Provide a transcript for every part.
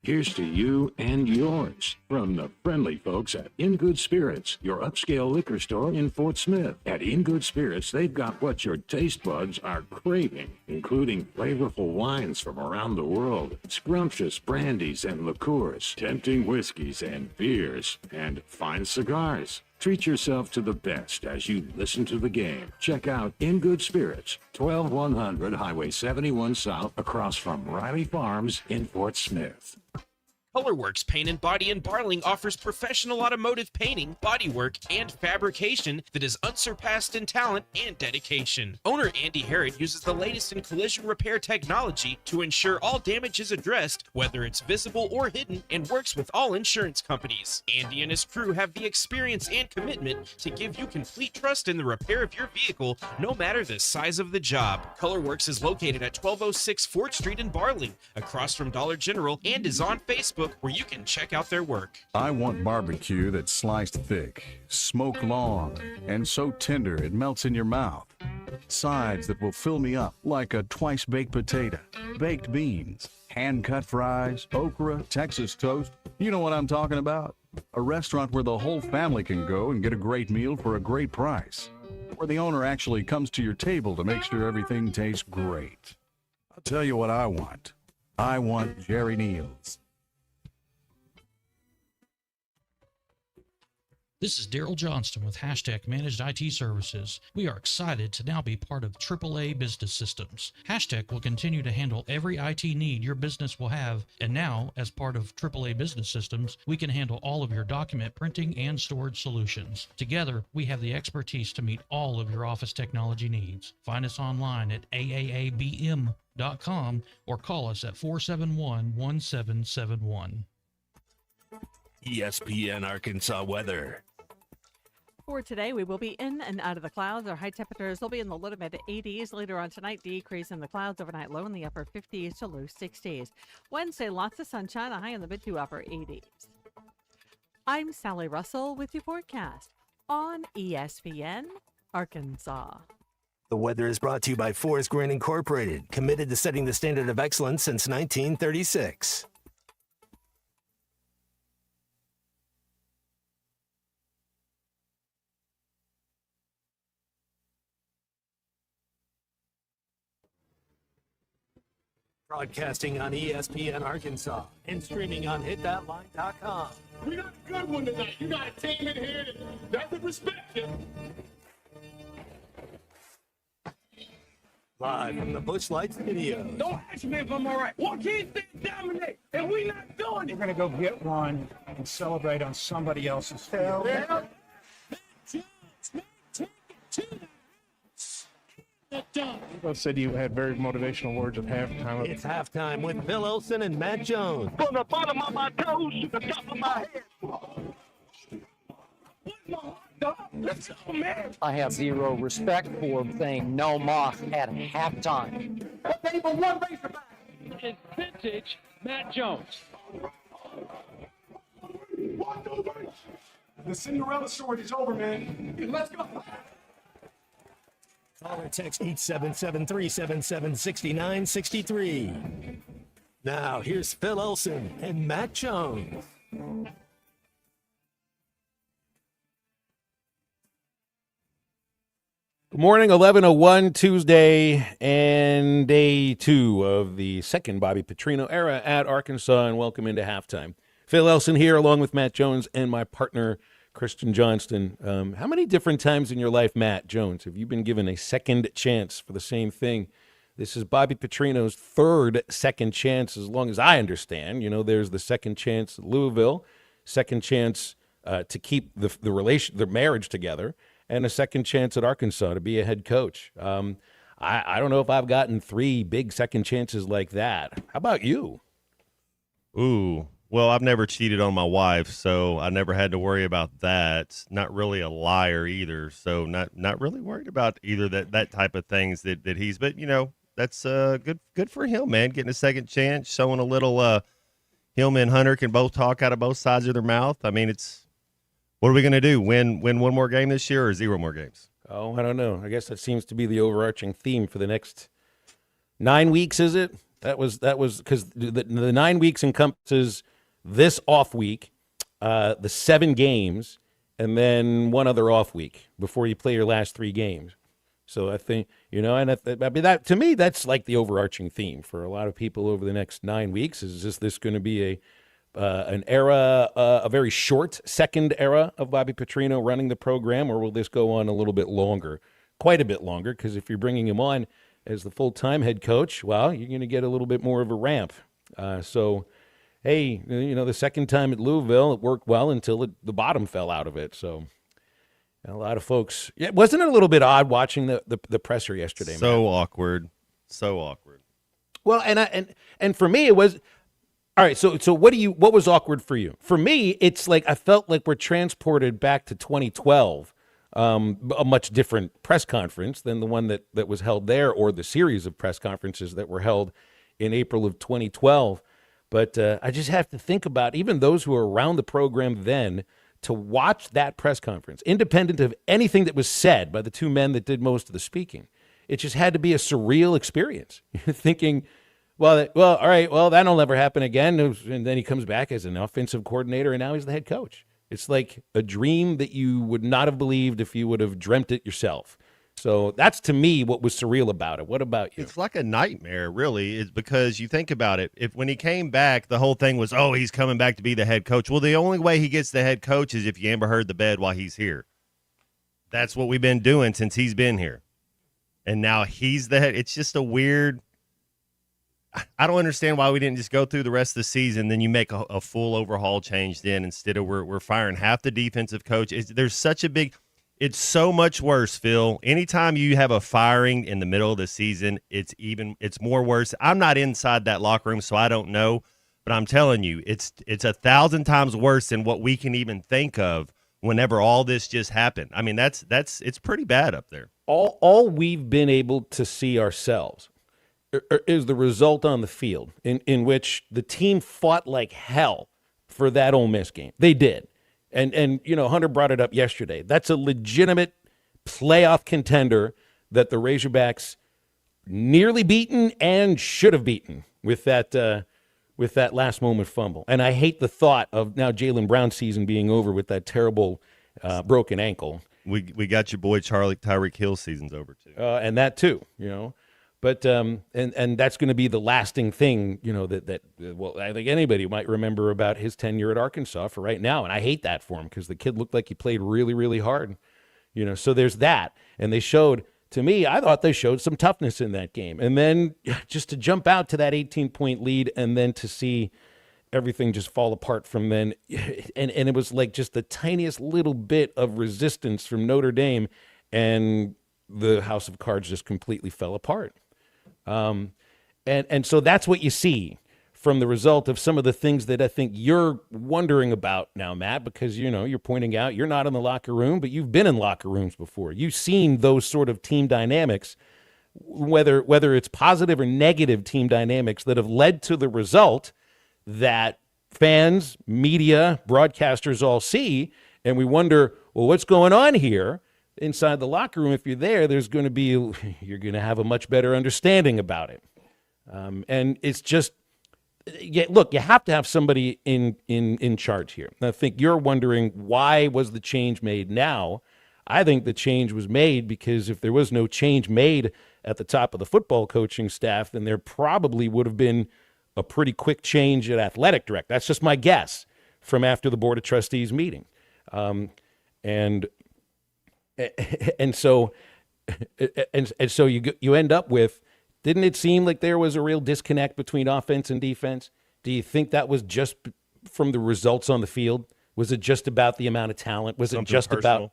Here's to you and yours from the friendly folks at In Good Spirits, your upscale liquor store in Fort Smith. At In Good Spirits, they've got what your taste buds are craving, including flavorful wines from around the world, scrumptious brandies and liqueurs, tempting whiskeys and beers, and fine cigars. Treat yourself to the best as you listen to the game. Check out In Good Spirits, 12100 Highway 71 South, across from Riley Farms in Fort Smith. Colorworks Paint and Body in Barling offers professional automotive painting, bodywork, and fabrication that is unsurpassed in talent and dedication. Owner Andy Herod uses the latest in collision repair technology to ensure all damage is addressed, whether it's visible or hidden, and works with all insurance companies. Andy and his crew have the experience and commitment to give you complete trust in the repair of your vehicle, no matter the size of the job. Colorworks is located at 1206 Fort Street in Barling, across from Dollar General, and is on Facebook, where you can check out their work. I want barbecue that's sliced thick, smoked long, and so tender it melts in your mouth. Sides that will fill me up like a twice-baked potato, baked beans, hand-cut fries, okra, Texas toast. You know what I'm talking about? A restaurant where the whole family can go and get a great meal for a great price. Where the owner actually comes to your table to make sure everything tastes great. I'll tell you what I want. I want Jerry Neal's. This is Daryl Johnston with Hashtag Managed IT Services. We are excited to now be part of AAA Business Systems. Hashtag will continue to handle every IT need your business will have, and now, as part of AAA Business Systems, we can handle all of your document printing and storage solutions. Together, we have the expertise to meet all of your office technology needs. Find us online at aaabm.com or call us at 471-1771. ESPN Arkansas weather. For today, we will be in and out of the clouds. Our high temperatures will be in the low to mid 80s. Later on tonight, decrease in the clouds, overnight low in the upper 50s to low 60s. Wednesday, lots of sunshine, a high in the mid to upper 80s. I'm Sally Russell with your forecast on ESPN Arkansas. The weather is brought to you by Forest Grain Incorporated, committed to setting the standard of excellence since 1936. Broadcasting on ESPN Arkansas and streaming on hitthatline.com. We got a good one tonight. You got a team in here that doesn't respect you. Live from the Busch Lights Studio. Don't ask me if I'm all right. What can't they dominate? And we not doing it. We're going to go get one and celebrate on somebody else's field. Yeah. You said you had very motivational words at halftime. It's halftime with Phil Olsen and Matt Jones. From the bottom of my toes to the top of my head. Let's go, man. I have zero respect for saying no moss at halftime. They were one Razorback. It's vintage Matt Jones. The Cinderella story is over, man. Let's go. Call or text 877-377-6963. Now, here's Phil Olsen and Matt Jones. Good morning, 11:01 Tuesday, and day 2 of the second Bobby Petrino era at Arkansas, and welcome into halftime. Phil Elson here, along with Matt Jones and my partner, Christian Johnston. How many different times in your life, Matt Jones, have you been given a second chance for the same thing? This is Bobby Petrino's third second chance, as long as I understand. You know, there's the second chance at Louisville, second chance to keep the marriage together, and a second chance at Arkansas to be a head coach. I don't know if I've gotten 3 big second chances like that. How about you? Ooh, well, I've never cheated on my wife, so I never had to worry about that. Not really a liar either, so not really worried about either that type of things that he's. But you know, that's good for him, man. Getting a second chance, showing a little. Him and Hunter can both talk out of both sides of their mouth. I mean, it's. What are we going to do? Win one more game this year or 0 more games? Oh, I don't know. I guess that seems to be the overarching theme for the next 9 weeks, is it? That was because the 9 weeks encompasses this off week, the 7 games, and then one other off week before you play your last 3 games. So I think, and I mean, that to me, that's like the overarching theme for a lot of people over the next 9 weeks. Is this going to be an era, a very short second era of Bobby Petrino running the program, or will this go on a little bit longer, quite a bit longer? Because if you're bringing him on as the full-time head coach, well, you're going to get a little bit more of a ramp. So, hey, the second time at Louisville, it worked well until the bottom fell out of it. So a lot of folks, wasn't it a little bit odd watching the presser yesterday? So Matt? awkward. Well, and for me, it was all right. So what was awkward for you? For me, it's like I felt like we're transported back to 2012, a much different press conference than the one that was held there, or the series of press conferences that were held in April of 2012. But I just have to think about even those who were around the program then, to watch that press conference, independent of anything that was said by the 2 men that did most of the speaking. It just had to be a surreal experience. You're thinking, well, all right, well, that'll never happen again. And then he comes back as an offensive coordinator, and now he's the head coach. It's like a dream that you would not have believed if you would have dreamt it yourself. So that's, to me, what was surreal about it. What about you? It's like a nightmare, really. It's because you think about it. When he came back, the whole thing was, oh, he's coming back to be the head coach. Well, the only way he gets the head coach is if you Amber Heard the bed while he's here. That's what we've been doing since he's been here. And now he's the head. It's just a weird – I don't understand why we didn't just go through the rest of the season, then you make a full overhaul change then instead of we're firing half the defensive coach. There's such a big – it's so much worse, Phil. Anytime you have a firing in the middle of the season, it's more worse. I'm not inside that locker room, so I don't know. But I'm telling you, it's 1,000 times worse than what we can even think of whenever all this just happened. I mean, it's pretty bad up there. All we've been able to see ourselves is the result on the field, in which the team fought like hell for that Ole Miss game. They did. And Hunter brought it up yesterday. That's a legitimate playoff contender that the Razorbacks nearly beaten and should have beaten with that last moment fumble. And I hate the thought of now Jaylen Brown's season being over with that terrible broken ankle. We got your boy Tyreek Hill's season's over too. And that too, But and that's going to be the lasting thing, that I think anybody might remember about his tenure at Arkansas for right now. And I hate that for him because the kid looked like he played really, really hard. So there's that. And they showed, to me, I thought they showed some toughness in that game. And then just to jump out to that 18-point lead and then to see everything just fall apart from then. And it was like just the tiniest little bit of resistance from Notre Dame, and the house of cards just completely fell apart. And so that's what you see from the result of some of the things that I think you're wondering about now, Matt, because, you're pointing out you're not in the locker room, but you've been in locker rooms before. You've seen those sort of team dynamics, whether it's positive or negative team dynamics that have led to the result that fans, media, broadcasters all see. And we wonder, well, what's going on here? Inside the locker room, if you're there, you're going to have a much better understanding about it. And it's just, look, you have to have somebody in charge here. And I think you're wondering, why was the change made now? I think the change was made because if there was no change made at the top of the football coaching staff, then there probably would have been a pretty quick change at athletic director. That's just my guess from after the Board of Trustees meeting. And so you end up with, didn't it seem like there was a real disconnect between offense and defense? Do you think that was just from the results on the field? Was it just about the amount of talent? Was it just about?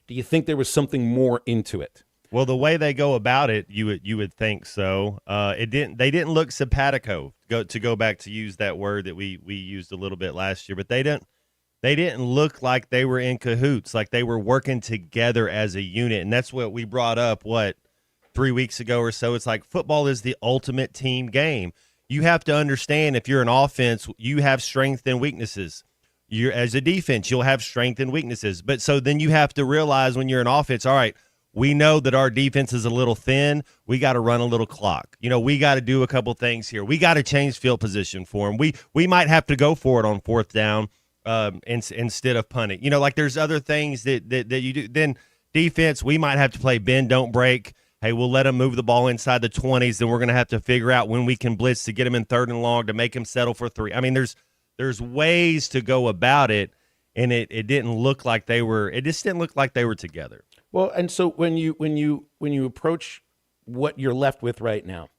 Do you think there was something more into it? Well, the way they go about it, you would think so. They didn't look simpatico. To go back to use that word that we used a little bit last year, but they didn't look like they were in cahoots, like they were working together as a unit. And that's what we brought up, 3 weeks ago or so. It's like football is the ultimate team game. You have to understand, if you're an offense, you have strengths and weaknesses. As a defense, you'll have strength and weaknesses. But so then you have to realize when you're an offense, all right, we know that our defense is a little thin. We got to run a little clock. We got to do a couple things here. We got to change field position for them. We might have to go for it on fourth down instead of punting. Like there's other things that you do. Then defense, we might have to play bend, don't break. Hey, we'll let them move the ball inside the 20s. Then we're going to have to figure out when we can blitz to get them in 3rd and long to make them settle for 3. I mean, there's ways to go about it, and it didn't look like they were. It just didn't look like they were together. Well, and so when you approach what you're left with right now,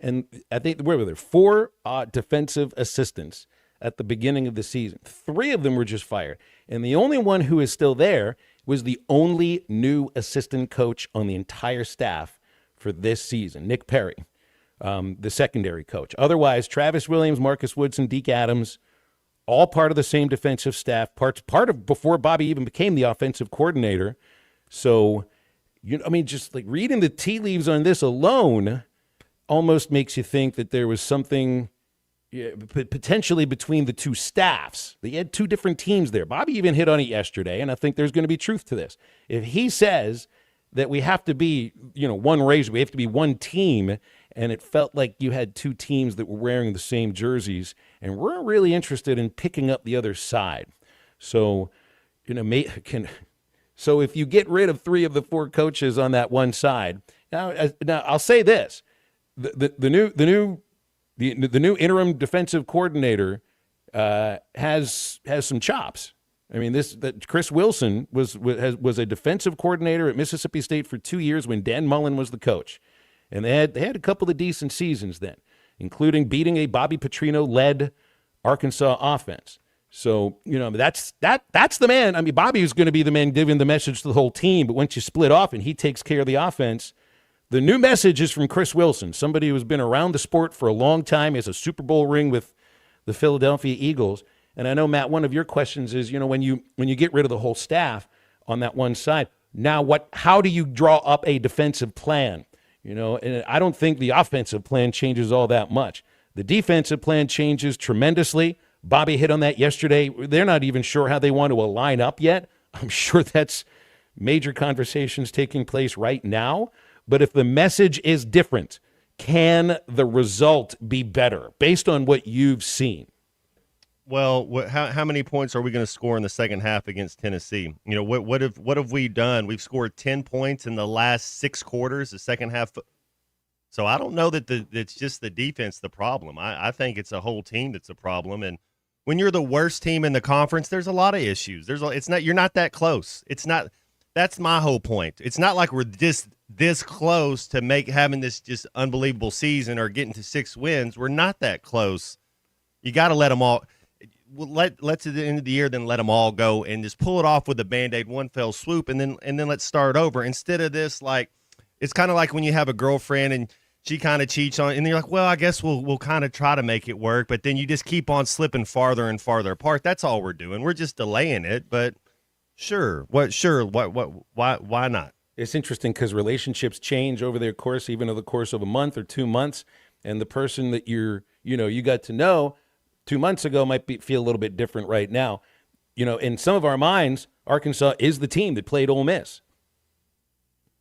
and I think where were there 4 defensive assistants at the beginning of the season. 3 of them were just fired, and the only one who is still there was the only new assistant coach on the entire staff for this season, Nick Perry, the secondary coach. Otherwise, Travis Williams, Marcus Woodson, Deke Adams, all part of the same defensive staff, part of before Bobby even became the offensive coordinator. So, just like reading the tea leaves on this alone almost makes you think that there was something potentially between the 2 staffs. They had 2 different teams there. Bobby even hit on it yesterday, and I think there's going to be truth to this. If he says that we have to be, one race, we have to be one team, and it felt like you had 2 teams that were wearing the same jerseys and weren't really interested in picking up the other side. So, so if you get rid of 3 of the 4 coaches on that one side, now I'll say this: the new interim defensive coordinator has some chops. I mean, Chris Wilson was a defensive coordinator at Mississippi State for 2 years when Dan Mullen was the coach, and they had a couple of decent seasons then, including beating a Bobby Petrino-led Arkansas offense. So that's the man. I mean, Bobby is going to be the man giving the message to the whole team, but once you split off and he takes care of the offense. The new message is from Chris Wilson, somebody who's been around the sport for a long time. He has a Super Bowl ring with the Philadelphia Eagles. And I know, Matt, one of your questions is, when you get rid of the whole staff on that one side, now how do you draw up a defensive plan? And I don't think the offensive plan changes all that much. The defensive plan changes tremendously. Bobby hit on that yesterday. They're not even sure how they want to align up yet. I'm sure that's major conversations taking place right now. But if the message is different, can the result be better based on what you've seen? Well, how many points are we going to score in the second half against Tennessee? What have we done? We've scored 10 points in the last 6 quarters, the second half. So I don't know that it's just the defense the problem. I think it's a whole team that's a problem. And when you're the worst team in the conference, there's a lot of issues. You're not that close. It's not. That's my whole point. It's not like we're just this close to having this just unbelievable season or getting to 6 wins. We're not that close. You got to let them all. Let's at the end of the year then let them all go and just pull it off with a Band-Aid, one fell swoop, and then let's start over. Instead of this, like, it's kind of like when you have a girlfriend and she kind of cheats on, and you're like, well, I guess we'll kind of try to make it work, but then you just keep on slipping farther and farther apart. That's all we're doing. We're just delaying it, but sure, why not? It's interesting because relationships change over the course of a month or 2 months, and the person that you got to know 2 months ago might feel a little bit different right now. In some of our minds, Arkansas is the team that played Ole Miss.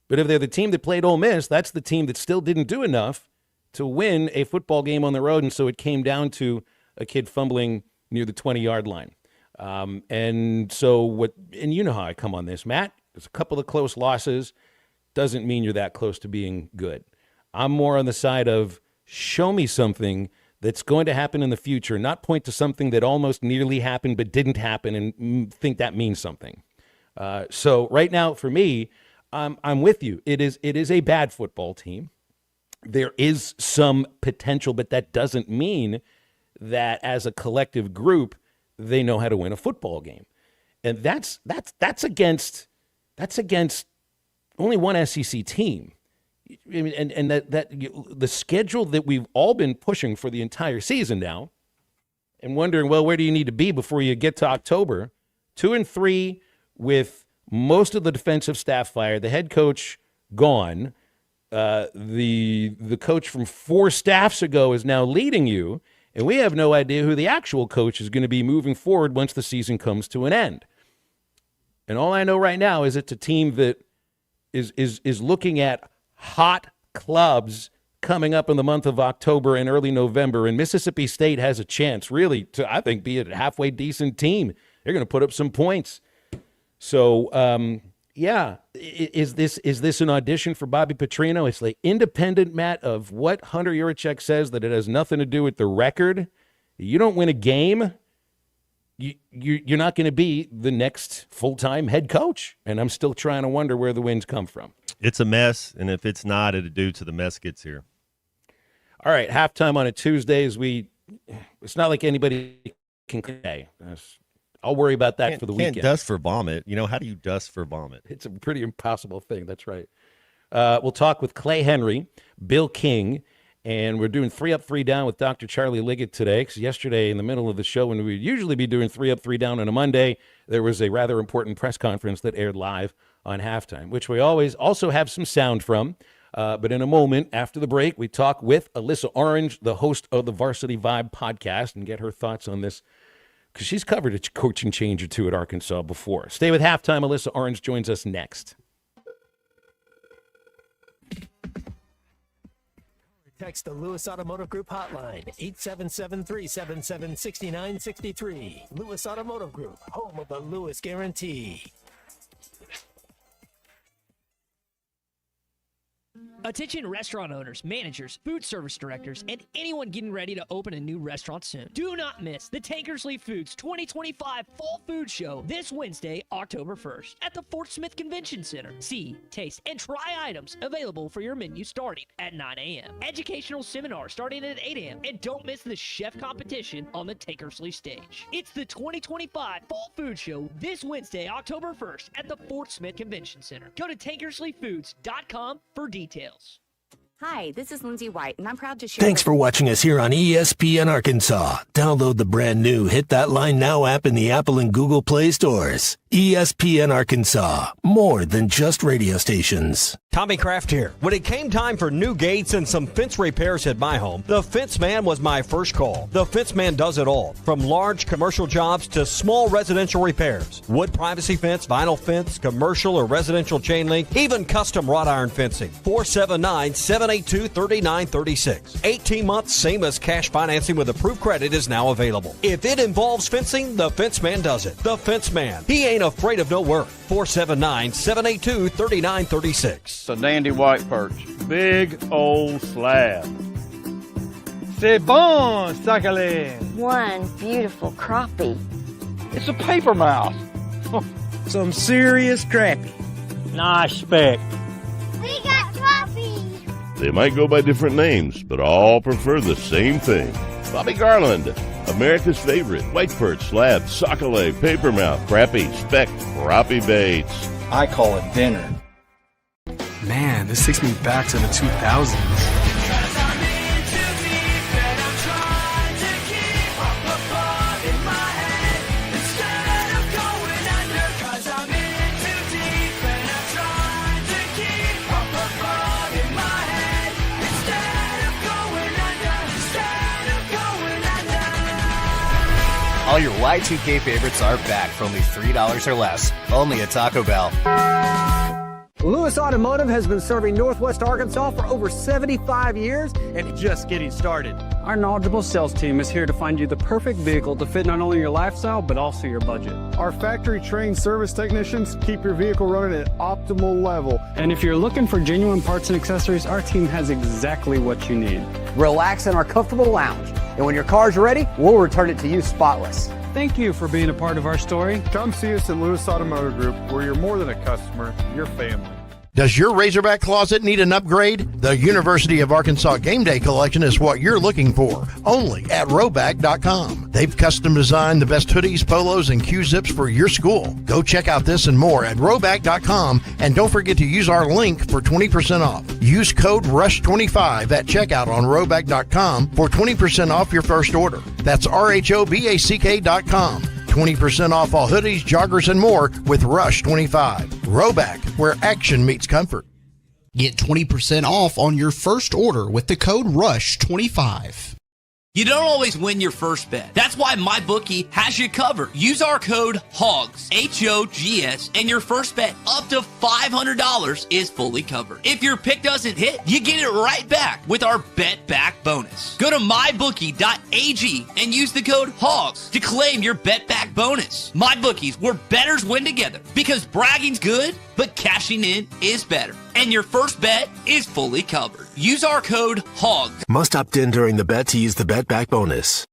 But if they're the team that played Ole Miss, that's the team that still didn't do enough to win a football game on the road, and so it came down to a kid fumbling near the 20-yard line. And you know how I come on this, Matt. There's a couple of close losses. Doesn't mean you're that close to being good. I'm more on the side of show me something that's going to happen in the future, not point to something that almost nearly happened but didn't happen and think that means something. So right now, for me, I'm with you. It is a bad football team. There is some potential, but that doesn't mean that as a collective group, they know how to win a football game. And that's against only one SEC team. I mean, and that the schedule that we've all been pushing for the entire season now, and wondering, well, where do you need to be before you get to October? 2-3 with most of the defensive staff fired, the head coach gone, the coach from 4 staffs ago is now leading you, and we have no idea who the actual coach is going to be moving forward once the season comes to an end. And all I know right now is it's a team that is looking at hot clubs coming up in the month of October and early November, and Mississippi State has a chance really to, I think, be a halfway decent team. They're going to put up some points. So, yeah, is this an audition for Bobby Petrino? It's like independent, Matt, of what Hunter Yurachek says, that it has nothing to do with the record. You don't win a game, you're not going to be the next full-time head coach. And I'm still trying to wonder where the wins come from. It's a mess, and if it's not, it'll do till the mess gets here. All right, halftime on a Tuesday it's not like anybody can say. I'll worry about that for the weekend. Can't dust for vomit. How do you dust for vomit? It's a pretty impossible thing. That's right. We'll talk with Clay Henry, Bill King, and we're doing 3 Up, 3 Down with Dr. Charlie Liggett today, because yesterday in the middle of the show, when we would usually be doing 3 Up, 3 Down on a Monday, there was a rather important press conference that aired live on halftime, which we always also have some sound from. But in a moment after the break, we talk with Alyssa Orange, the host of the Varsity Vibe podcast, and get her thoughts on this, because she's covered a coaching change or two at Arkansas before. Stay with halftime. Alyssa Orange joins us next. Text the Lewis Automotive Group hotline, 877-377-6963. Lewis Automotive Group, home of the Lewis Guarantee. Attention restaurant owners, managers, food service directors, and anyone getting ready to open a new restaurant soon. Do not miss the Tankersley Foods 2025 Fall Food Show this Wednesday, October 1st at the Fort Smith Convention Center. See, taste, and try items available for your menu starting at 9 a.m. Educational seminars starting at 8 a.m. And don't miss the chef competition on the Tankersley stage. It's the 2025 Fall Food Show this Wednesday, October 1st at the Fort Smith Convention Center. Go to tankersleyfoods.com for details. Hi, this is Lindsay White, and I'm proud to share. Thanks for watching us here on ESPN Arkansas. Download the brand new Hit That Line Now app in the Apple and Google Play stores. ESPN Arkansas, more than just radio stations. Tommy Kraft here. When it came time for new gates and some fence repairs at my home, the Fence Man was my first call. The Fence Man does it all, from large commercial jobs to small residential repairs. Wood privacy fence, vinyl fence, commercial or residential chain link, even custom wrought iron fencing. 479-782-3936. 18 months, same as cash financing with approved credit is now available. If it involves fencing, the Fence Man does it. The Fence Man. He ain't afraid of no work. 479-782-3936. It's a dandy white perch. Big old slab. C'est bon, sacalé. One beautiful crappie. It's a paper mouse. Some serious crappie. Nice speck. We got crappie. They might go by different names, but all prefer the same thing. Bobby Garland, America's favorite white perch, slab, sockeye, papermouth, crappie, speck, crappie baits. I call it dinner. Man, this takes me back to the 2000s. All your Y2K favorites are back for only $3 or less. Only at Taco Bell. Lewis Automotive has been serving Northwest Arkansas for over 75 years and just getting started. Our knowledgeable sales team is here to find you the perfect vehicle to fit not only your lifestyle, but also your budget. Our factory-trained service technicians keep your vehicle running at optimal level. And if you're looking for genuine parts and accessories, our team has exactly what you need. Relax in our comfortable lounge. And when your car's ready, we'll return it to you spotless. Thank you for being a part of our story. Come see us at Lewis Automotive Group, where you're more than a customer, you're family. Does your Razorback closet need an upgrade? The University of Arkansas Game Day Collection is what you're looking for, only at Roback.com. They've custom designed the best hoodies, polos, and Q-zips for your school. Go check out this and more at Roback.com, and don't forget to use our link for 20% off. Use code RUSH25 at checkout on Roback.com for 20% off your first order. That's RHOBACK.com. 20% off all hoodies, joggers, and more with Rush 25. Roback, where action meets comfort. Get 20% off on your first order with the code RUSH25. You don't always win your first bet. That's why MyBookie has you covered. Use our code HOGS, H-O-G-S, and your first bet up to $500 is fully covered. If your pick doesn't hit, you get it right back with our Bet Back bonus. Go to MyBookie.ag and use the code HOGS to claim your Bet Back bonus. MyBookie's where bettors win together because bragging's good, but cashing in is better. And your first bet is fully covered. Use our code HOGS. Must opt in during the bet to use the Bet Back bonus.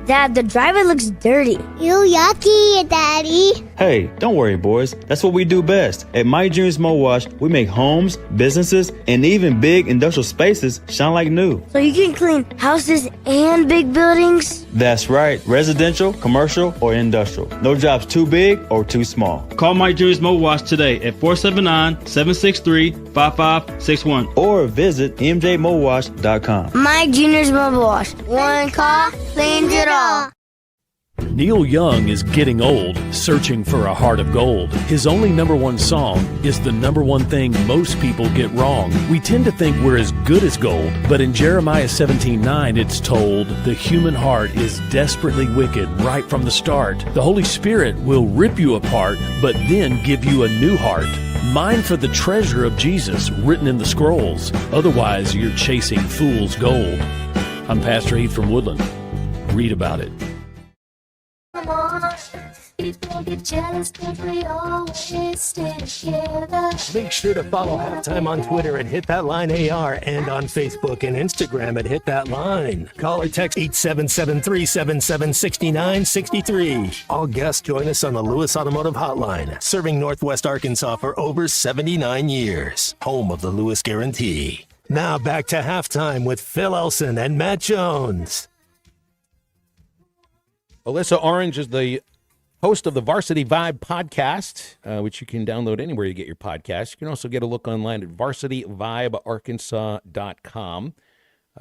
Dad, the driver looks dirty. You yucky, Daddy. Hey, don't worry, boys. That's what we do best. At My Dreams Mo Wash, we make homes, businesses, and even big industrial spaces shine like new. So you can clean houses and big buildings? That's right. Residential, commercial, or industrial. No job's too big or too small. Call My Dreams Mo Wash today at 479-763-5561 or visit mjmowash.com. My Junior's Mobile Wash. One call, cleans it all. Neil Young is getting old, searching for a heart of gold. His only number one song is the number one thing most people get wrong. We tend to think we're as good as gold, but in Jeremiah 17:9 it's told, the human heart is desperately wicked right from the start. The Holy Spirit will rip you apart, but then give you a new heart. Mine for the treasure of Jesus written in the scrolls. Otherwise, you're chasing fool's gold. I'm Pastor Heath from Woodland. Read about it. Make sure to follow Halftime on Twitter at Hit That Line AR and on Facebook and Instagram at Hit That Line. Call or text 877-377-6963. All guests join us on the Lewis Automotive Hotline, serving Northwest Arkansas for over 79 years. Home of the Lewis Guarantee. Now back to Halftime with Phil Elson and Matt Jones. Alyssa Orange is the host of the Varsity Vibe podcast, which you can download anywhere you get your podcasts. You can also get a look online at varsityvibearkansas.com.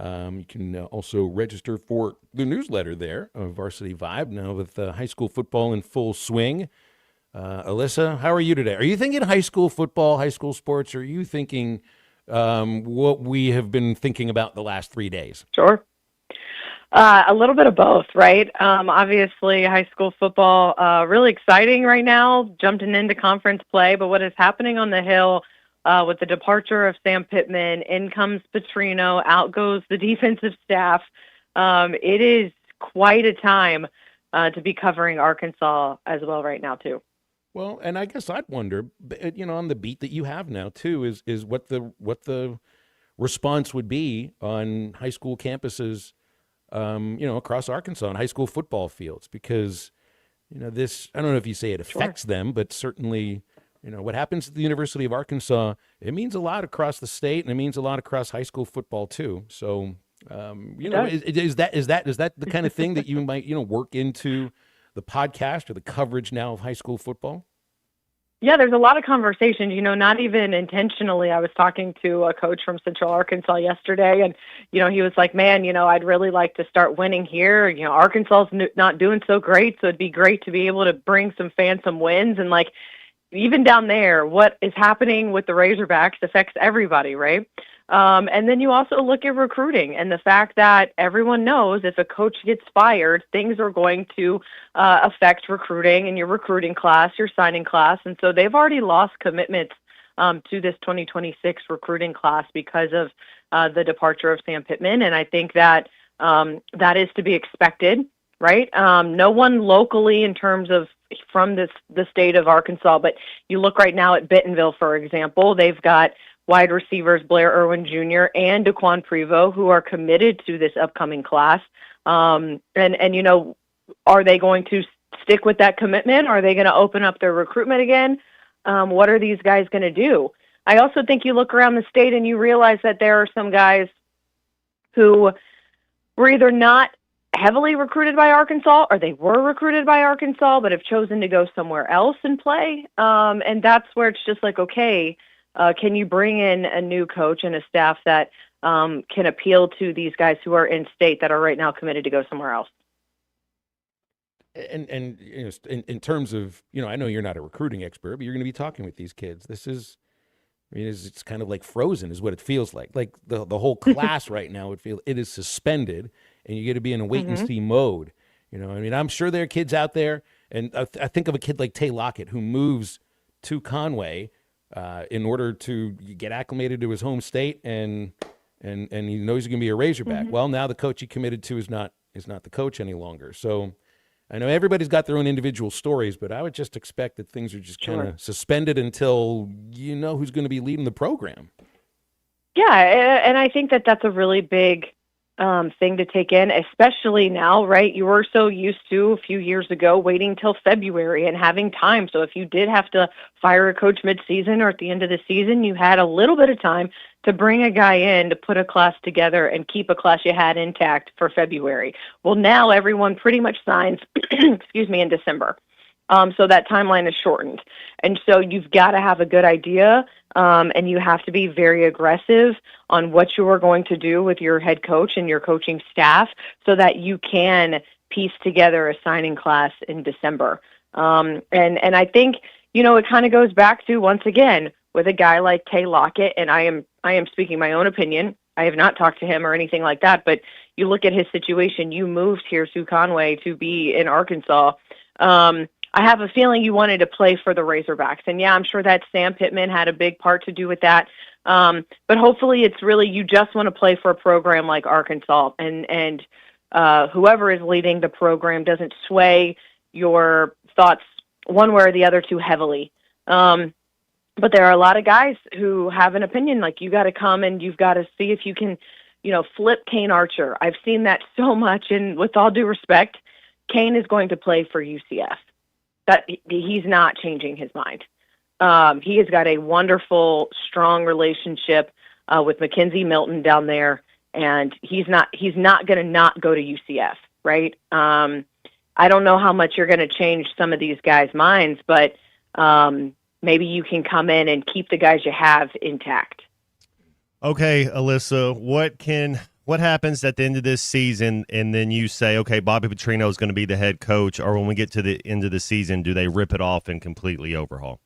You can also register for the newsletter there of Varsity Vibe, now with high school football in full swing. Alyssa, how are you today? Are you thinking high school football, high school sports, or are you thinking what we have been thinking about the last 3 days? Sure. A little bit of both, right? Obviously, high school football, really exciting right now, jumping into conference play. But what is happening on the Hill with the departure of Sam Pittman, in comes Petrino, out goes the defensive staff. It is quite a time to be covering Arkansas as well right now, too. Well, and I guess I'd wonder, on the beat that you have now, too, is what the response would be on high school campuses across Arkansas on high school football fields, because, this, I don't know if you say it affects them, but certainly, what happens at the University of Arkansas, it means a lot across the state, and it means a lot across high school football too. So, is that the kind of thing that you might, work into the podcast or the coverage now of high school football? Yeah, there's a lot of conversations, not even intentionally. I was talking to a coach from Central Arkansas yesterday, and, he was like, man, I'd really like to start winning here. Arkansas's not doing so great, so it'd be great to be able to bring some fans some wins. And, even down there, what is happening with the Razorbacks affects everybody, right? And then you also look at recruiting and the fact that everyone knows if a coach gets fired, things are going to affect recruiting and your recruiting class, your signing class. And so they've already lost commitments to this 2026 recruiting class because of the departure of Sam Pittman. And I think that that is to be expected, right? No one locally in terms of from the state of Arkansas, but you look right now at Bentonville, for example, they've got wide receivers Blair Irwin Jr. and Daquan Prevost, who are committed to this upcoming class. Are they going to stick with that commitment? Are they going to open up their recruitment again? What are these guys going to do? I also think you look around the state and you realize that there are some guys who were either not heavily recruited by Arkansas or they were recruited by Arkansas but have chosen to go somewhere else and play. And that's where it's just like, okay, can you bring in a new coach and a staff that can appeal to these guys who are in state that are right now committed to go somewhere else? And in terms of, I know you're not a recruiting expert, but you're going to be talking with these kids. This is, it's kind of like Frozen is what it feels like. Like the whole class right now, it is suspended. and you got to be in a wait and Mhm. see mode. You know, I mean, I'm sure there are kids out there, and I think of a kid like Tay Lockett who moves to Conway in order to get acclimated to his home state, and he knows he's going to be a Razorback. Well, now the coach he committed to is not the coach any longer. So I know everybody's got their own individual stories, but I would just expect that things are just kind of suspended until you know who's going to be leading the program. Yeah, and I think that that's a really big thing to take in, especially now, right? You were so used to a few years ago waiting till February and having time. So if you did have to fire a coach mid-season or at the end of the season, you had a little bit of time to bring a guy in to put a class together and keep a class you had intact for February. Well, now everyone pretty much signs, excuse me, in December. So that timeline is shortened. And so you've got to have a good idea, and you have to be very aggressive on what you are going to do with your head coach and your coaching staff so that you can piece together a signing class in December. And I think, you know, it kind of goes back to, once again, with a guy like Tay Lockett, and I am speaking my own opinion. I have not talked to him or anything like that, but you look at his situation. You moved here to Conway to be in Arkansas. I have a feeling you wanted to play for the Razorbacks. And yeah, I'm sure that Sam Pittman had a big part to do with that. But hopefully it's really, you just want to play for a program like Arkansas, and whoever is leading the program doesn't sway your thoughts one way or the other too heavily. But there are a lot of guys who have an opinion, like you got to come and you've got to see if you can, you know, flip Kane Archer. I've seen that so much, and with all due respect, Kane is going to play for UCF. That he's not changing his mind. He has got a wonderful, strong relationship with Mackenzie Milton down there, and he's not going to not go to UCF, right? I don't know how much you're going to change some of these guys' minds, but maybe you can come in and keep the guys you have intact. Okay, Alyssa, what happens at the end of this season, and then you say, okay, Bobby Petrino is going to be the head coach, or when we get to the end of the season, do they rip it off and completely overhaul?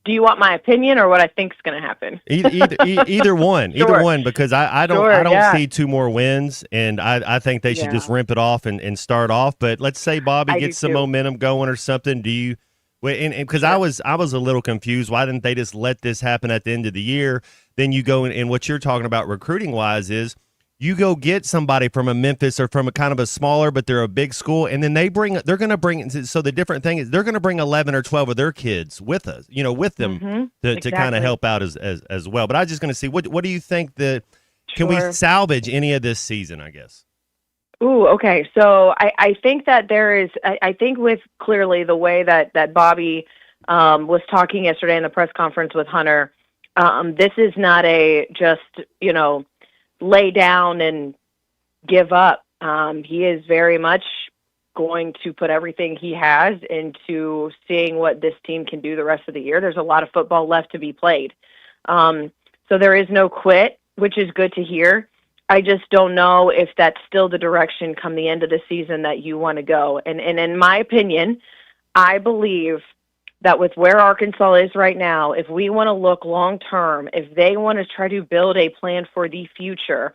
Do you want my opinion or what I think is going to happen? Either one. Sure. Either one, because I don't Sure, see two more wins, and I think they should just rip it off and start off. But let's say Bobby gets some momentum going or something. Do you? And because I was a little confused. Why didn't they just let this happen at the end of the year? Then you go and what you're talking about recruiting wise is you go get somebody from a Memphis or from a kind of a smaller, but they're a big school, and then they're going to bring. So the different thing is they're going to bring 11 or 12 of their kids with us, with them to kind of help out as well. But I was just going to see what do you think that can we salvage any of this season? I guess. Ooh, okay. So I think that there is, I think with clearly the way that Bobby was talking yesterday in the press conference with Hunter, this is not a just, lay down and give up. He is very much going to put everything he has into seeing what this team can do the rest of the year. There's a lot of football left to be played. So there is no quit, which is good to hear. I just don't know if that's still the direction come the end of the season that you want to go. And in my opinion, I believe that with where Arkansas is right now, if we want to look long-term, if they want to try to build a plan for the future,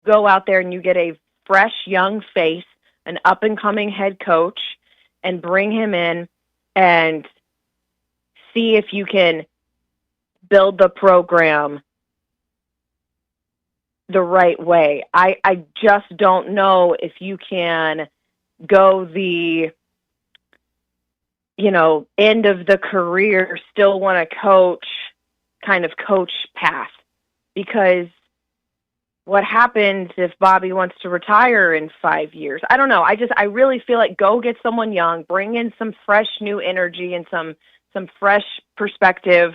go out there and you get a fresh, young face, an up-and-coming head coach, and bring him in and see if you can build the program the right way. I just don't know if you can go the, end of the career, still want to coach path. Because what happens if Bobby wants to retire in 5 years? I don't know. I really feel like go get someone young, bring in some fresh new energy and some fresh perspective.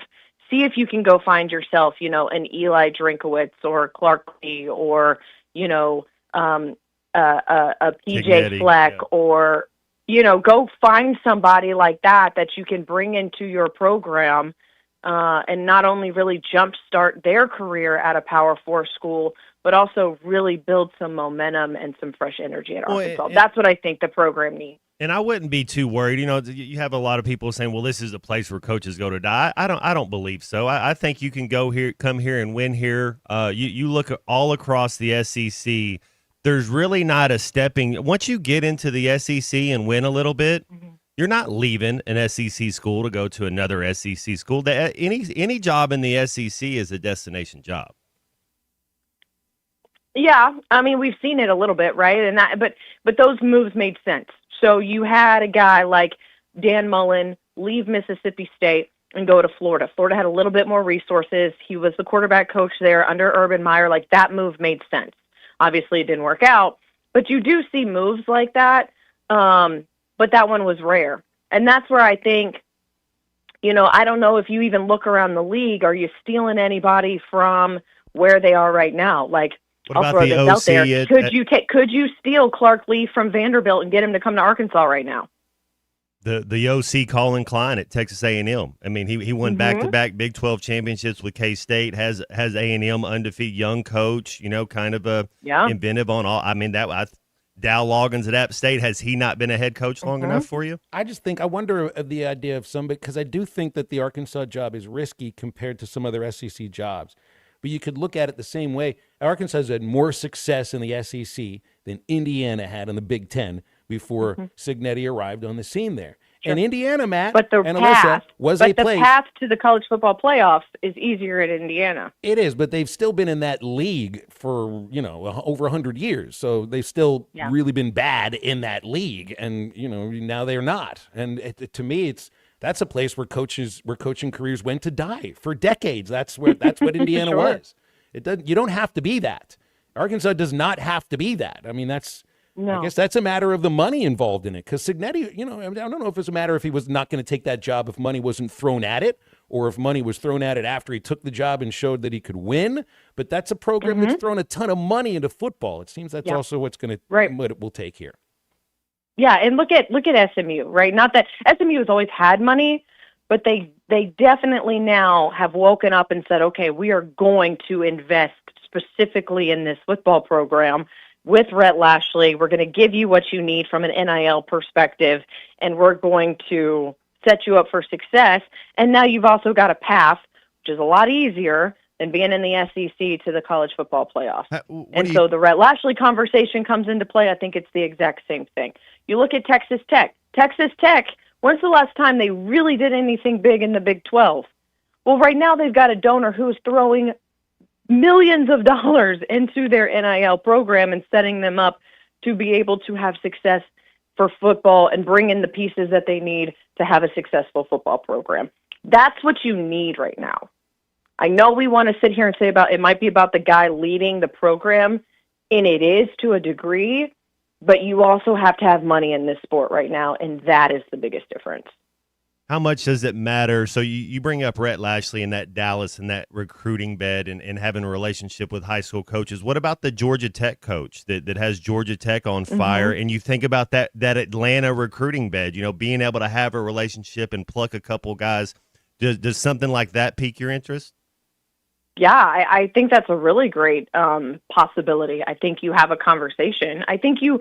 See if you can go find yourself, an Eli Drinkowitz or Clark Lee or, a PJ Fleck or, go find somebody like that you can bring into your program and not only really jumpstart their career at a Power 4 school, but also really build some momentum and some fresh energy at Arkansas. That's what I think the program needs. And I wouldn't be too worried. You have a lot of people saying, well, this is a place where coaches go to die. I don't believe so. I think you can come here and win here. You look all across the SEC, there's really not a stepping. Once you get into the SEC and win a little bit, you're not leaving an SEC school to go to another SEC school. Any job in the SEC is a destination job. Yeah, I mean, we've seen it a little bit, right? And but those moves made sense. So you had a guy like Dan Mullen leave Mississippi State and go to Florida. Florida had a little bit more resources. He was the quarterback coach there under Urban Meyer. Like, that move made sense. Obviously, it didn't work out, but you do see moves like that. But that one was rare. And that's where I think, I don't know if you even look around the league, are you stealing anybody from where they are right now? Like, what I'll about throw the this out there. OC Could you steal Clark Lee from Vanderbilt and get him to come to Arkansas right now? The OC Colin Klein at Texas A&M. I mean, he won back-to-back Big 12 championships with K-State, has A&M undefeated, young coach, kind of inventive on all. I mean, Dow Loggins at App State, has he not been a head coach long enough for you? I wonder of the idea of somebody, because I do think that the Arkansas job is risky compared to some other SEC jobs. But you could look at it the same way. Arkansas has had more success in the SEC than Indiana had in the Big Ten before Cignetti arrived on the scene there. Sure. And Indiana, Matt, and Alyssa, was a place. But the path to the college football playoffs is easier at Indiana. It is, but they've still been in that league for, over 100 years. So they've still really been bad in that league. And, now they're not. And to me, that's a place where coaching careers went to die for decades. That's what Indiana Sure. was. You don't have to be that. Arkansas does not have to be that. I mean, I guess that's a matter of the money involved in it. Because Cignetti, I don't know if it's a matter if he was not going to take that job if money wasn't thrown at it, or if money was thrown at it after he took the job and showed that he could win. But that's a program that's thrown a ton of money into football. It seems that's also what's going to what it will take here. Yeah, and look at SMU, right? Not that SMU has always had money, but they definitely now have woken up and said, okay, we are going to invest specifically in this football program with Rhett Lashley. We're going to give you what you need from an NIL perspective, and we're going to set you up for success. And now you've also got a path, which is a lot easier than being in the SEC, to the college football playoff. So the Rhett Lashley conversation comes into play. I think it's the exact same thing. You look at Texas Tech. Texas Tech, when's the last time they really did anything big in the Big 12? Well, right now they've got a donor who is throwing millions of dollars into their NIL program and setting them up to be able to have success for football and bring in the pieces that they need to have a successful football program. That's what you need right now. I know we want to sit here and say it might be about the guy leading the program, and it is to a degree, but you also have to have money in this sport right now, and that is the biggest difference. How much does it matter? So you bring up Rhett Lashley and that Dallas and that recruiting bed and having a relationship with high school coaches. What about the Georgia Tech coach that has Georgia Tech on fire? And you think about that Atlanta recruiting bed, being able to have a relationship and pluck a couple guys. Does something like that pique your interest? Yeah, I think that's a really great possibility. I think you have a conversation. I think you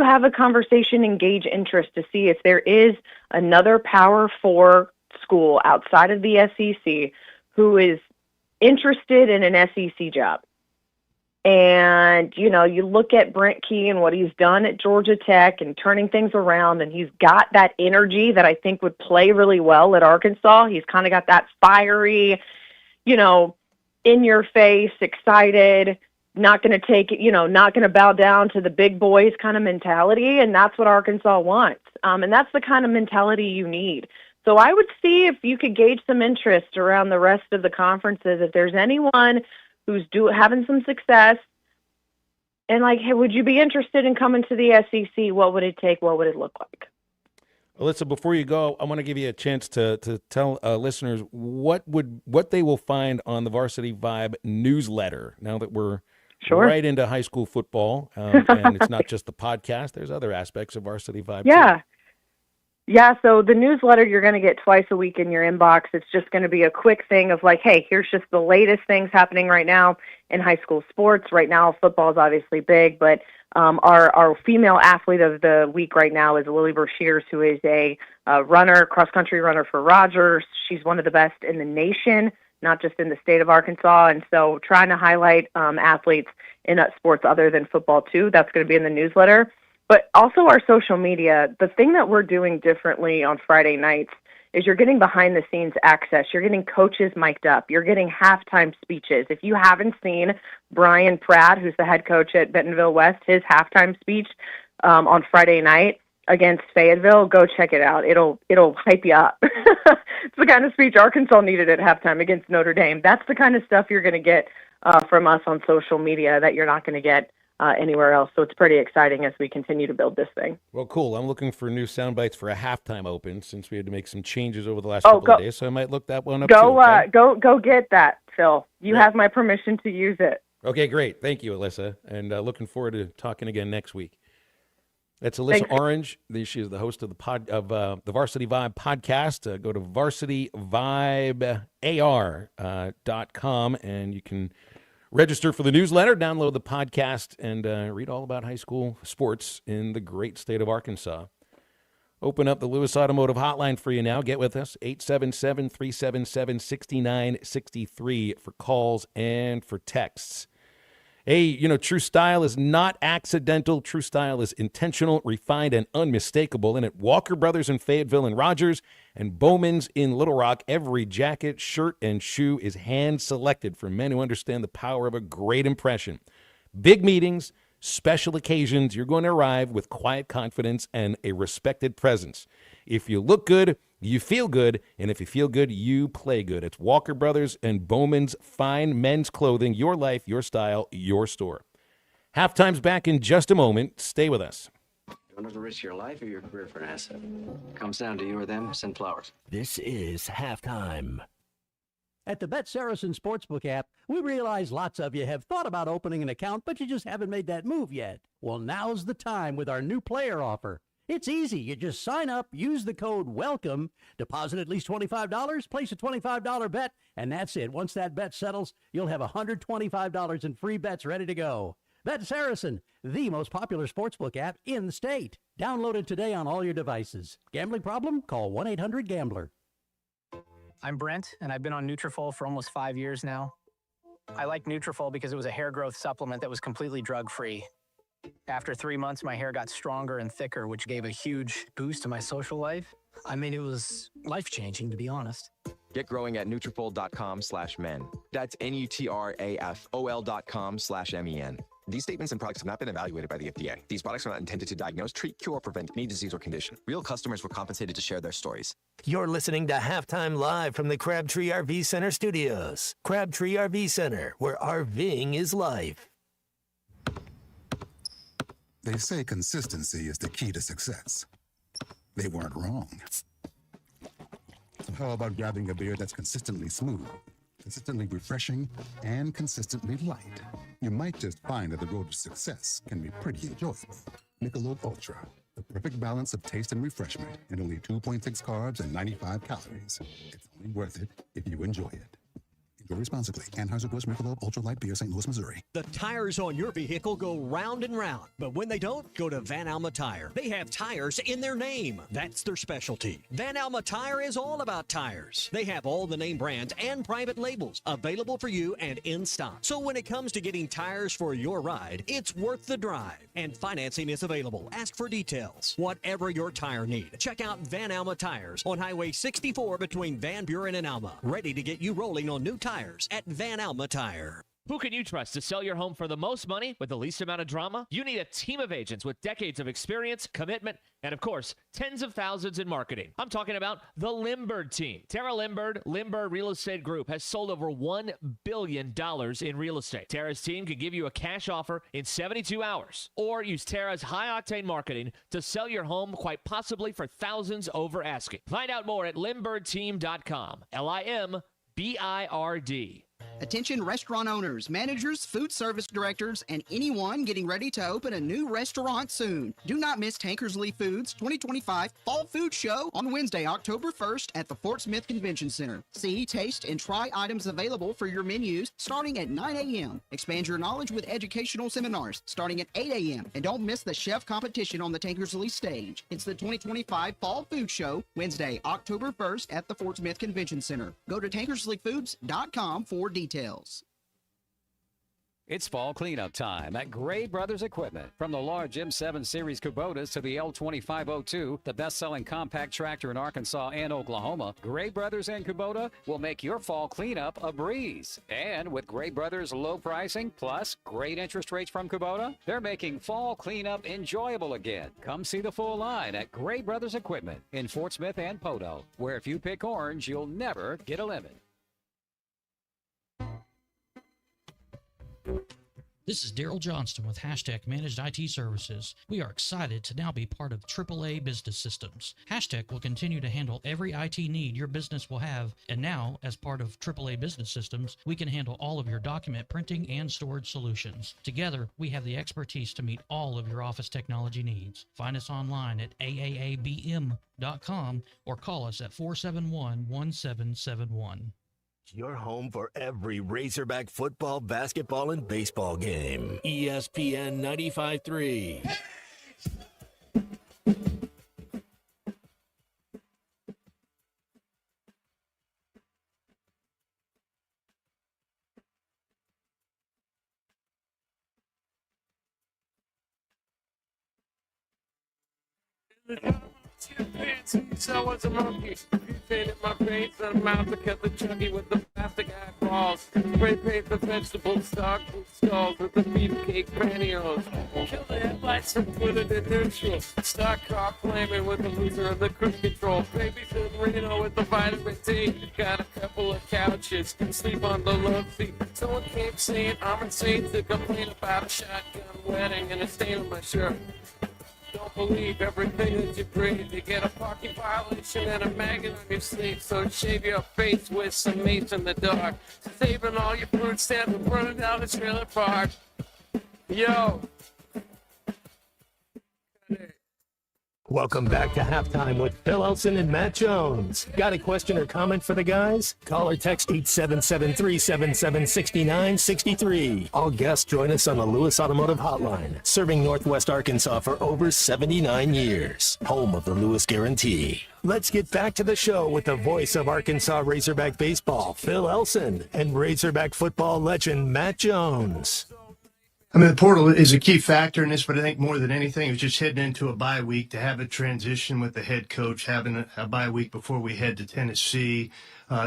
have a conversation, engage interest to see if there is another Power 4 school outside of the SEC who is interested in an SEC job. And, you look at Brent Key and what he's done at Georgia Tech and turning things around, and he's got that energy that I think would play really well at Arkansas. He's kind of got that fiery, in your face, excited, not going to take it, not going to bow down to the big boys kind of mentality. And that's what Arkansas wants. And that's the kind of mentality you need. So I would see if you could gauge some interest around the rest of the conferences. If there's anyone who's having some success and hey, would you be interested in coming to the SEC? What would it take? What would it look like? Alyssa, before you go, I want to give you a chance to tell listeners what they will find on the Varsity Vibe newsletter now that we're right into high school football, and it's not just the podcast. There's other aspects of Varsity Vibe too. Yeah, so the newsletter you're going to get twice a week in your inbox. It's just going to be a quick thing of hey, here's just the latest things happening right now in high school sports. Right now, football is obviously big, but our female athlete of the week right now is Lily Brashears, who is a cross-country runner for Rogers. She's one of the best in the nation not just in the state of Arkansas. And so trying to highlight athletes in sports other than football too. That's going to be in the newsletter. But also our social media. The thing that we're doing differently on Friday nights is you're getting behind-the-scenes access. You're getting coaches mic'd up. You're getting halftime speeches. If you haven't seen Brian Pratt, who's the head coach at Bentonville West, his halftime speech on Friday night against Fayetteville, go check it out. It'll hype you up. It's the kind of speech Arkansas needed at halftime against Notre Dame. That's the kind of stuff you're going to get from us on social media that you're not going to get anywhere else. So it's pretty exciting as we continue to build this thing. Well, cool. I'm looking for new sound bites for a halftime open since we had to make some changes over the last couple of days. So I might look that one up too. Okay? Go get that, Phil. You have my permission to use it. Okay, great. Thank you, Alyssa. And looking forward to talking again next week. That's Alyssa Orange. She is the host of the Varsity Vibe podcast. Go to varsityvibear.com and you can register for the newsletter, download the podcast, and read all about high school sports in the great state of Arkansas. Open up the Lewis Automotive Hotline for you now. Get with us, 877-377-6963 for calls and for texts. Hey, true style is not accidental. True style is intentional, refined, and unmistakable. And at Walker Brothers in Fayetteville and Rogers and Bowman's in Little Rock, every jacket, shirt, and shoe is hand-selected for men who understand the power of a great impression. Big meetings, special occasions, you're going to arrive with quiet confidence and a respected presence. If you look good, you feel good, and if you feel good, you play good. It's Walker Brothers and Bowman's fine men's clothing, your life, your style, your store. Halftime's back in just a moment. Stay with us. You want to risk your life or your career for an asset? Comes down to you or them. Send flowers. This is Halftime. At the Bet Saracen Sportsbook app, we realize lots of you have thought about opening an account, but you just haven't made that move yet. Well, now's the time with our new player offer. It's easy. You just sign up, use the code WELCOME, deposit at least $25, place a $25 bet, and that's it. Once that bet settles, you'll have $125 in free bets ready to go. Bet Saracen, the most popular sportsbook app in the state. Download it today on all your devices. Gambling problem? Call 1-800-GAMBLER. I'm Brent, and I've been on Nutrafol for almost 5 years now. I like Nutrafol because it was a hair growth supplement that was completely drug-free. After 3 months, my hair got stronger and thicker, which gave a huge boost to my social life. I mean, it was life-changing, to be honest. Get growing at Nutrafol.com/men. That's Nutrafol.com/MEN. These statements and products have not been evaluated by the FDA. These products are not intended to diagnose, treat, cure, or prevent any disease or condition. Real customers were compensated to share their stories. You're listening to Halftime Live from the Crabtree RV Center studios. Crabtree RV Center, where RVing is life. They say consistency is the key to success. They weren't wrong. So how about grabbing a beer that's consistently smooth, consistently refreshing, and consistently light? You might just find that the road to success can be pretty enjoyable. Michelob Ultra, the perfect balance of taste and refreshment, and only 2.6 carbs and 95 calories. It's only worth it if you enjoy it. Enjoy responsibly. Anheuser-Busch Michelob Ultra Light Beer, St. Louis, Missouri. The tires on your vehicle go round and round, but when they don't, go to Van Alma Tire. They have tires in their name. That's their specialty. Van Alma Tire is all about tires. They have all the name brands and private labels available for you and in stock. So when it comes to getting tires for your ride, it's worth the drive. And financing is available. Ask for details. Whatever your tire need, check out Van Alma Tires on Highway 64 between Van Buren and Alma. Ready to get you rolling on new tires at Van Alma Tire. Who can you trust to sell your home for the most money with the least amount of drama? You need a team of agents with decades of experience, commitment, and of course, tens of thousands in marketing. I'm talking about the Limbird team. Tara Limbird, Limbird Real Estate Group, has sold over $1 billion in real estate. Tara's team can give you a cash offer in 72 hours, or use Tara's high-octane marketing to sell your home quite possibly for thousands over asking. Find out more at LimbirdTeam.com. LIMBIRD. Attention restaurant owners, managers, food service directors, and anyone getting ready to open a new restaurant soon. Do not miss Tankersley Foods 2025 Fall Food Show on Wednesday, October 1st at the Fort Smith Convention Center. See, taste, and try items available for your menus starting at 9 a.m. Expand your knowledge with educational seminars starting at 8 a.m. And don't miss the chef competition on the Tankersley stage. It's the 2025 Fall Food Show, Wednesday, October 1st at the Fort Smith Convention Center. Go to tankersleyfoods.com for details. It's fall cleanup time at Gray Brothers Equipment. From the large M7 Series Kubotas to the L2502, the best-selling compact tractor in Arkansas and Oklahoma, Gray Brothers and Kubota will make your fall cleanup a breeze. And with Gray Brothers low pricing plus great interest rates from Kubota, they're making fall cleanup enjoyable again. Come see the full line at Gray Brothers Equipment in Fort Smith and Poto, where if you pick orange, you'll never get a lemon. This is Daryl Johnston with Hashtag Managed IT Services. We are excited to now be part of AAA Business Systems. Hashtag will continue to handle every IT need your business will have, and now, as part of AAA Business Systems, we can handle all of your document printing and storage solutions. Together, we have the expertise to meet all of your office technology needs. Find us online at aaabm.com or call us at 471-1771. Your home for every Razorback football, basketball, and baseball game. ESPN 95.3. So was a monkey. You painted my face and mouth to cut the chuggy with the plastic eyeballs. Spray paint the vegetable stock stalls with the beefcake pantyhose. Kill the headlights and put it in neutral. Stock car flaming with the loser of the cruise control. Babysit Reno with the vitamin D. Got a couple of couches. Sleep on the love seat. Someone came saying I'm insane to complain about a shotgun wedding and a stain on my shirt. Don't believe everything that you breathe. You get a parking violation and a maggot on your sleeve. So shave your face with some mace in the dark. Saving all your fruit stands and burning down the trailer park. Yo. Welcome back to Halftime with Phil Elson and Matt Jones. Got a question or comment for the guys? Call or text 877-377-6963. All guests join us on the Lewis Automotive Hotline, serving Northwest Arkansas for over 79 years. Home of the Lewis Guarantee. Let's get back to the show with the voice of Arkansas Razorback baseball, Phil Elson, and Razorback football legend, Matt Jones. I mean, the portal is a key factor in this, but I think more than anything, it was just heading into a bye week to have a transition with the head coach, having a bye week before we head to Tennessee.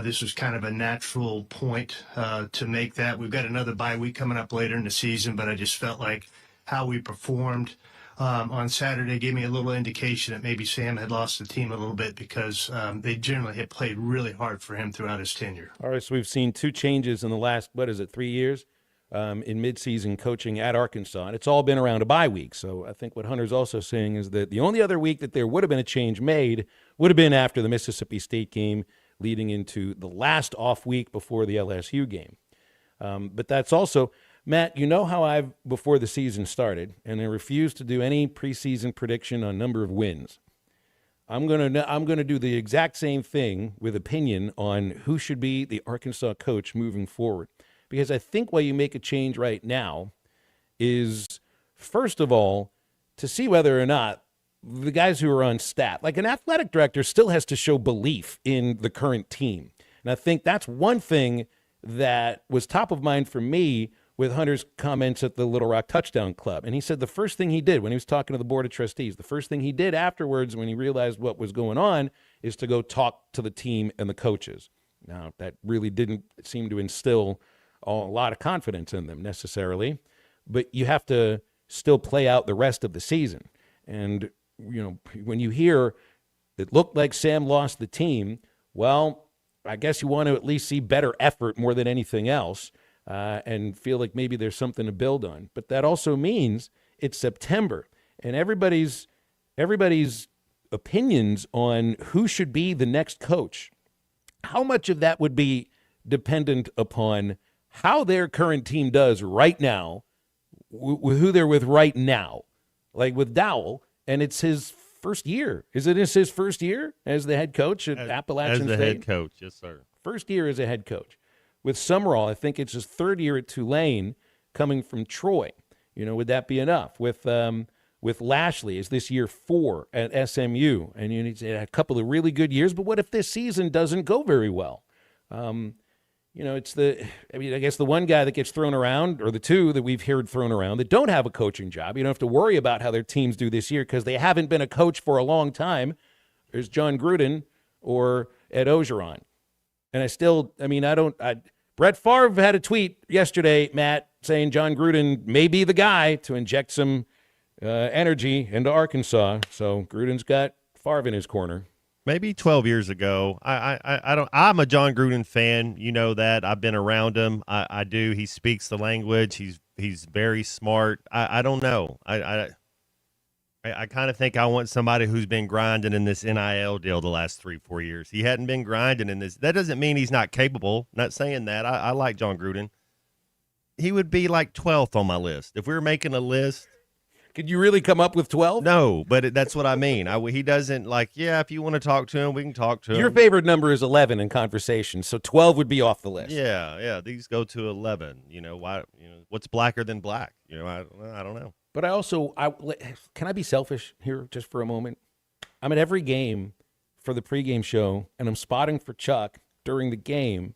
This was kind of a natural point to make that. We've got another bye week coming up later in the season, but I just felt like how we performed on Saturday gave me a little indication that maybe Sam had lost the team a little bit because they generally had played really hard for him throughout his tenure. All right, so we've seen two changes in the last, 3 years? In midseason coaching at Arkansas, and it's all been around a bye week. So I think what Hunter's also saying is that the only other week that there would have been a change made would have been after the Mississippi State game, leading into the last off week before the LSU game. But that's also, Matt, you know how I've, before the season started, and I refused to do any preseason prediction on number of wins. I'm gonna do the exact same thing with opinion on who should be the Arkansas coach moving forward. Because I think why you make a change right now is, first of all, to see whether or not the guys who are on staff, like an athletic director still has to show belief in the current team. And I think that's one thing that was top of mind for me with Hunter's comments at the Little Rock Touchdown Club. And he said the first thing he did when he was talking to the Board of Trustees, the first thing he did afterwards when he realized what was going on is to go talk to the team and the coaches. Now, that really didn't seem to instill a lot of confidence in them necessarily, but you have to still play out the rest of the season. And, you know, when you hear it looked like Sam lost the team, well, I guess you want to at least see better effort more than anything else and feel like maybe there's something to build on. But that also means it's September, and everybody's opinions on who should be the next coach, how much of that would be dependent upon how their current team does right now, with who they're with right now, like with Dowell, and it's his first year. Is it his first year as the head coach at Appalachian State? As the head coach, yes, sir. First year as a head coach. With Summerall, I think it's his third year at Tulane, coming from Troy. Would that be enough? With Lashley, is this year 4 at SMU, and you need to a couple of really good years. But what if this season doesn't go very well? I guess the one guy that gets thrown around, or the two that we've heard thrown around that don't have a coaching job, you don't have to worry about how their teams do this year because they haven't been a coach for a long time. There's John Gruden or Ed Ogeron. And Brett Favre had a tweet yesterday, Matt, saying John Gruden may be the guy to inject some energy into Arkansas. So Gruden's got Favre in his corner. Maybe 12 years ago. I'm a John Gruden fan. You know that. I've been around him. I do. He speaks the language. He's very smart. I don't know. I kind of think I want somebody who's been grinding in this NIL deal the last 3-4 years. He hadn't been grinding in this. That doesn't mean he's not capable. Not saying that. I like John Gruden. He would be like 12th on my list. If we were making a list. Could you really come up with 12? No, but that's what I mean. He doesn't if you want to talk to him, we can talk to him. Your favorite number is 11 in conversation, so 12 would be off the list. Yeah, these go to 11. Why? What's blacker than black? I don't know. But can I be selfish here just for a moment? I'm at every game for the pregame show, and I'm spotting for Chuck during the game.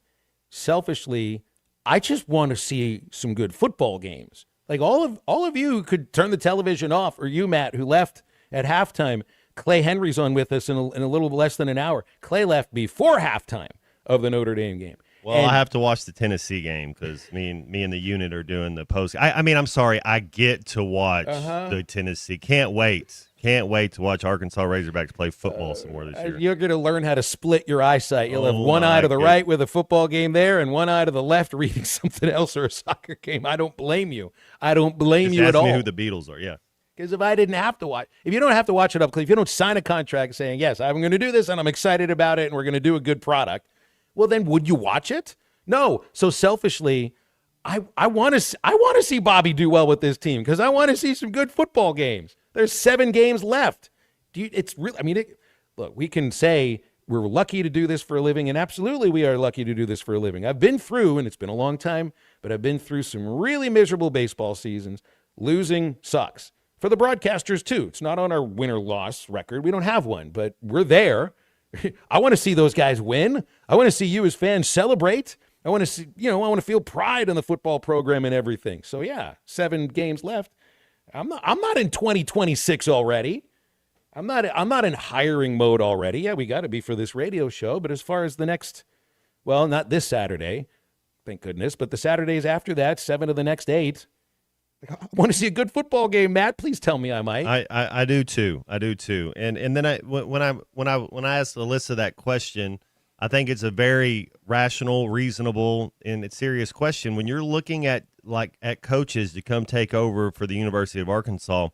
Selfishly, I just want to see some good football games. Like all of you could turn the television off, or you, Matt, who left at halftime. Clay Henry's on with us in a little less than an hour. Clay left before halftime of the Notre Dame game. Well, I have to watch the Tennessee game because me and the unit are doing the post. I'm sorry. I get to watch the Tennessee. Can't wait to watch Arkansas Razorbacks play football some more this year. You're going to learn how to split your eyesight. You'll have one eye to the right with a football game there and one eye to the left reading something else or a soccer game. I don't blame you. I don't blame you at all. Ask me who the Beatles are, yeah. Because if I didn't have to watch, if you don't have to watch it up, if you don't sign a contract saying, yes, I'm going to do this and I'm excited about it and we're going to do a good product, well, then would you watch it? No. So selfishly, I want to see Bobby do well with this team because I want to see some good football games. There's 7 games left. Look, we can say we're lucky to do this for a living, and absolutely we are lucky to do this for a living. I've been through, and it's been a long time, but I've been through some really miserable baseball seasons. Losing sucks. For the broadcasters, too. It's not on our win or loss record. We don't have one, but we're there. I want to see those guys win. I want to see you as fans celebrate. I want to see, I want to feel pride in the football program and everything. So, 7 games left. I'm not in 2026 already. I'm not in hiring mode already. Yeah, we got to be for this radio show. But as far as the next, well, not this Saturday, thank goodness, but the Saturdays after that, 7 of the next 8. I want to see a good football game, Matt. Please tell me I might. I do too. And then when I asked Alyssa that question, I think it's a very rational, reasonable, and serious question. When you're looking at coaches to come take over for the University of Arkansas,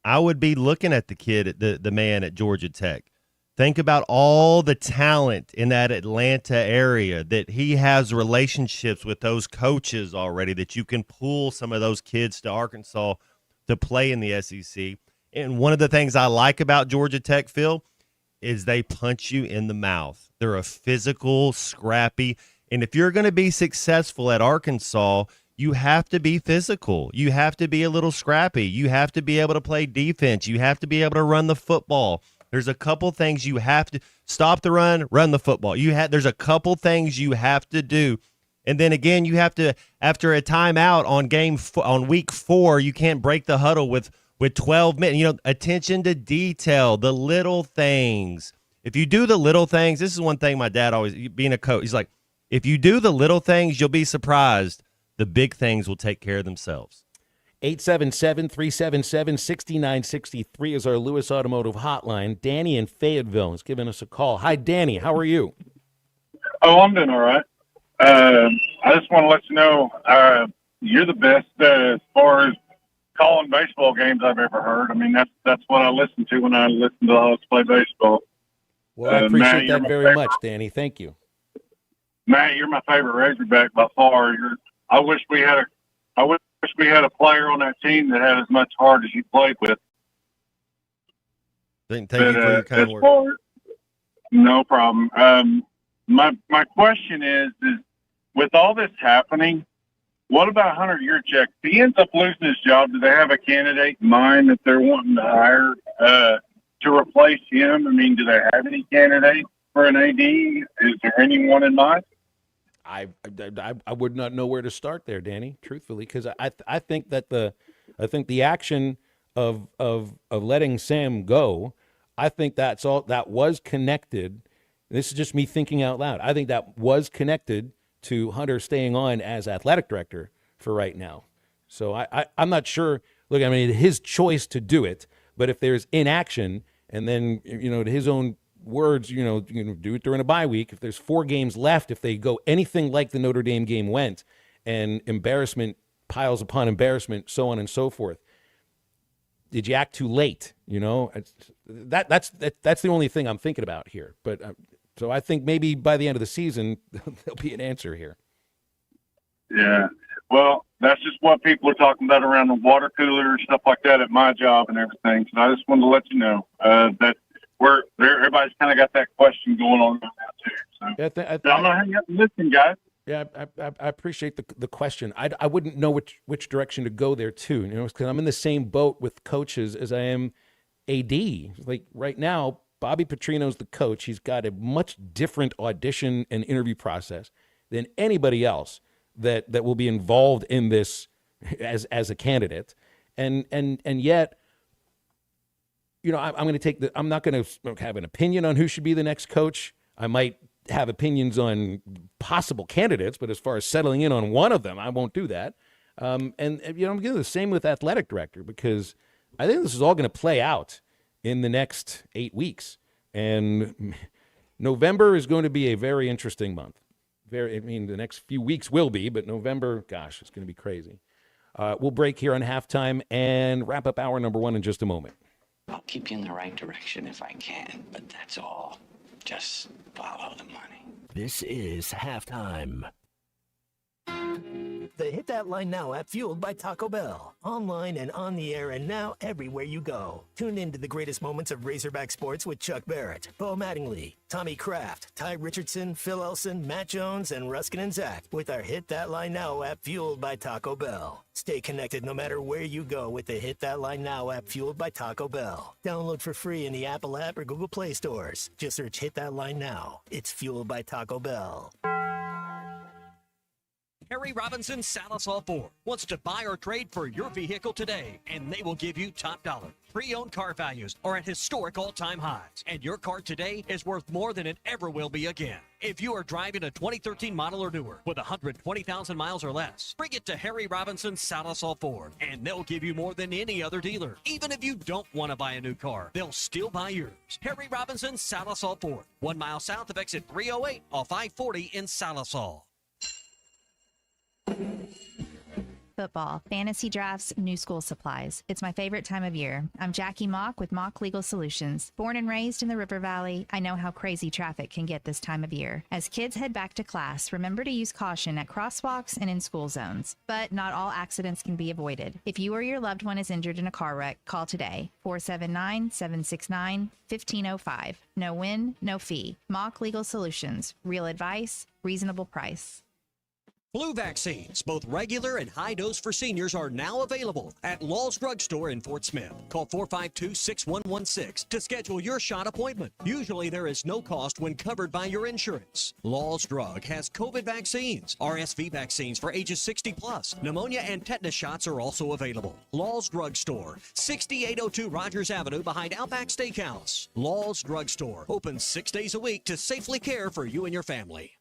I would be looking at the kid, the man at Georgia Tech. Think about all the talent in that Atlanta area, that he has relationships with those coaches already, that you can pull some of those kids to Arkansas to play in the SEC. And one of the things I like about Georgia Tech, Phil, is they punch you in the mouth. They're a physical, scrappy, and if you're going to be successful at Arkansas, you have to be physical. You have to be a little scrappy. You have to be able to play defense. You have to be able to run the football. There's a couple things you have to stop the run the football. There's a couple things you have to do. And then again, you have to, after a timeout on week 4, you can't break the huddle with 12 minutes. Attention to detail, the little things. If you do the little things, this is one thing my dad always, being a coach, he's like, if you do the little things, you'll be surprised. The big things will take care of themselves. 877-377-6963 is our Lewis Automotive hotline. Danny in Fayetteville is giving us a call. Hi, Danny. How are you? Oh, I'm doing all right. I just want to let you know you're the best as far as calling baseball games I've ever heard. I mean, that's what I listen to when I listen to the Hawks play baseball. Well, I appreciate that very much, Danny. Thank you. Matt, you're my favorite Razorback by far. I wish we had a player on that team that had as much heart as you played with. Thank you for your kind words. No problem. My question is with all this happening, what about Hunter Yurchek? If he ends up losing his job, do they have a candidate in mind that they're wanting to hire to replace him? I mean, do they have any candidates for an AD? Is there anyone in mind? I would not know where to start there, Danny, truthfully, because I think that the action of letting Sam go, I think that was connected. This is just me thinking out loud. I think that was connected to Hunter staying on as athletic director for right now. So I'm not sure. Look, I mean, his choice to do it, but if there's inaction and then, to his own words, do it during a bye week. If there's 4 games left, if they go anything like the Notre Dame game went and embarrassment piles upon embarrassment, so on and so forth, did you act too late? That's the only thing I'm thinking about here. But so I think maybe by the end of the season, there'll be an answer here. Yeah. Well, that's just what people are talking about around the water cooler, stuff like that at my job and everything. So I just wanted to let you know that everybody's kind of got that question going on right now too. So I'm gonna hang up and listen, guys. Yeah, I appreciate the question. I wouldn't know which direction to go there too. Because I'm in the same boat with coaches as I am AD. Like right now, Bobby Petrino's the coach. He's got a much different audition and interview process than anybody else that will be involved in this as a candidate. And yet, I'm going to take I'm not going to have an opinion on who should be the next coach. I might have opinions on possible candidates, but as far as settling in on one of them, I won't do that. And I'm going to do the same with athletic director, because I think this is all going to play out in the next 8 weeks. And November is going to be a very interesting month. The next few weeks will be, but November, gosh, it's going to be crazy. We'll break here on halftime and wrap up hour number 1 in just a moment. I'll keep you in the right direction if I can, but that's all. Just follow the money. This is halftime. The Hit That Line Now app, fueled by Taco Bell. Online and on the air and now everywhere you go. Tune in to the greatest moments of Razorback sports with Chuck Barrett, Bo Mattingly, Tommy Kraft, Ty Richardson, Phil Elson, Matt Jones, and Ruskin and Zach with our Hit That Line Now app, fueled by Taco Bell. Stay connected no matter where you go with the Hit That Line Now app, fueled by Taco Bell. Download for free in the Apple app or Google Play stores. Just search Hit That Line Now. It's fueled by Taco Bell. Harry Robinson Salisol Ford wants to buy or trade for your vehicle today, and they will give you top dollar. Pre-owned car values are at historic all-time highs, and your car today is worth more than it ever will be again. If you are driving a 2013 model or newer with 120,000 miles or less, bring it to Harry Robinson Salisol Ford, and they'll give you more than any other dealer. Even if you don't want to buy a new car, they'll still buy yours. Harry Robinson Salisol Ford, 1 mile south of exit 308 off I-40 in Salisol. Football, fantasy drafts, new school supplies. It's my favorite time of year. I'm Jackie Mock with Mock Legal Solutions. Born and raised in the River Valley, I know how crazy traffic can get this time of year. As kids head back to class, remember to use caution at crosswalks and in school zones. But not all accidents can be avoided. If you or your loved one is injured in a car wreck, call today. 479-769-1505. No win, no fee. Mock Legal Solutions. Real advice, reasonable price. Flu vaccines, both regular and high dose for seniors, are now available at Law's Drug Store in Fort Smith. Call 452-6116 to schedule your shot appointment. Usually there is no cost when covered by your insurance. Law's Drug has COVID vaccines, RSV vaccines for ages 60 plus. Pneumonia and tetanus shots are also available. Law's Drug Store, 6802 Rogers Avenue behind Outback Steakhouse. Law's Drug Store, open 6 days a week to safely care for you and your family.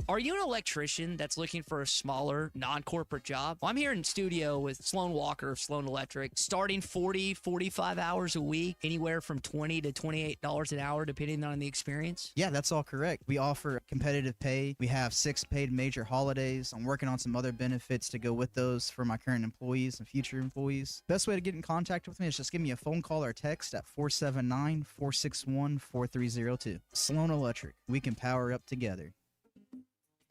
Are you an electrician that's looking for a smaller, non-corporate job? Well, I'm here in studio with Sloan Walker of Sloan Electric, starting 40, 45 hours a week, anywhere from $20 to $28 an hour, depending on the experience. Yeah, that's all correct. We offer competitive pay. We have 6 paid major holidays. I'm working on some other benefits to go with those for my current employees and future employees. Best way to get in contact with me is just give me a phone call or text at 479-461-4302. Sloan Electric. We can power up together.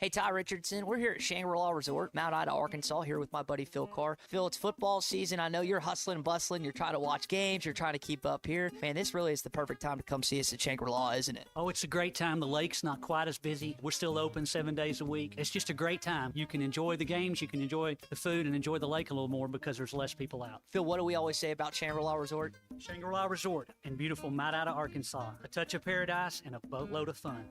Hey, Ty Richardson. We're here at Shangri-La Resort, Mount Ida, Arkansas, here with my buddy Phil Carr. Phil, it's football season. I know you're hustling and bustling. You're trying to watch games. You're trying to keep up here. Man, this really is the perfect time to come see us at Shangri-La, isn't it? Oh, it's a great time. The lake's not quite as busy. We're still open 7 days a week. It's just a great time. You can enjoy the games, you can enjoy the food, and enjoy the lake a little more because there's less people out. Phil, what do we always say about Shangri-La Resort? Shangri-La Resort in beautiful Mount Ida, Arkansas. A touch of paradise and a boatload of fun.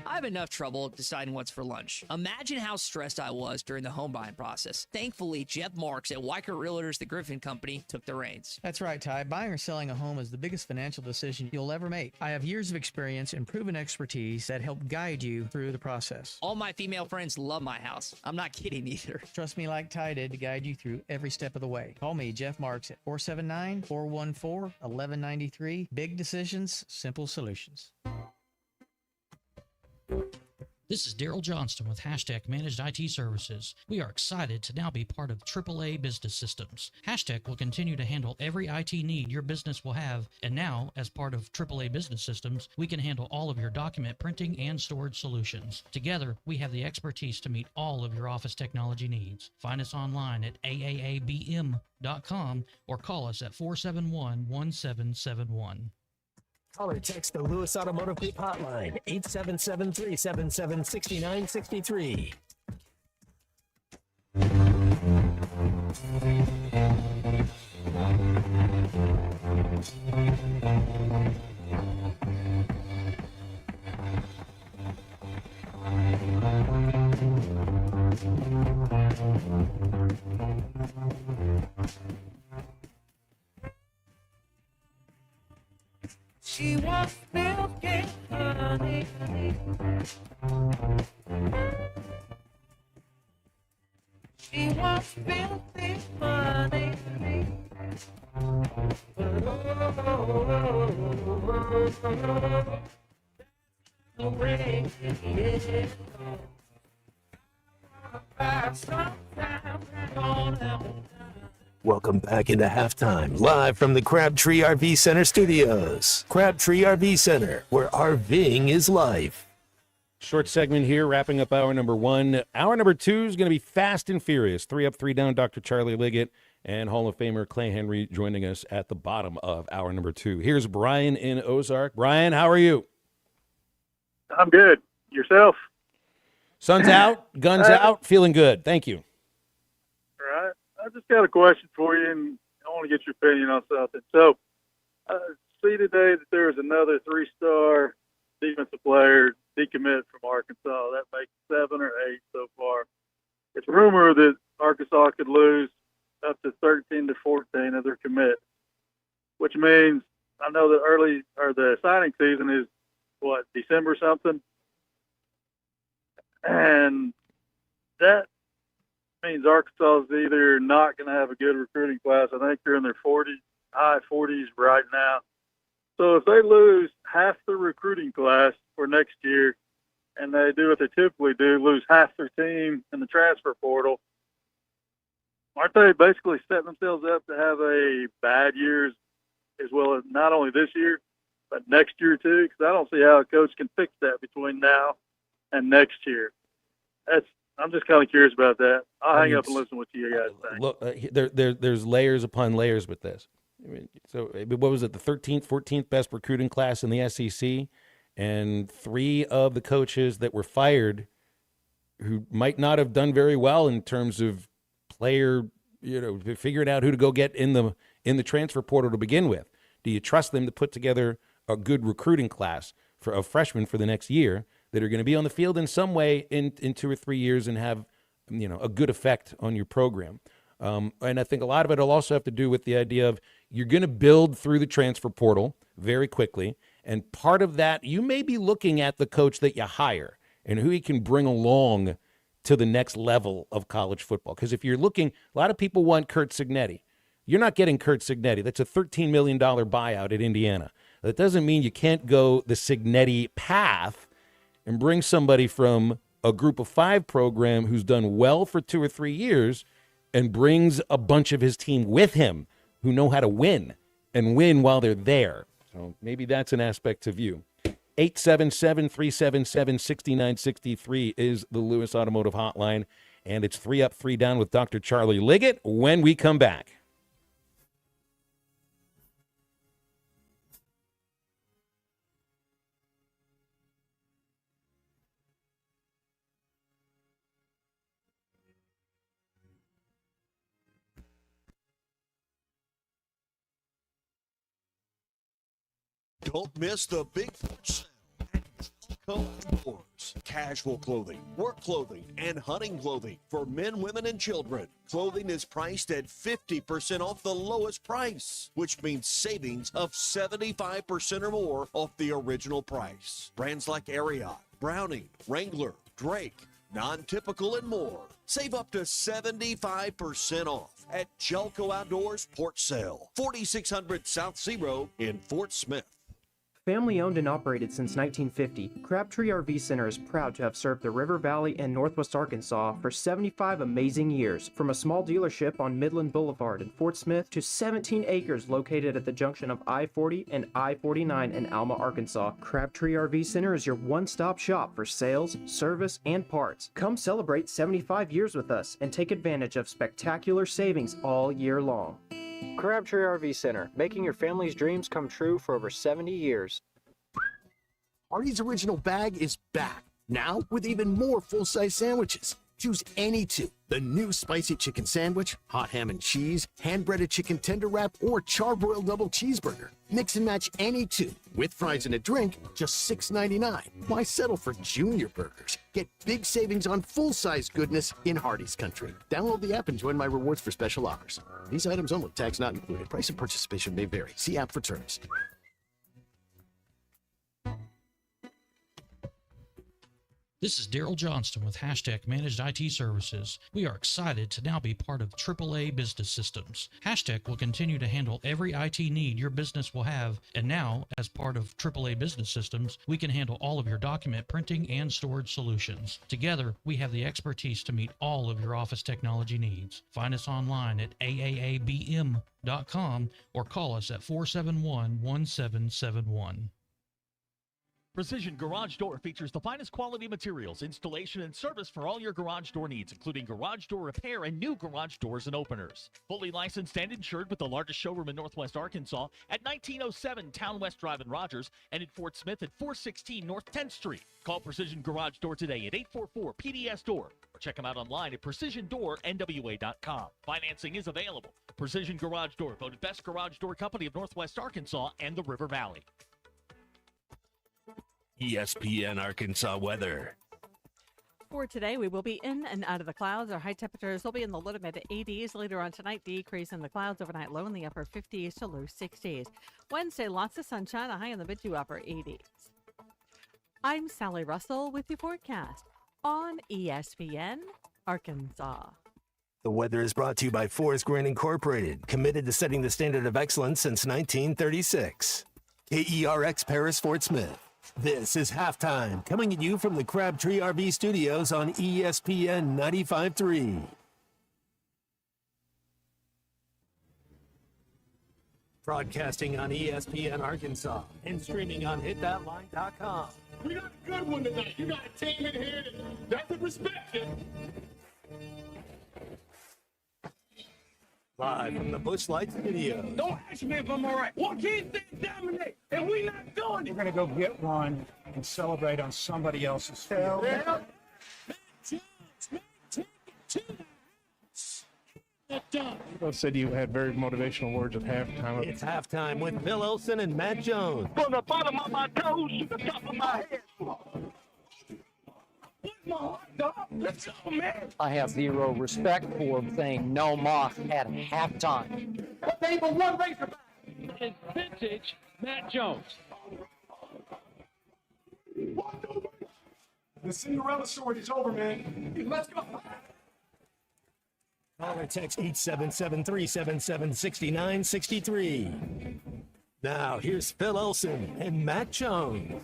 I have enough trouble deciding what's for lunch. Imagine how stressed I was during the home buying process. Thankfully, Jeff Marks at Weichert Realtors, the Griffin Company, took the reins. That's right, Ty. Buying or selling a home is the biggest financial decision you'll ever make. I have years of experience and proven expertise that help guide you through the process. All my female friends love my house. I'm not kidding either. Trust me like Ty did to guide you through every step of the way. Call me, Jeff Marks, at 479-414-1193. Big decisions, simple solutions. This is Daryl Johnston with Hashtag Managed IT Services. We are excited to now be part of AAA Business Systems. Hashtag will continue to handle every IT need your business will have, and now, as part of AAA Business Systems, we can handle all of your document printing and storage solutions. Together, we have the expertise to meet all of your office technology needs. Find us online at aaabm.com or call us at 471-1771. Call or text the Lewis Automotive Group hotline, 877-377-6963. She wants milk and honey. She wants filthy money. Welcome back into halftime, live from the Crabtree RV Center studios. Crabtree RV Center, where RVing is life. Short segment here, wrapping up hour number one. Hour number two is going to be fast and furious. 3 Up, 3 Down, Dr. Charlie Liggett and Hall of Famer Clay Henry joining us at the bottom of hour number two. Here's Brian in Ozark. Brian, how are you? I'm good. Yourself? Sun's out, guns out, feeling good. Thank you. All right. I just got a question for you, and I want to get your opinion on something. So, I see today that there was another 3-star defensive player decommit from Arkansas. That makes 7 or 8 so far. It's rumored that Arkansas could lose up to 13 to 14 of their commits, which means I know that the signing season is December something, and that means Arkansas is either not going to have a good recruiting class. I think they're in their high 40s right now. So if they lose half the recruiting class for next year, and they do what they typically do, lose half their team in the transfer portal, aren't they basically setting themselves up to have a bad year as well as not only this year, but next year too? Because I don't see how a coach can fix that between now and next year. I'm just kind of curious about that. I'll hang up and listen to what you guys think. Look, there's layers upon layers with this. I mean, so what was it, the 13th, 14th best recruiting class in the SEC, and 3 of the coaches that were fired who might not have done very well in terms of player, figuring out who to go get in the transfer portal to begin with. Do you trust them to put together a good recruiting class of freshmen for the next year that are going to be on the field in some way in 2 or 3 years and have, a good effect on your program? And I think a lot of it will also have to do with the idea of you're going to build through the transfer portal very quickly. And part of that, you may be looking at the coach that you hire and who he can bring along to the next level of college football. Because if you're looking, a lot of people want Curt Cignetti. You're not getting Curt Cignetti. That's a $13 million buyout at Indiana. That doesn't mean you can't go the Cignetti path and bring somebody from a group of 5 program who's done well for 2 or 3 years and brings a bunch of his team with him who know how to win and win while they're there. So maybe that's an aspect to view. 877-377-6963 is the Lewis Automotive Hotline, and it's 3 Up, 3 Down with Dr. Charlie Liggett when we come back. Don't miss the big sale at Jelco Outdoors. Casual clothing, work clothing, and hunting clothing for men, women, and children. Clothing is priced at 50% off the lowest price, which means savings of 75% or more off the original price. Brands like Ariat, Browning, Wrangler, Drake, Non-Typical, and more. Save up to 75% off at Jelco Outdoors Port Sale, 4600 South Sea Road in Fort Smith. Family owned and operated since 1950, Crabtree RV Center is proud to have served the River Valley and Northwest Arkansas for 75 amazing years. From a small dealership on Midland Boulevard in Fort Smith to 17 acres located at the junction of I-40 and I-49 in Alma, Arkansas, Crabtree RV Center is your one-stop shop for sales, service, and parts. Come celebrate 75 years with us and take advantage of spectacular savings all year long. Crabtree RV Center, making your family's dreams come true for over 70 years. Artie's Original Bag is back, now with even more full-size sandwiches. Choose any two. The new spicy chicken sandwich, hot ham and cheese, hand-breaded chicken tender wrap, or charbroiled double cheeseburger. Mix and match any two. With fries and a drink, just $6.99. Why settle for junior burgers? Get big savings on full-size goodness in Hardee's country. Download the app and join my rewards for special offers. These items only, tax not included. Price and participation may vary. See app for terms. This is Daryl Johnston with Hashtag Managed IT Services. We are excited to now be part of AAA Business Systems. Hashtag will continue to handle every IT need your business will have, and now, as part of AAA Business Systems, we can handle all of your document printing and storage solutions. Together, we have the expertise to meet all of your office technology needs. Find us online at aaabm.com or call us at 471-1771. Precision Garage Door features the finest quality materials, installation, and service for all your garage door needs, including garage door repair and new garage doors and openers. Fully licensed and insured with the largest showroom in Northwest Arkansas at 1907 Town West Drive in Rogers and in Fort Smith at 416 North 10th Street. Call Precision Garage Door today at 844-PDS-DOOR or check them out online at precisiondoornwa.com. Financing is available. Precision Garage Door, voted best garage door company of Northwest Arkansas and the River Valley. ESPN Arkansas weather. For today, we will be in and out of the clouds. Our high temperatures will be in the low to mid 80s. Later on tonight, decrease in the clouds overnight, low in the upper 50s to low 60s. Wednesday, lots of sunshine, a high in the mid to upper 80s. I'm Sally Russell with your forecast on ESPN Arkansas. The weather is brought to you by Forest Grant Incorporated, committed to setting the standard of excellence since 1936. KERX Paris, Fort Smith. This is Halftime, coming at you from the Crabtree RV Studios on ESPN 95.3. Broadcasting on ESPN Arkansas and streaming on hitthatline.com. We got a good one tonight. You got a team in here that doesn't respect you. Live from the Busch Lights Studio. Don't ask me if I'm all right. Why can't they dominate? And we not doing it. We're going to go get one and celebrate on somebody else's field. Yeah. You said you had very motivational words at halftime. It's Halftime with Phil Olsen and Matt Jones. From the bottom of my toes to the top of my head. Let's go, man. I have zero respect for saying no moss at halftime. They were one Razorback. It's vintage Matt Jones. The Cinderella story is over, man. Let's go. Call or text 877-377-6963. Now, here's Phil Olsen and Matt Jones.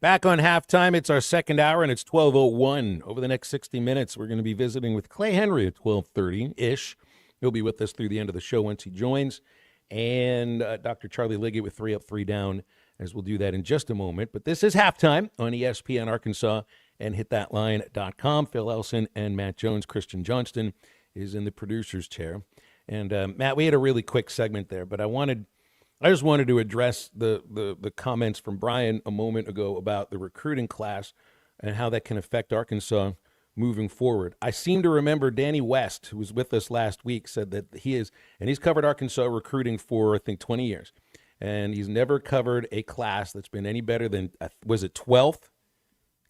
Back on Halftime, it's our second hour, and it's 12:01. Over the next 60 minutes, we're going to be visiting with Clay Henry at 12:30-ish. He'll be with us through the end of the show once he joins. and Dr. Charlie Liggett with 3 Up, 3 Down, as we'll do that in just a moment. But this is halftime on ESPN Arkansas and hitthatline.com. Phil Elson and Matt Jones. Christian Johnston is in the producer's chair. And Matt, we had a really quick segment there, but I just wanted to address the comments from Brian a moment ago about the recruiting class and how that can affect Arkansas moving forward. I seem to remember Danny West, who was with us last week, said that he's covered Arkansas recruiting for, I think, 20 years. And he's never covered a class that's been any better than, was it 12th?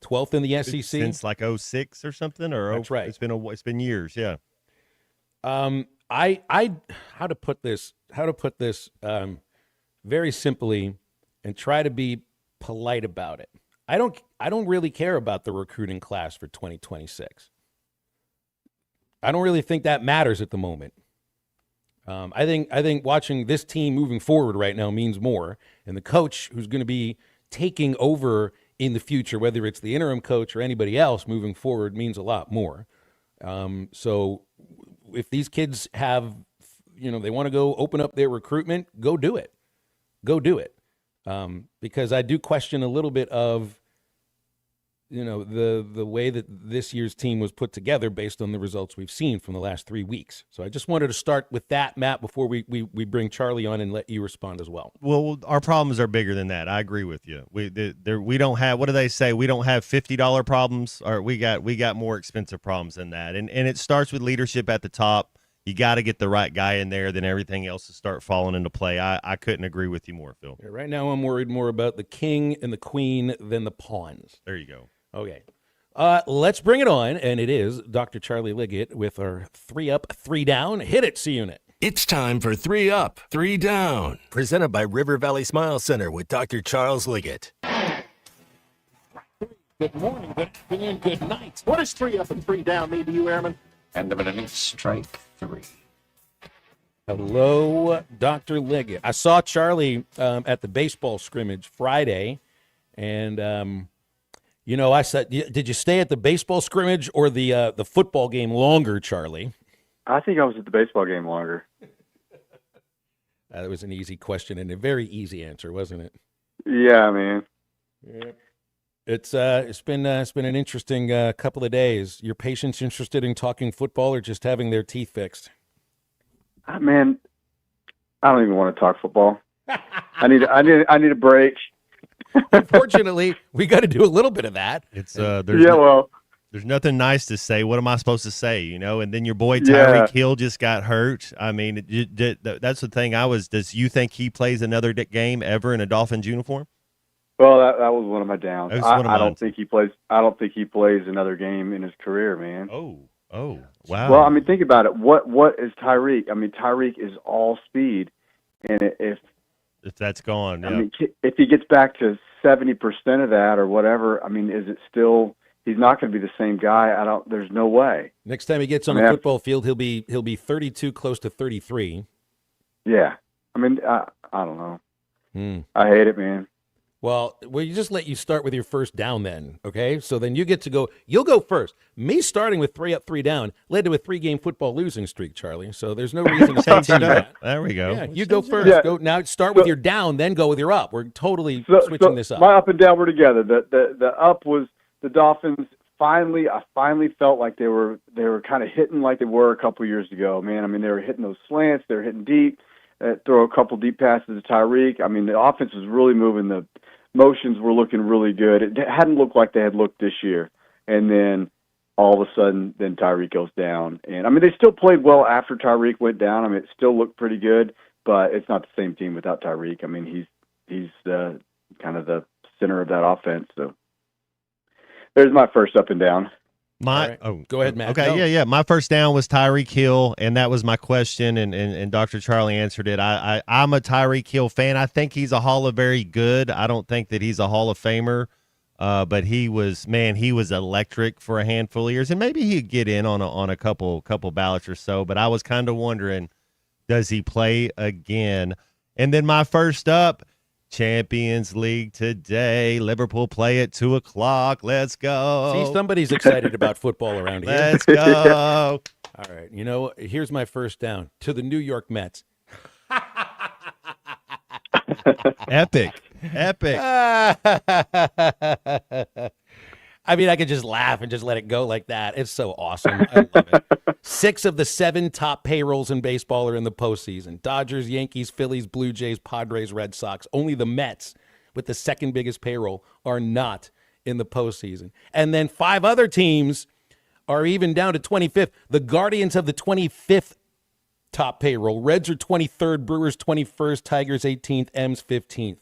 12th in the SEC? Since like 06 or something? Or That's right. It's been years, yeah. How to put this very simply and try to be polite about it. I don't really care about the recruiting class for 2026. I don't really think that matters at the moment. I think watching this team moving forward right now means more, and the coach who's going to be taking over in the future, whether it's the interim coach or anybody else moving forward, means a lot more. So if these kids have, they want to go open up their recruitment, go do it. Go do it. Because I do question a little bit of, the way that this year's team was put together based on the results we've seen from the last 3 weeks. So I just wanted to start with that, Matt, before we bring Charlie on and let you respond as well. Well, our problems are bigger than that. I agree with you. We don't have, what do they say? We don't have $50 problems, or we got more expensive problems than that. And it starts with leadership at the top. You got to get the right guy in there, then everything else will start falling into play. I couldn't agree with you more, Phil. Yeah, right now I'm worried more about the king and the queen than the pawns. There you go. Okay. Let's bring it on, and it is Dr. Charlie Liggett with our 3 Up, 3 Down. Hit it, C-Unit. It's time for 3 Up, 3 Down. Presented by River Valley Smile Center with Dr. Charles Liggett. Good morning, good afternoon, good night. What does 3 Up and 3 Down mean to you, Airman? End of an inning, strike 3. Hello, Dr. Liggett. I saw Charlie at the baseball scrimmage Friday, and I said, did you stay at the baseball scrimmage or the football game longer, Charlie? I think I was at the baseball game longer. That was an easy question and a very easy answer, wasn't it? Yeah, man. Yeah. It's been an interesting couple of days. Your patients interested in talking football or just having their teeth fixed? Man, I don't even want to talk football. I need a break. Unfortunately, we got to do a little bit of that. It's there's nothing nice to say. What am I supposed to say? And then your boy Tyreek Hill just got hurt. I mean, that's the thing. Does you think he plays another game ever in a Dolphins uniform? Well, that was one of my downs. I don't think he plays. I don't think he plays another game in his career, man. Oh, wow. Well, I mean, think about it. What is Tyreek? I mean, Tyreek is all speed, and if that's gone, yeah. I mean, if he gets back to 70% of that or whatever, I mean, is it still? He's not going to be the same guy. There's no way. Next time he gets on a football field, he'll be 32, close to 33. Yeah, I mean, I don't know. I hate it, man. Well, you just let you start with your first down then, okay? So then you get to go. You'll go first. Me starting with 3 Up, 3 Down led to a 3-game football losing streak, Charlie. So there's no reason to continue that. There we go. Yeah, you go first. Yeah. Go now. Start with your down, then go with your up. We're totally switching this up. My up and down were together. The up was the Dolphins. I finally felt like they were kind of hitting like they were a couple years ago, man. I mean, they were hitting those slants. They were hitting deep. Throw a couple deep passes to Tyreek. I mean, the offense was really moving. The motions were looking really good. It hadn't looked like they had looked this year. And then all of a sudden, then Tyreek goes down. And, I mean, they still played well after Tyreek went down. I mean, it still looked pretty good, but it's not the same team without Tyreek. I mean, he's kind of the center of that offense. So there's my first up and down. Go ahead, Matt. Okay, yeah. My first down was Tyreek Hill, and that was my question, and Dr. Charlie answered it. I'm a Tyreek Hill fan. I think he's a Hall of Very good. I don't think that he's a Hall of Famer, but he was electric for a handful of years, and maybe he'd get in on a couple ballots or so. But I was kind of wondering, does he play again? And then my first up. Champions League today. Liverpool play at 2:00. Let's go. See, somebody's excited about football around here. Let's go. All right. Here's my first down to the New York Mets. Epic. I mean, I could just laugh and just let it go like that. It's so awesome. I love it. 6 of the 7 top payrolls in baseball are in the postseason. Dodgers, Yankees, Phillies, Blue Jays, Padres, Red Sox. Only the Mets, with the second biggest payroll, are not in the postseason. And then 5 other teams are even down to 25th. The Guardians have the 25th top payroll. Reds are 23rd, Brewers 21st, Tigers 18th, M's 15th.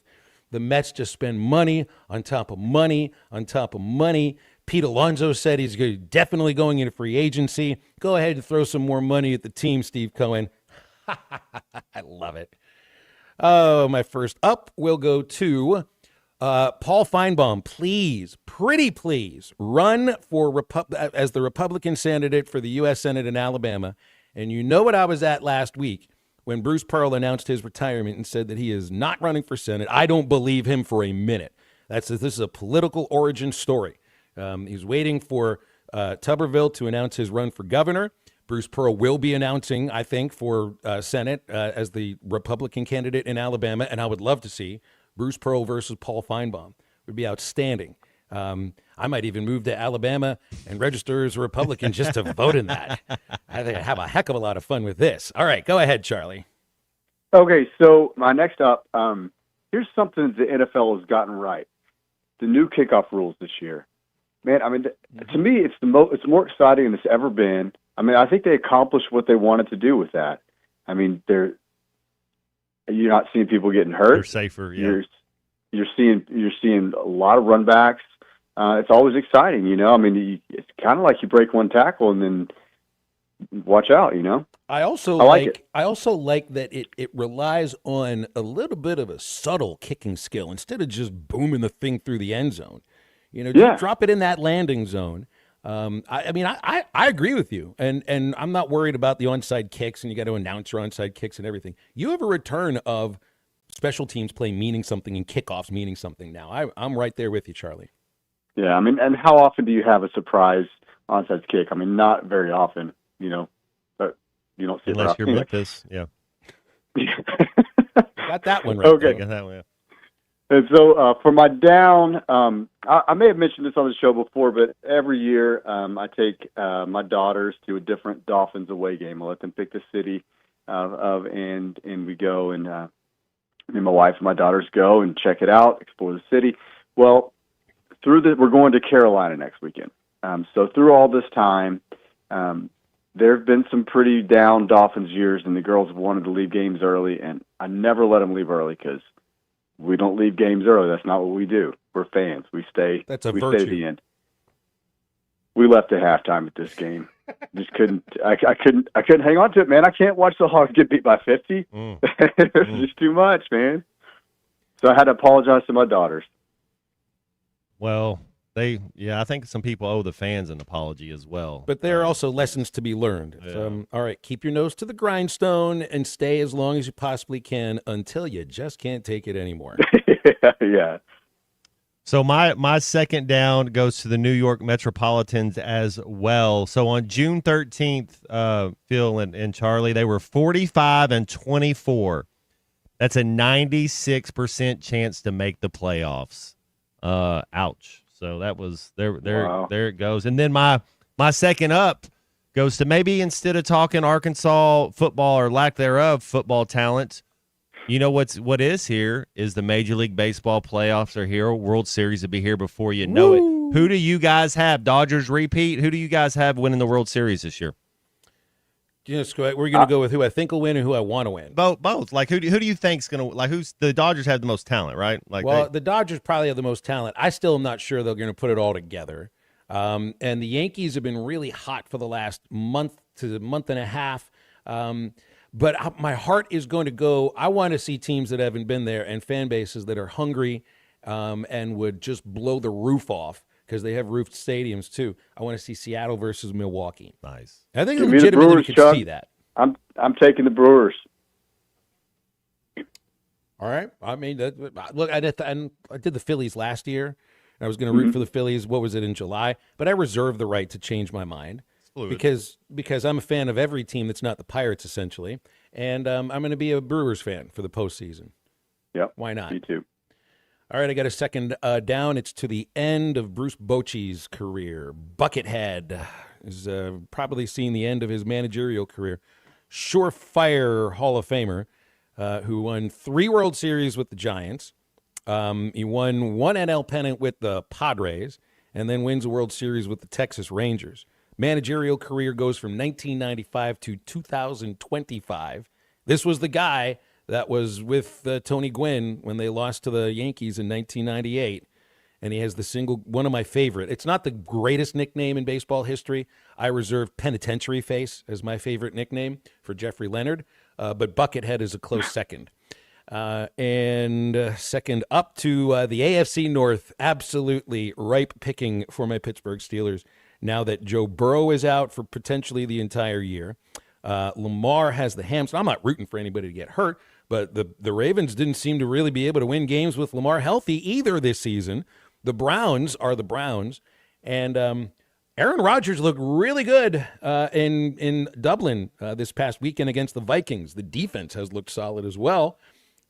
The Mets just spend money on top of money on top of money. Pete Alonso said he's definitely going into free agency. Go ahead and throw some more money at the team, Steve Cohen. I love it. Oh, my first up will go to Paul Feinbaum. Please, pretty please, run for as the Republican candidate for the U.S. Senate in Alabama. And you know what I was at last week when Bruce Pearl announced his retirement and said that he is not running for Senate. I don't believe him for a minute. This is a political origin story. He's waiting for Tuberville to announce his run for governor. Bruce Pearl will be announcing, I think, for Senate as the Republican candidate in Alabama, and I would love to see Bruce Pearl versus Paul Feinbaum. It would be outstanding. I might even move to Alabama and register as a Republican just to vote in that. I think I'd have a heck of a lot of fun with this. All right, go ahead, Charlie. Okay, so my next up, here's something the NFL has gotten right. The new kickoff rules this year. Man, I mean, to me, it's more exciting than it's ever been. I mean, I think they accomplished what they wanted to do with that. I mean, you're not seeing people getting hurt. They're safer, yeah. You're seeing a lot of run backs. It's always exciting, you know. I mean, it's kind of like you break one tackle and then watch out, you know. I also like that it relies on a little bit of a subtle kicking skill instead of just booming the thing through the end zone. You know, just drop it in that landing zone. I agree with you, and I'm not worried about the onside kicks, and you got to announce your onside kicks and everything. You have a return of special teams play meaning something and kickoffs meaning something now. I'm right there with you, Charlie. Yeah, I mean, and how often do you have a surprise onside kick? I mean, not very often, you know, but you don't see it unless you're Memphis. Yeah. Got that one right. Okay. Got that one, yeah. And so for my down, I may have mentioned this on the show before, but every year I take my daughters to a different Dolphins away game. I let them pick the city and we go and me and my wife and my daughters go and check it out, explore the city. Well, we're going to Carolina next weekend. So through all this time, there have been some pretty down Dolphins years, and the girls have wanted to leave games early, and I never let them leave early because we don't leave games early. That's not what we do. We're fans. We stay. That's a we virtue. stay at the end. We left at halftime at this game. Just couldn't. I couldn't hang on to it, man. I can't watch the Hogs get beat by 50. It was just too much, man. So I had to apologize to my daughters. Well, I think some people owe the fans an apology as well. But there are also lessons to be learned. Yeah. All right, keep your nose to the grindstone and stay as long as you possibly can until you just can't take it anymore. Yeah. So my second down goes to the New York Metropolitans as well. So on June 13th, Phil and Charlie, they were 45-24. That's a 96% chance to make the playoffs. Ouch. So that was there. Wow. There it goes. And then my second up goes to maybe instead of talking Arkansas football or lack thereof football talent, you know what is here is the Major League Baseball playoffs are here. World Series will be here before you know it. Who do you guys have? Dodgers repeat? Who do you guys have winning the World Series this year? Yes, we're going to go with who I think will win and who I want to win. Both. Like who do you think's going to who's the Dodgers have the most talent, right? Like the Dodgers probably have the most talent. I still am not sure they're going to put it all together. And the Yankees have been really hot for the last month to month and a half. But my heart is going to go. I want to see teams that haven't been there and fan bases that are hungry and would just blow the roof off because they have roofed stadiums too. I want to see Seattle versus Milwaukee. Nice. I think legitimately we can see that. I'm taking the Brewers. All right. I mean, look, I did the Phillies last year. I was going to root for the Phillies. What was it in July? But I reserve the right to change my mind because I'm a fan of every team that's not the Pirates, essentially, and I'm going to be a Brewers fan for the postseason. Yep. Why not? Me too. All right, I got a second down. It's to the end of Bruce Bochy's career. Buckethead is probably seeing the end of his managerial career. Surefire Hall of Famer who won 3 World Series with the Giants. He won 1 NL pennant with the Padres and then wins a World Series with the Texas Rangers. Managerial career goes from 1995 to 2025. This was the guy that was with Tony Gwynn when they lost to the Yankees in 1998. And he has one of my favorite. It's not the greatest nickname in baseball history. I reserve Penitentiary Face as my favorite nickname for Jeffrey Leonard. But Buckethead is a close second. And second up to the AFC North, absolutely ripe picking for my Pittsburgh Steelers now that Joe Burrow is out for potentially the entire year. Lamar has the hamstring. I'm not rooting for anybody to get hurt, but the Ravens didn't seem to really be able to win games with Lamar healthy either this season. The Browns are the Browns. And Aaron Rodgers looked really good in Dublin this past weekend against the Vikings. The defense has looked solid as well.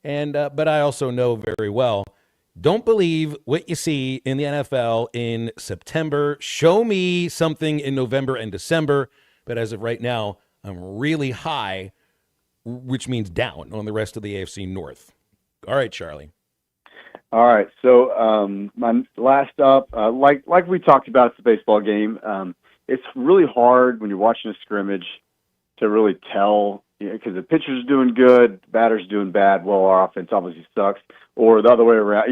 And but I also know very well, don't believe what you see in the NFL in September. Show me something in November and December. But as of right now, I'm really high, which means down on the rest of the AFC North. All right, Charlie. All right. So my last up, like we talked about, it's a baseball game. It's really hard when you're watching a scrimmage to really tell, because the pitcher's doing good, the batter's doing bad. Well, our offense obviously sucks, or the other way around.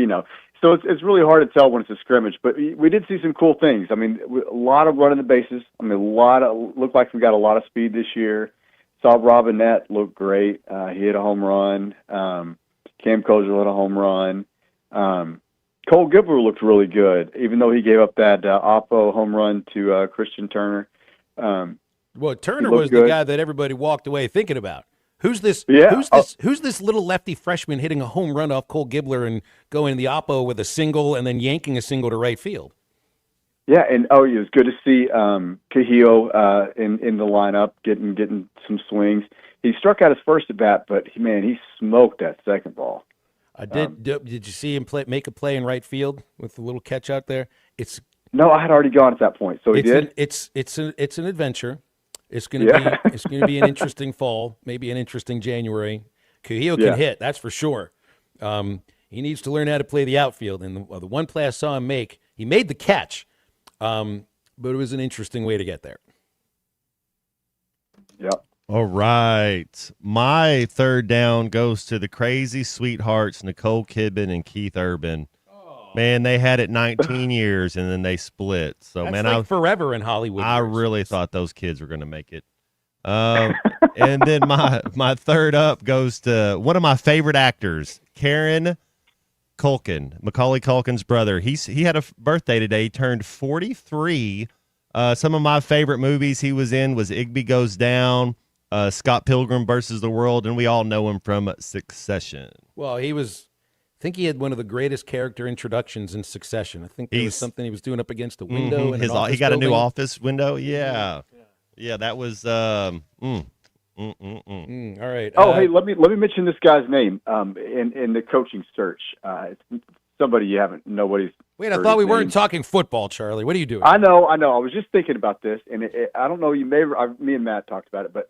So it's really hard to tell when it's a scrimmage. But we did see some cool things. I mean, a lot of running the bases. I mean, looked like we got a lot of speed this year. Saw Robinette look great. He hit a home run. Cam Kozer hit a home run. Cole Gibler looked really good, even though he gave up that Oppo home run to Christian Turner. Well, Turner was the guy that everybody walked away thinking about. Who's this? Yeah. Who's this little lefty freshman hitting a home run off Cole Gibler and going the Oppo with a single and then yanking a single to right field? Yeah, and it was good to see Cahill in the lineup getting some swings. He struck out his first at bat, but he smoked that second ball. Did you see him make a play in right field with a little catch out there? No, I had already gone at that point, so he did. It's an adventure. It's going to be an interesting fall, maybe an interesting January. Cahill can hit, that's for sure. He needs to learn how to play the outfield. And the one play I saw him make, he made the catch, but it was an interesting way to get there. Yep. All right. My third down goes to the crazy sweethearts, Nicole Kidman and Keith Urban. Man, they had it 19 years, and then they split. So, That's man, like forever in Hollywood. I really thought those kids were going to make it. And then my third up goes to one of my favorite actors, Karen Culkin, Macaulay Culkin's brother. He had a birthday today. He turned 43. Some of my favorite movies he was in was Igby Goes Down, Scott Pilgrim versus the World, and we all know him from Succession. Well, I think he had one of the greatest character introductions in Succession. I think there was something he was doing up against a window. In an office he got building. a new office window. Yeah, that was. All right. Oh, hey, let me mention this guy's name in the coaching search. It's somebody nobody's. Wait, I thought we weren't talking football, Charlie. What are you doing? I know. I was just thinking about this, and I don't know. Me and Matt talked about it, but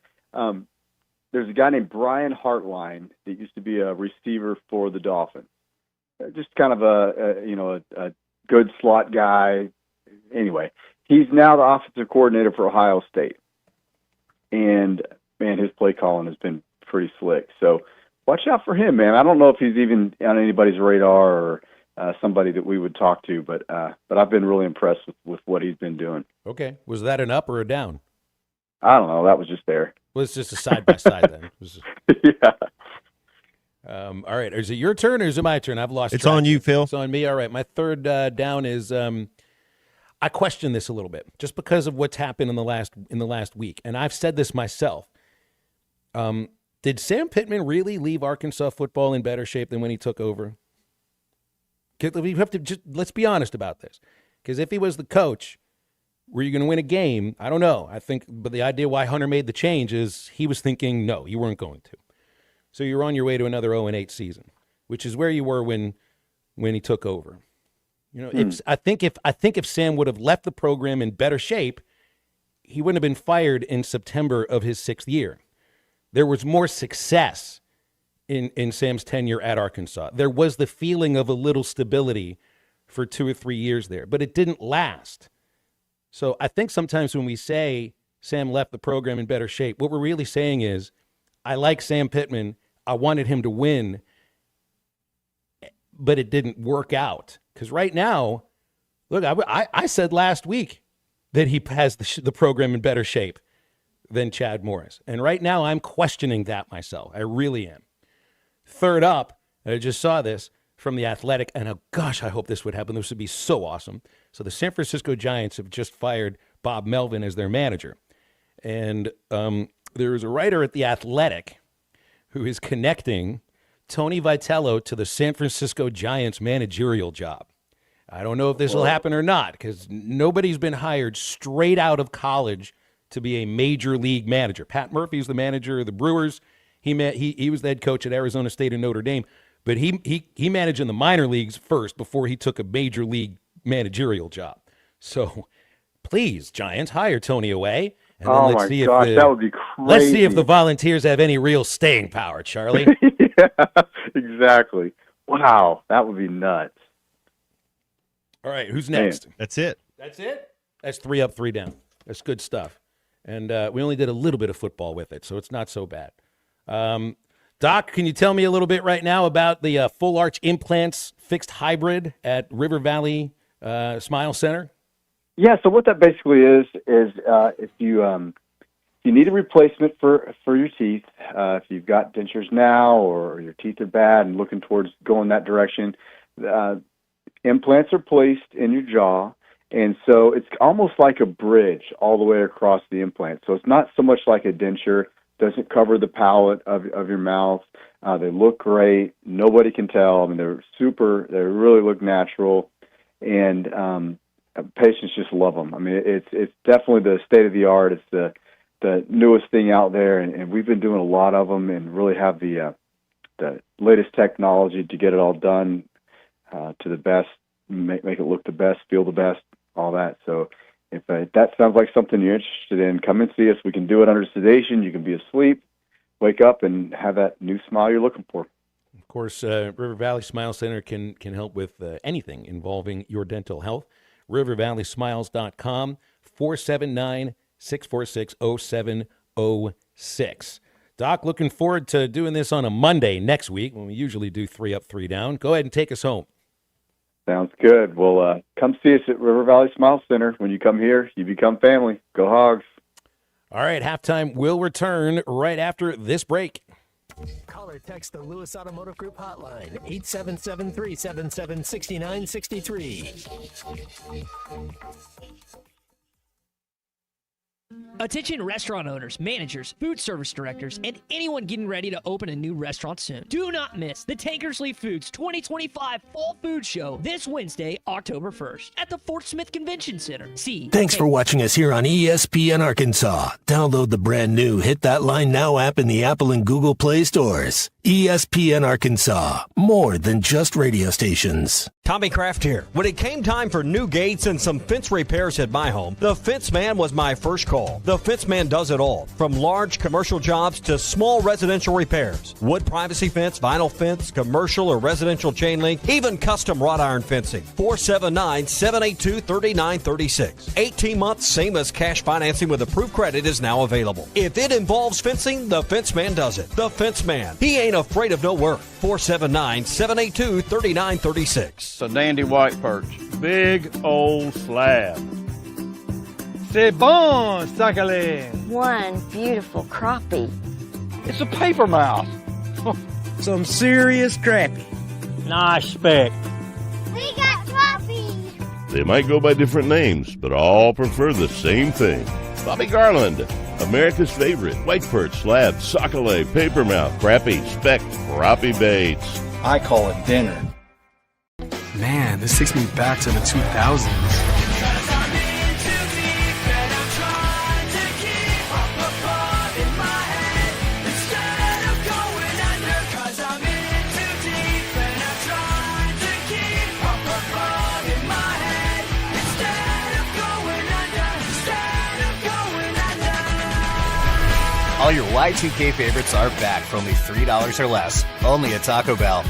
there's a guy named Brian Hartline that used to be a receiver for the Dolphins. Just kind of a good slot guy. Anyway, he's now the offensive coordinator for Ohio State, and man, his play calling has been pretty slick. So watch out for him, man. I don't know if he's even on anybody's radar or somebody that we would talk to, but I've been really impressed with what he's been doing. Okay, was that an up or a down? I don't know. That was just there. Well, it's just a side by side then. Yeah. All right. Is it your turn or is it my turn? I've lost It's track. on you, Phil. It's on me. All right. My third down is I question this a little bit just because of what's happened in the last week, and I've said this myself. Did Sam Pittman really leave Arkansas football in better shape than when he took over? We have to let's be honest about this, because if he was the coach, were you going to win a game? I don't know. I think, but the idea why Hunter made the change is he was thinking, no, you weren't going to. So you're on your way to another 0-8 season. which is where you were when he took over. You know, I think if Sam would have left the program in better shape, he wouldn't have been fired in September of his 6th year. There was more success in Sam's tenure at Arkansas. There was the feeling of a little stability for 2 or 3 years there, but it didn't last. So I think sometimes when we say Sam left the program in better shape, what we're really saying is, I like Sam Pittman. I wanted him to win, but it didn't work out. Because right now, look, I said last week that he has the program in better shape than Chad Morris. And right now I'm questioning that myself. I really am. Third up, I just saw this from The Athletic, and oh gosh, I hope this would happen. This would be so awesome. So the San Francisco Giants have just fired Bob Melvin as their manager. And there is a writer at The Athletic who is connecting Tony Vitello to the San Francisco Giants managerial job. I don't know if this will happen or not, because nobody's been hired straight out of college to be a major league manager. Pat Murphy's the manager of the Brewers. He was the head coach at Arizona State and Notre Dame, but he managed in the minor leagues first before he took a major league managerial job. So please, Giants, hire Tony away. And then oh my gosh, that would be crazy. Let's see if the Volunteers have any real staying power, Charlie. Yeah, exactly. Wow, that would be nuts. All right, who's next? Man. That's it. That's it? That's 3 up, 3 down. That's good stuff. And we only did a little bit of football with it, so it's not so bad. Doc, can you tell me a little bit right now about the full arch implants fixed hybrid at River Valley Smile Center? Yeah, so what that basically is if you need a replacement for your teeth, if you've got dentures now or your teeth are bad and looking towards going that direction, implants are placed in your jaw, and so it's almost like a bridge all the way across the implant. So it's not so much like a denture, doesn't cover the palate of your mouth. They look great. Nobody can tell. I mean, they really look natural, and patients just love them. I mean, it's definitely the state of the art. It's the newest thing out there, and we've been doing a lot of them and really have the latest technology to get it all done to the best, make it look the best, feel the best, all that. So if that sounds like something you're interested in, come and see us. We can do it under sedation. You can be asleep, wake up, and have that new smile you're looking for. Of course, River Valley Smile Center can help with anything involving your dental health. RiverValleySmiles.com, 479-646-0706. Doc, looking forward to doing this on a Monday next week when we usually do 3 up, 3 down. Go ahead and take us home. Sounds good. Well, come see us at River Valley Smile Center. When you come here, you become family. Go Hogs. All right, halftime will return right after this break. Call or text the Lewis Automotive Group hotline, 877-377-6963. Attention restaurant owners, managers, food service directors, and anyone getting ready to open a new restaurant soon. Do not miss the Tankersley Foods 2025 Fall Food Show this Wednesday, October 1st at the Fort Smith Convention Center. Thanks for watching us here on ESPN Arkansas. Download the brand new Hit That Line Now app in the Apple and Google Play stores. ESPN Arkansas, more than just radio stations. Tommy Kraft here. When it came time for new gates and some fence repairs at my home, the Fence Man was my first call. The Fence Man does it all, from large commercial jobs to small residential repairs. Wood privacy fence, vinyl fence, commercial or residential chain link, even custom wrought iron fencing. 479-782-3936. 18 months, same as cash financing with approved credit is now available. If it involves fencing, the Fence Man does it. The Fence Man. He ain't afraid of no work. 479-782-3936. It's a dandy white perch. Big old slab. C'est bon, sacale. One beautiful crappie. It's a paper mouth. Some serious crappie. Nice speck. We got crappie. They might go by different names, but all prefer the same thing. Bobby Garland, America's favorite white perch, slab, sacale, papermouth, crappie, speck, crappie baits. I call it dinner. Man, this takes me back to the 2000s. All your Y2K favorites are back for only $3 or less. Only at Taco Bell.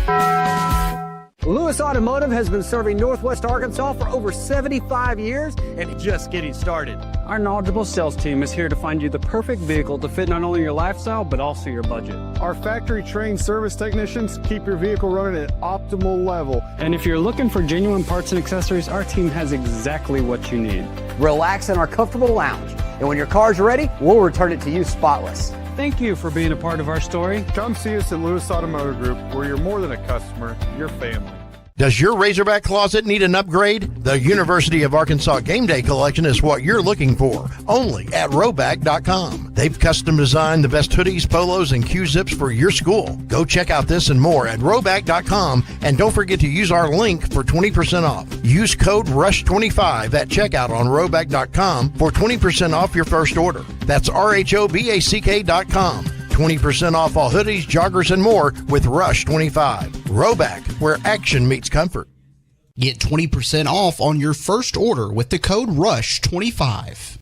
Lewis Automotive has been serving Northwest Arkansas for over 75 years and just getting started. Our knowledgeable sales team is here to find you the perfect vehicle to fit not only your lifestyle, but also your budget. Our factory-trained service technicians keep your vehicle running at optimal level. And if you're looking for genuine parts and accessories, our team has exactly what you need. Relax in our comfortable lounge. And when your car's ready, we'll return it to you spotless. Thank you for being a part of our story. Come see us at Lewis Automotive Group, where you're more than a customer, you're family. Does your Razorback closet need an upgrade? The University of Arkansas Game Day Collection is what you're looking for, only at Roback.com. They've custom designed the best hoodies, polos, and Q-zips for your school. Go check out this and more at Roback.com, and don't forget to use our link for 20% off. Use code RUSH25 at checkout on Roback.com for 20% off your first order. That's RHOBACK.com. 20% off all hoodies, joggers, and more with Rush 25. Roback, where action meets comfort. Get 20% off on your first order with the code RUSH25.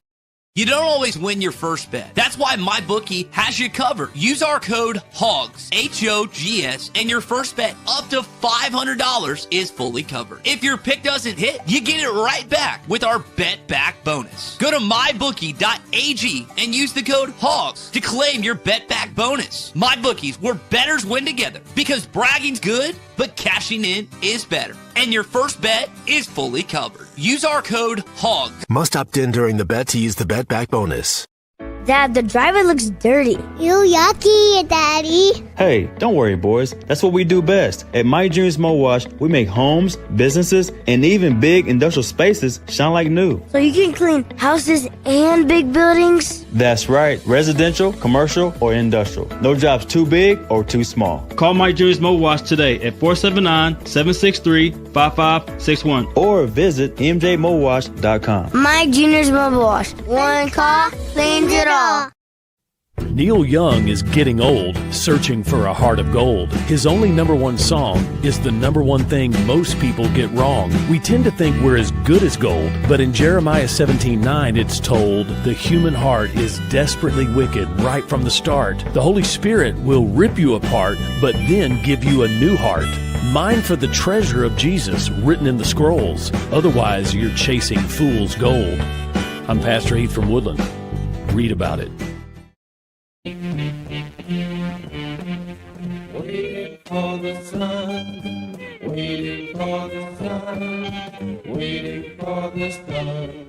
You don't always win your first bet. That's why MyBookie has you covered. Use our code HOGS, H-O-G-S, and your first bet up to $500 is fully covered. If your pick doesn't hit, you get it right back with our Bet Back bonus. Go to MyBookie.ag and use the code HOGS to claim your Bet Back bonus. MyBookie's where bettors win together, because bragging's good, but cashing in is better. And your first bet is fully covered. Use our code HOGS. Must opt in during the bet to use the Bet Back bonus. Dad, the driver looks dirty. Ew, yucky, Daddy. Hey, don't worry, boys. That's what we do best. At My Dreams Mo Wash, we make homes, businesses, and even big industrial spaces shine like new. So you can clean houses and big buildings? That's right. Residential, commercial, or industrial. No job's too big or too small. Call My Dreams Mo Wash today at 479-763-5561 or visit mjmowash.com. My Junior's Mobile Wash. One call cleans it all. Neil Young is getting old, searching for a heart of gold. His only number one song is the number one thing most people get wrong. We tend to think we're as good as gold, but in Jeremiah 17:9 it's told, the human heart is desperately wicked right from the start. The Holy Spirit will rip you apart, but then give you a new heart. Mine for the treasure of Jesus written in the scrolls. Otherwise, you're chasing fool's gold. I'm Pastor Heath from Woodland. Read about it. Waiting for the sun, waiting for the sun, waiting for the sun.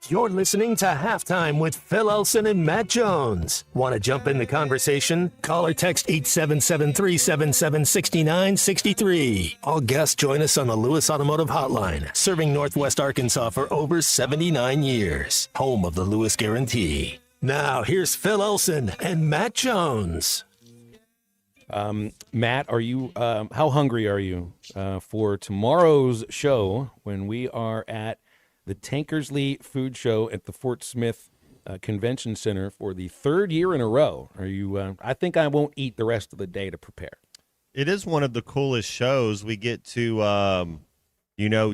You're listening to Halftime with Phil Elson and Matt Jones. Want to jump in the conversation? Call or text 877-377-6963. All guests join us on the Lewis Automotive Hotline, serving Northwest Arkansas for over 79 years. Home of the Lewis Guarantee. Now, here's Phil Elson and Matt Jones. Matt, are you? How hungry are you for tomorrow's show when we are at the Tankersley Food Show at the Fort Smith Convention Center for the third year in a row? Are you? I think I won't eat the rest of the day to prepare. It is one of the coolest shows. We get to,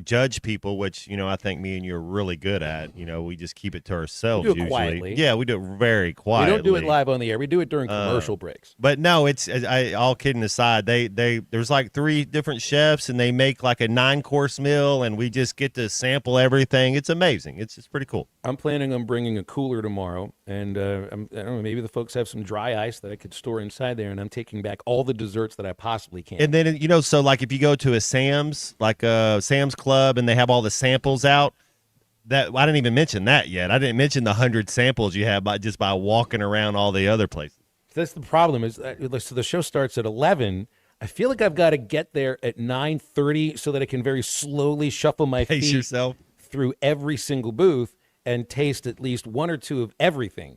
judge people, which, I think me and you are really good at. We just keep it to ourselves We do it usually. quietly. Yeah, we do it very quietly. We don't do it live on the air. We do it during commercial breaks. But no, it's all kidding aside. There's like 3 different chefs, and they make like a 9-course meal, and we just get to sample everything. It's amazing. It's pretty cool. I'm planning on bringing a cooler tomorrow, and I don't know, maybe the folks have some dry ice that I could store inside there, and I'm taking back all the desserts that I possibly can. And then, so like if you go to a Sam's, like a Sam's Club, and they have all the samples out, that I didn't even mention that yet. I didn't mention the 100 samples you have just by walking around all the other places. That's the problem is, so the show starts at 11. I feel like I've got to get there at 9:30 so that I can very slowly shuffle my Pace feet yourself through every single booth and taste at least 1 or 2 of everything.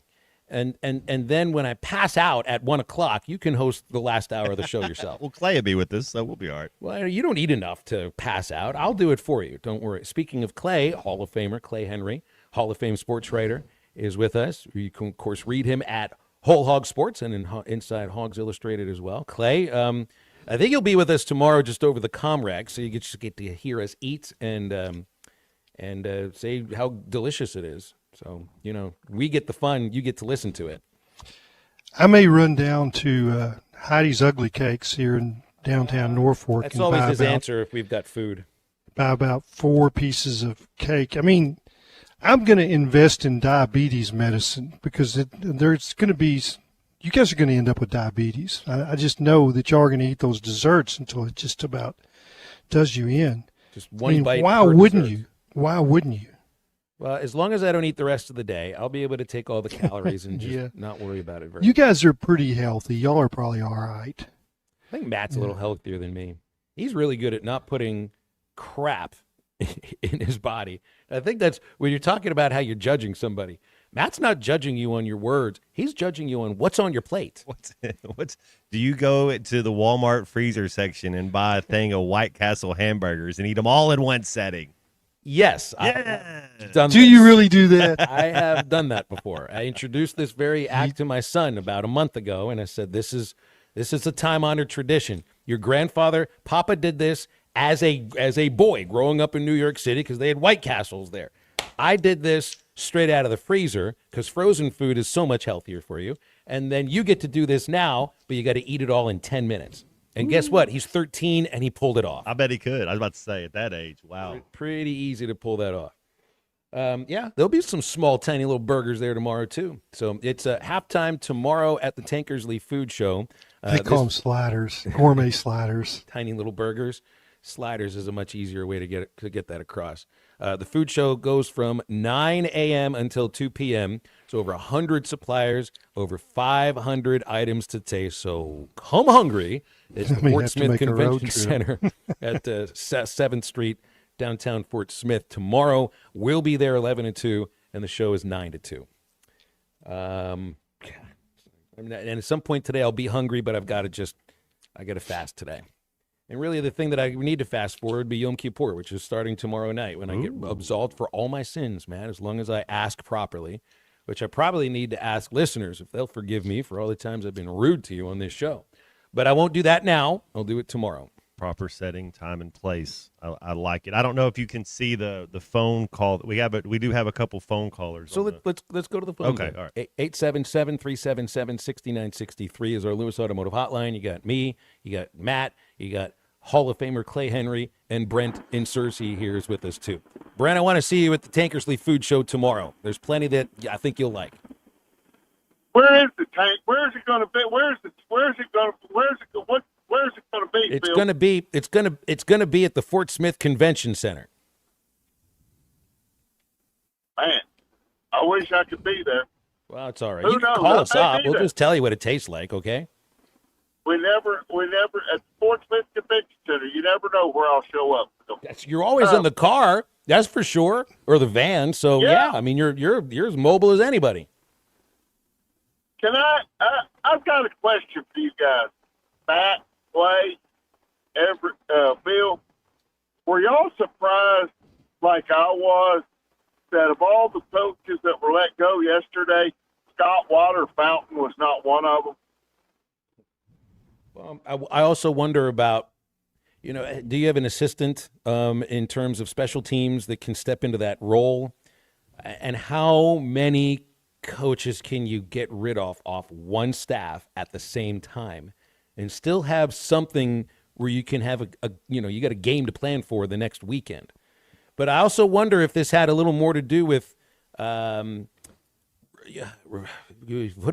And then when I pass out at 1 o'clock, you can host the last hour of the show yourself. Well, Clay will be with us, so we'll be all right. Well, you don't eat enough to pass out. I'll do it for you. Don't worry. Speaking of Clay, Hall of Famer Clay Henry, Hall of Fame sports writer, is with us. You can, of course, read him at Whole Hog Sports and inside Hogs Illustrated as well. Clay, I think you'll be with us tomorrow just over the Comrag, so you just get to hear us eat and say how delicious it is. So, we get the fun, you get to listen to it. I may run down to Heidi's Ugly Cakes here in downtown Norfolk. That's and always buy his about, answer if we've got food. Buy about 4 pieces of cake. I mean, I'm going to invest in diabetes medicine because there's going to be – you guys are going to end up with diabetes. I just know that y'all are going to eat those desserts until it just about does you in. Just one bite. Why wouldn't you? Why wouldn't you? Well, as long as I don't eat the rest of the day, I'll be able to take all the calories and just not worry about it very You guys are pretty healthy. Y'all are probably all right. I think Matt's a little healthier than me. He's really good at not putting crap in his body. I think that's when you're talking about how you're judging somebody. Matt's not judging you on your words. He's judging you on what's on your plate. Do you go to the Walmart freezer section and buy a thing of White Castle hamburgers and eat them all in one setting? Yes. Do you really do that? I have done that before. I introduced this very act to my son about a month ago, and I said, this is a time-honored tradition. Your grandfather, Papa, did this as a boy growing up in New York City because they had White Castles there. I did this straight out of the freezer because frozen food is so much healthier for you. And then you get to do this now, but you got to eat it all in 10 minutes. And guess what? He's 13 and he pulled it off. I bet he could. I was about to say, at that age, wow. Pretty easy to pull that off. There'll be some small, tiny little burgers there tomorrow, too. So it's halftime tomorrow at the Tankersley Food Show. They call them sliders, gourmet sliders. Tiny little burgers. Sliders is a much easier way to get that across. The food show goes from 9 a.m. until 2 p.m. So over 100 suppliers, over 500 items to taste. So come hungry. It's the Fort Smith Convention Center at 7th Street, downtown Fort Smith. Tomorrow we'll be there 11 to 2, and the show is 9 to 2. And at some point today I'll be hungry, but I got to fast today. And really the thing that I need to fast for would be Yom Kippur, which is starting tomorrow night when I get absolved for all my sins, man, as long as I ask properly, which I probably need to ask listeners if they'll forgive me for all the times I've been rude to you on this show. But I won't do that now. I'll do it tomorrow. Proper setting, time, and place. I like it. I don't know if you can see the phone call. We do have a couple phone callers. So let's go to the phone. Okay, all right. 877-377-6963 is our Lewis Automotive Hotline. You got me, you got Matt, you got Hall of Famer Clay Henry, and Brent in Searcy here is with us too. Brent, I want to see you at the Tankersley Food Show tomorrow. There's plenty that I think you'll like. Where is the tank? Where is it going to be? Where is it going to be? It's Bill? going to be at the Fort Smith Convention Center. Man, I wish I could be there. Well, it's all right. Who You can knows? call us I may up. be We'll there. just tell you what it tastes like, okay? We never at Fort Smith Convention Center. You never know where I'll show up. You're always in the car, that's for sure, or the van. So yeah, I mean you're as mobile as anybody. Can I've got a question for you guys, Matt, Clay, Bill. Were y'all surprised, like I was, that of all the coaches that were let go yesterday, Scott Water Fountain was not one of them? I also wonder about, do you have an assistant in terms of special teams that can step into that role? And how many coaches can you get rid of off one staff at the same time and still have something where you can have you got a game to plan for the next weekend? But I also wonder if this had a little more to do with put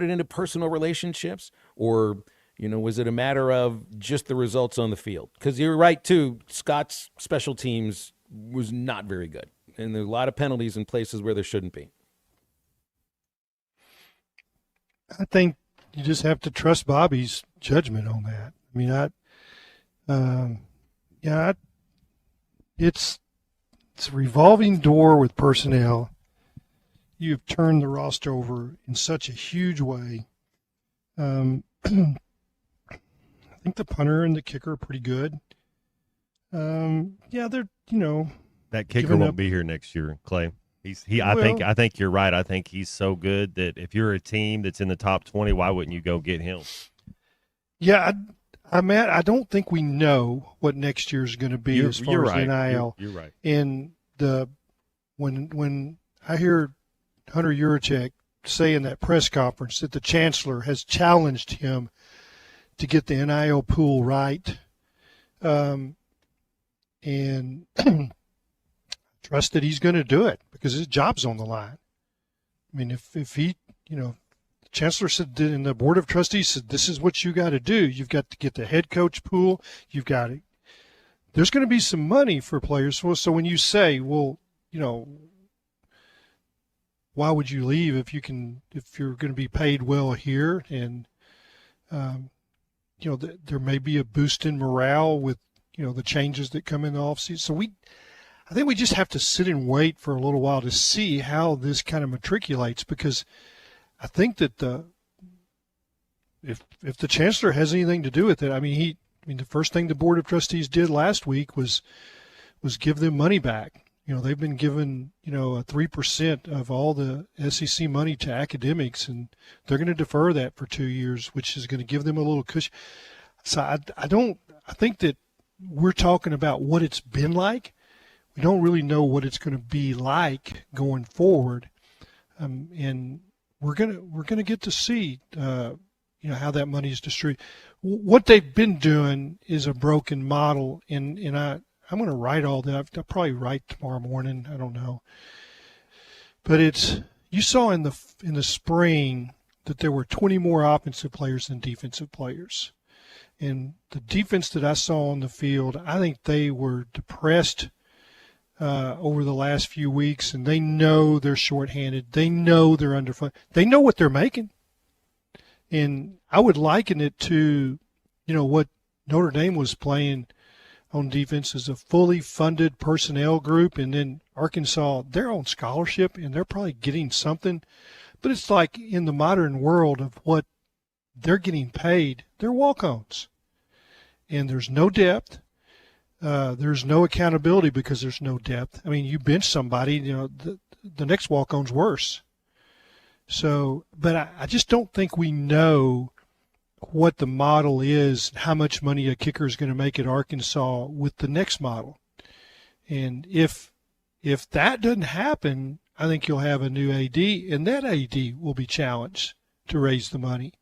it into personal relationships, or was it a matter of just the results on the field? Because you're right, too. Scott's special teams was not very good. And there are a lot of penalties in places where there shouldn't be. I think you just have to trust Bobby's judgment on that. I mean, it's a revolving door with personnel. You've turned the roster over in such a huge way. I think the punter and the kicker are pretty good. They're that kicker won't be here next year, Clay. I think you're right. I think he's so good that if you're a team that's in the top 20, why wouldn't you go get him? Yeah, Matt, I don't think we know what next year's going to be as far as NIL. You're right. And when I hear Hunter Yurachek say in that press conference that the chancellor has challenged him to get the NIL pool right. And trust that he's going to do it because his job's on the line. I mean, if he, the chancellor said, and the board of trustees said, this is what you got to do. You've got to get the head coach pool. You've got to, there's going to be some money for players. So when you say, well, why would you leave if you're going to be paid well here? And, there may be a boost in morale with, the changes that come in the offseason. So I think we just have to sit and wait for a little while to see how this kind of matriculates, because I think that if the chancellor has anything to do with it, the first thing the board of trustees did last week was give them money back. They've been given, a 3% of all the SEC money to academics, and they're going to defer that for 2 years, which is going to give them a little cushion. So I think that we're talking about what it's been like. We don't really know what it's going to be like going forward. And we're going to get to see, how that money is distributed. What they've been doing is a broken model, and I'm going to write all that. I'll probably write tomorrow morning. I don't know. But you saw in the spring that there were 20 more offensive players than defensive players. And the defense that I saw on the field, I think they were depressed over the last few weeks, and they know they're shorthanded. They know they're underfunded. They know what they're making. And I would liken it to, what Notre Dame was playing on defense as a fully funded personnel group, and then Arkansas, they're on scholarship, and they're probably getting something. But it's like in the modern world of what they're getting paid, they're walk-ons. And there's no depth. There's no accountability because there's no depth. I mean, you bench somebody, the next walk-on's worse. So, but I just don't think we know what the model is, how much money a kicker is going to make at Arkansas with the next model. And if that doesn't happen, I think you'll have a new AD, and that AD will be challenged to raise the money.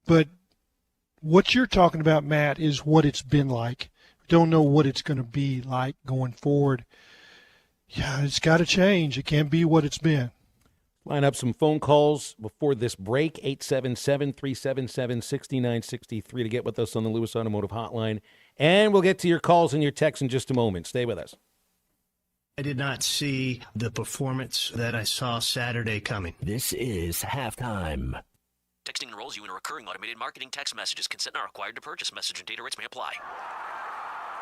But what you're talking about, Matt, is what it's been like. We don't know what it's going to be like going forward. Yeah, it's got to change. It can't be what it's been. Line up some phone calls before this break, 877-377-6963 to get with us on the Lewis Automotive Hotline. And we'll get to your calls and your texts in just a moment. Stay with us. I did not see the performance that I saw Saturday coming. This is halftime. Texting enrolls you in a recurring automated marketing text messages. Consent not required to purchase. Message and data rates may apply.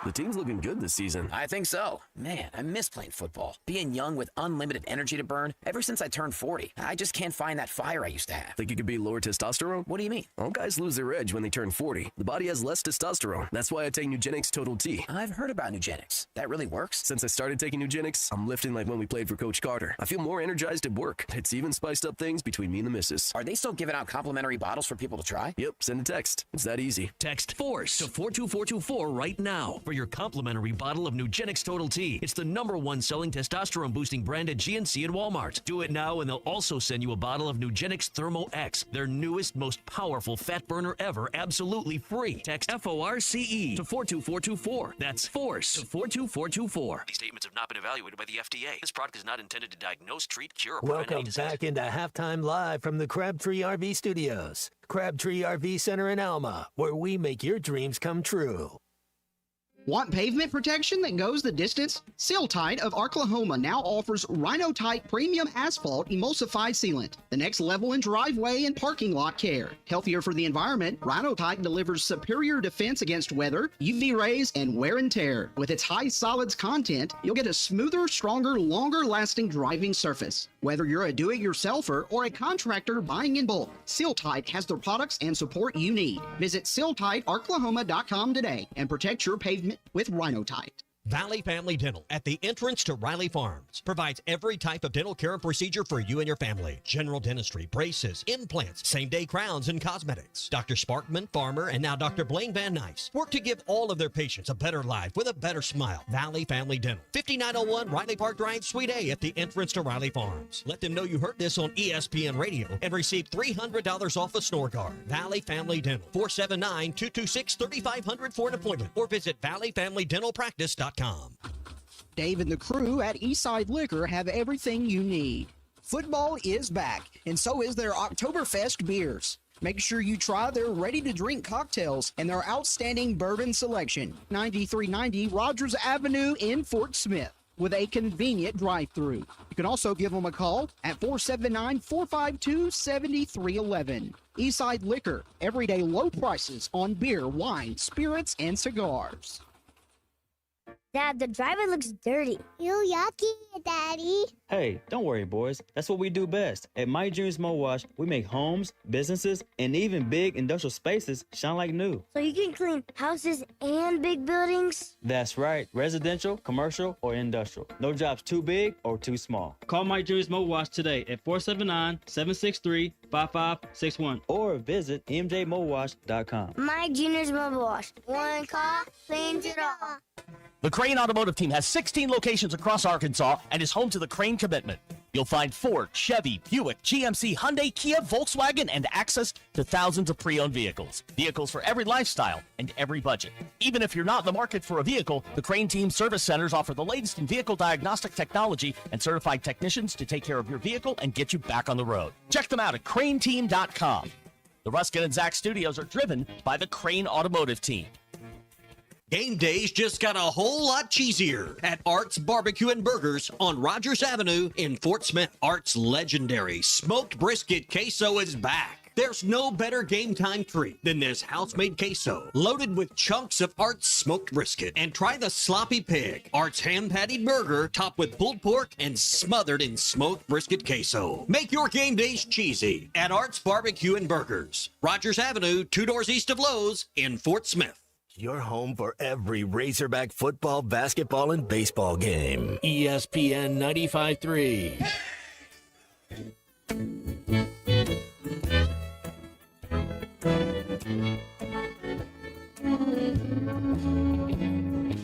The team's looking good this season. I think so. Man, I miss playing football. Being young with unlimited energy to burn. Ever since I turned 40, I just can't find that fire I used to have. Think it could be lower testosterone? What do you mean? All guys lose their edge when they turn 40. The body has less testosterone. That's why I take Nugenix Total T. I've heard about Nugenix. That really works? Since I started taking Nugenix, I'm lifting like when we played for Coach Carter. I feel more energized at work. It's even spiced up things between me and the missus. Are they still giving out complimentary bottles for people to try? Yep, send a text. It's that easy. Text FORCE to 42424 right now for your complimentary bottle of Nugenix Total T. It's the #1 selling testosterone boosting brand at GNC and Walmart. Do it now and they'll also send you a bottle of Nugenix Thermo X, their newest, most powerful fat burner ever, absolutely free. Text FORCE to 42424. That's FORCE to 42424. These statements have not been evaluated by the FDA. This product is not intended to diagnose, treat, cure, or prevent any Welcome disease. back into Halftime Live from the Crabtree RV Studios. Crabtree RV Center in Alma, where we make your dreams come true. Want pavement protection that goes the distance? Seal-Tite of Oklahoma now offers Rhino-Tite Premium Asphalt Emulsified Sealant, the next level in driveway and parking lot care. Healthier for the environment, Rhino-Tite delivers superior defense against weather, UV rays, and wear and tear. With its high solids content, you'll get a smoother, stronger, longer-lasting driving surface. Whether you're a do-it-yourselfer or a contractor buying in bulk, Seal-Tite has the products and support you need. Visit SealTiteOklahoma.com today and protect your pavement with Rhino-Tite. Valley Family Dental at the entrance to Riley Farms provides every type of dental care and procedure for you and your family. General dentistry, braces, implants, same-day crowns, and cosmetics. Dr. Sparkman, Farmer, and now Dr. Blaine Van Nice work to give all of their patients a better life with a better smile. Valley Family Dental, 5901 Riley Park Drive, Suite A at the entrance to Riley Farms. Let them know you heard this on ESPN Radio and receive $300 off a snore guard. Valley Family Dental, 479-226-3500 for an appointment or visit valleyfamilydentalpractice.com. Dave and the crew at Eastside Liquor have everything you need. Football is back, and so is their Oktoberfest beers. Make sure you try their ready-to-drink cocktails and their outstanding bourbon selection. 9390 Rogers Avenue in Fort Smith with a convenient drive-through. You can also give them a call at 479-452-7311. Eastside Liquor, everyday low prices on beer, wine, spirits, and cigars. Dad, the driver looks dirty. Ew, yucky, Daddy. Hey, don't worry, boys. That's what we do best. At Mike Jr.'s Mo Wash, we make homes, businesses, and even big industrial spaces shine like new. So you can clean houses and big buildings? That's right. Residential, commercial, or industrial. No job's too big or too small. Call Mike Jr.'s Mo Wash today at 479-763-5561. Or visit mjmowash.com. My Junior's Mobile Wash. One call, cleans it all. The Crane Automotive Team has 16 locations across Arkansas and is home to the Crane Commitment. You'll find Ford, Chevy, Buick, GMC, Hyundai, Kia, Volkswagen, and access to thousands of pre-owned vehicles. Vehicles for every lifestyle and every budget. Even if you're not in the market for a vehicle, the Crane Team service centers offer the latest in vehicle diagnostic technology and certified technicians to take care of your vehicle and get you back on the road. Check them out at craneteam.com. The Ruskin and Zach studios are driven by the Crane Automotive Team. Game days just got a whole lot cheesier at Art's Barbecue and Burgers on Rogers Avenue in Fort Smith. Art's legendary smoked brisket queso is back. There's no better game time treat than this house-made queso, loaded with chunks of Art's smoked brisket. And try the sloppy pig, Art's hand-patted burger, topped with pulled pork and smothered in smoked brisket queso. Make your game days cheesy at Art's Barbecue and Burgers, Rogers Avenue, 2 doors east of Lowe's in Fort Smith. Your home for every Razorback football, basketball, and baseball game. ESPN 95.3.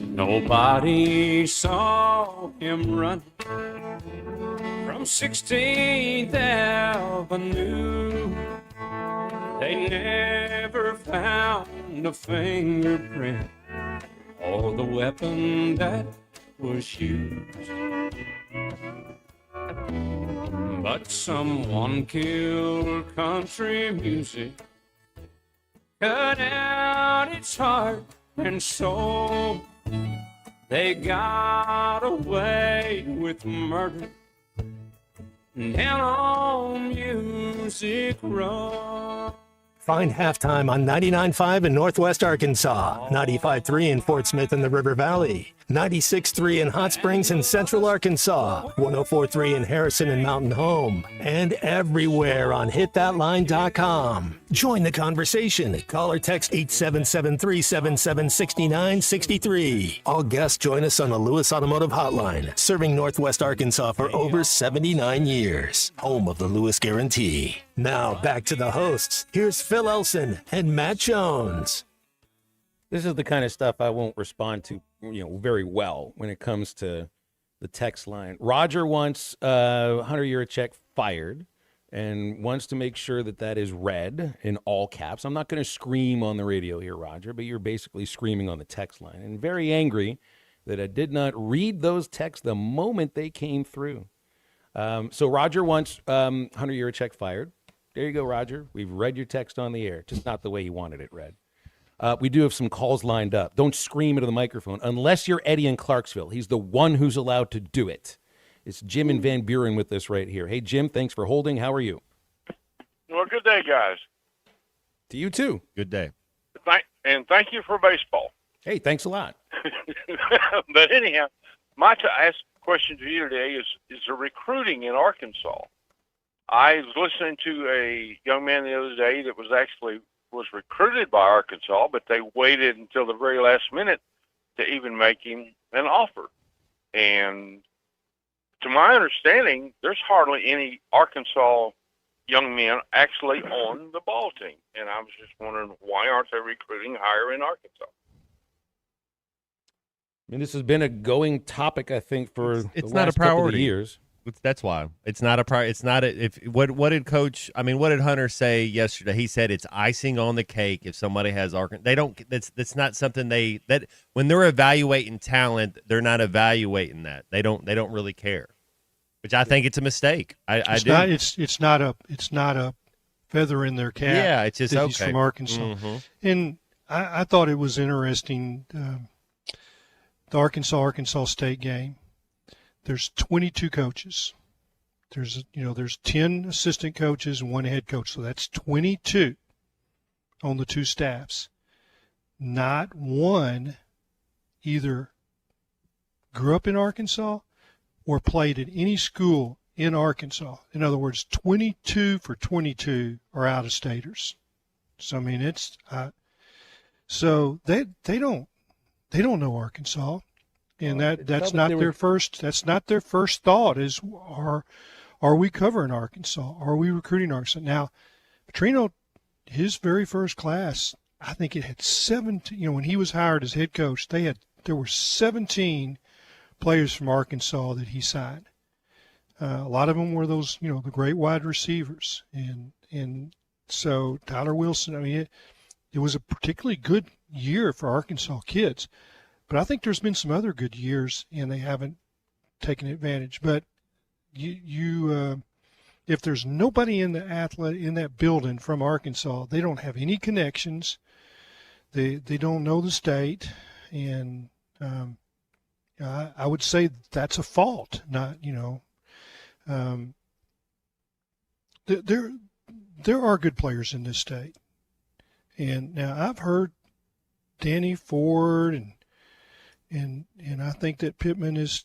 Nobody saw him run from 16th Avenue. They never found a fingerprint or the weapon that was used. But someone killed country music, cut out its heart and soul. They got away with murder down on Music Row. Find Halftime on 99.5 in Northwest Arkansas, 95.3 in Fort Smith and the River Valley, 96.3 in Hot Springs and Central Arkansas, 104.3 in Harrison and Mountain Home, and everywhere on hitthatline.com. Join the conversation. Call or text 877-377-6963. All guests join us on the Lewis Automotive Hotline, serving Northwest Arkansas for over 79 years. Home of the Lewis Guarantee. Now back to the hosts. Here's Phil Elson and Matt Jones. This is the kind of stuff I won't respond to, very well when it comes to the text line. Roger wants Hunter Yurachek fired and wants to make sure that that is read in all caps. I'm not going to scream on the radio here, Roger, but you're basically screaming on the text line. And very angry that I did not read those texts the moment they came through. So Roger wants Hunter Yurachek fired. There you go, Roger. We've read your text on the air, just not the way he wanted it read. We do have some calls lined up. Don't scream into the microphone unless you're Eddie in Clarksville. He's the one who's allowed to do it. It's Jim and Van Buren with us right here. Hey, Jim, thanks for holding. How are you? Well, good day, guys. To you, too. Good day. And thank you for baseball. Hey, thanks a lot. But anyhow, my question to you today is the recruiting in Arkansas. I was listening to a young man the other day that was recruited by Arkansas, but they waited until the very last minute to even make him an offer. And to my understanding, there's hardly any Arkansas young men actually on the ball team. And I was just wondering, why aren't they recruiting higher in Arkansas? I mean, this has been a going topic, I think, for It's the not a last couple of priority. years. That's why it's not a priority. It's not a, if what did Coach? I mean, what did Hunter say yesterday? He said it's icing on the cake if somebody has Arkansas. They don't. That's not something that when they're evaluating talent, they're not evaluating that. They don't really care, which I think it's a mistake. It's not a feather in their cap. Yeah, it's just that he's okay. from Arkansas. Mm-hmm. And I thought it was interesting. The Arkansas State game. There's 22 coaches. There's 10 assistant coaches and one head coach, so that's 22 on the two staffs. Not one either grew up in Arkansas or played at any school in Arkansas. In other words, 22 for 22 are out-of-staters. So I mean, it's so they don't know Arkansas. And that's not their first thought is are we covering Arkansas? Are we recruiting Arkansas? Now, Petrino, his very first class, I think it had 17, when he was hired as head coach, there were 17 players from Arkansas that he signed. A lot of them were those, the great wide receivers. And so Tyler Wilson, I mean, it was a particularly good year for Arkansas kids. But I think there's been some other good years, and they haven't taken advantage. But if there's nobody in that building from Arkansas, they don't have any connections. They don't know the state, and I would say that's a fault. Not there are good players in this state, and now I've heard Danny Ford and I think that Pittman is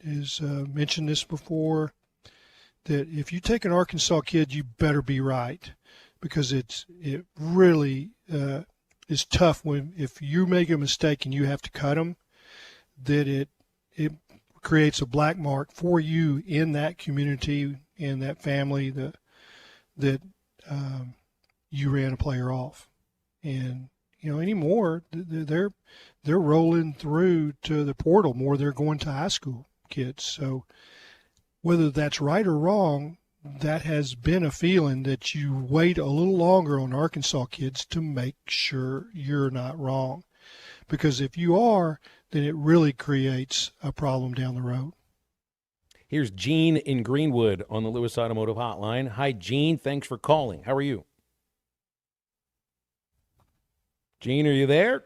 mentioned this before, that if you take an Arkansas kid, you better be right, because it really is tough if you make a mistake and you have to cut them, that it creates a black mark for you in that community, in that family, that you ran a player off. And anymore, they're rolling through to the portal more. They're going to high school kids. So whether that's right or wrong, that has been a feeling that you wait a little longer on Arkansas kids to make sure you're not wrong. Because if you are, then it really creates a problem down the road. Here's Gene in Greenwood on the Lewis Automotive Hotline. Hi, Gene. Thanks for calling. How are you? Gene, are you there?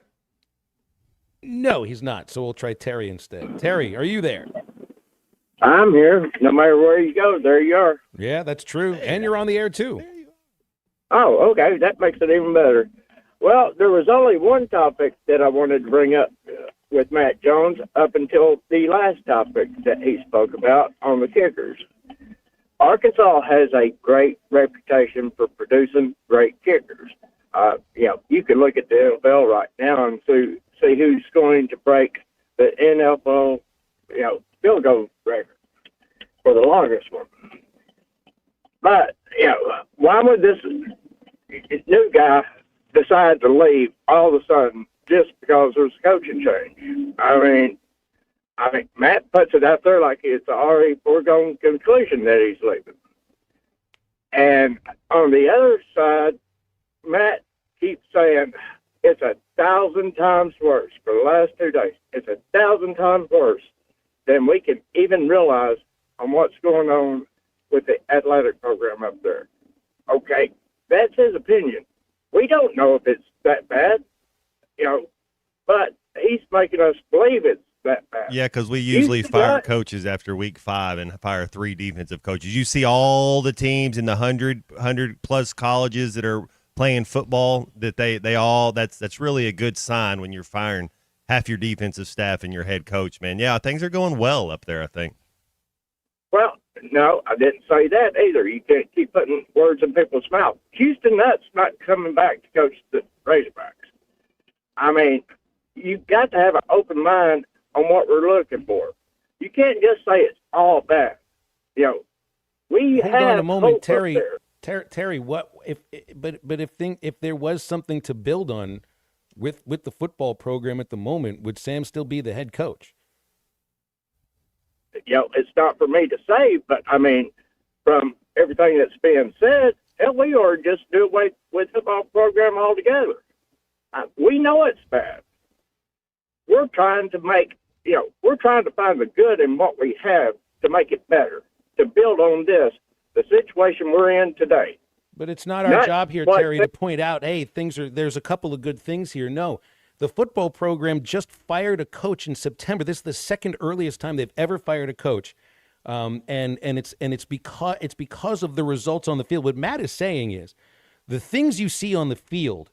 No, he's not. So we'll try Terry instead. Terry, are you there? I'm here. No matter where you go, there you are. Yeah, that's true. And you're on the air, too. Oh, okay. That makes it even better. Well, there was only one topic that I wanted to bring up with Matt Jones up until the last topic that he spoke about on the kickers. Arkansas has a great reputation for producing great kickers. You can look at the NFL right now and see who's going to break the NFL, field goal record for the longest one. But, why would this new guy decide to leave all of a sudden just because there's a coaching change? I mean, Matt puts it out there like it's an already foregone conclusion that he's leaving. And on the other side, Matt keeps saying it's 1,000 times worse for the last 2 days. It's 1,000 times worse than we can even realize on what's going on with the athletic program up there. Okay, that's his opinion. We don't know if it's that bad, but he's making us believe it's that bad. Yeah, because we usually fire coaches after week 5 and fire 3 defensive coaches. You see all the teams in the 100 plus colleges that are playing football, that they all, that's really a good sign when you're firing half your defensive staff and your head coach, man. Yeah, things are going well up there, I think. Well, no, I didn't say that either. You can't keep putting words in people's mouth. Houston Nutt's not coming back to coach the Razorbacks. I mean, you've got to have an open mind on what we're looking for. You can't just say it's all bad. You know, we Hold have on a moment, hope up Terry. there. Terry, what if there was something to build on with the football program at the moment, would Sam still be the head coach? You know, it's not for me to say, but I mean, from everything that's being said, hell, we ought to just do away with the football program altogether. We know it's bad. We're trying to we're trying to find the good in what we have to make it better, to build on this, the situation we're in today. But it's not our job here, Terry, to point out, hey, there's a couple of good things here. No, the football program just fired a coach in September. This is the second earliest time they've ever fired a coach. And it's because of the results on the field. What Matt is saying is the things you see on the field,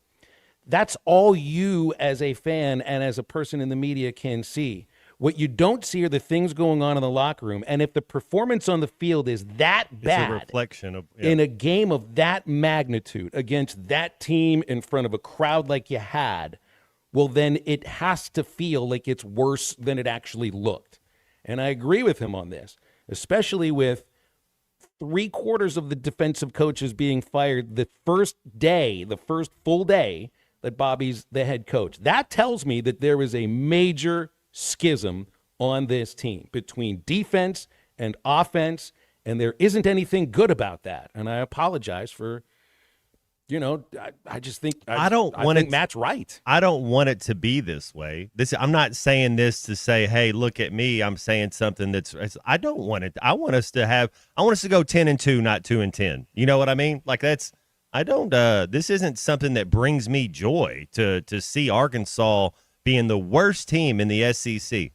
that's all you as a fan and as a person in the media can see. What you don't see are the things going on in the locker room. And if the performance on the field is that bad, it's a reflection of in a game of that magnitude against that team in front of a crowd like you had, well, then it has to feel like it's worse than it actually looked. And I agree with him on this, especially with 3/4 of the defensive coaches being fired the first full day that Bobby's the head coach. That tells me that there is a major schism on this team between defense and offense, and there isn't anything good about that. And I apologize for, I just think I think Matt's right. I don't want it to be this way. I'm not saying this to say, hey, look at me. I'm saying something I don't want it. I want us to go 10-2, not 2-10. You know what I mean? Like this isn't something that brings me joy to see Arkansas being the worst team in the SEC.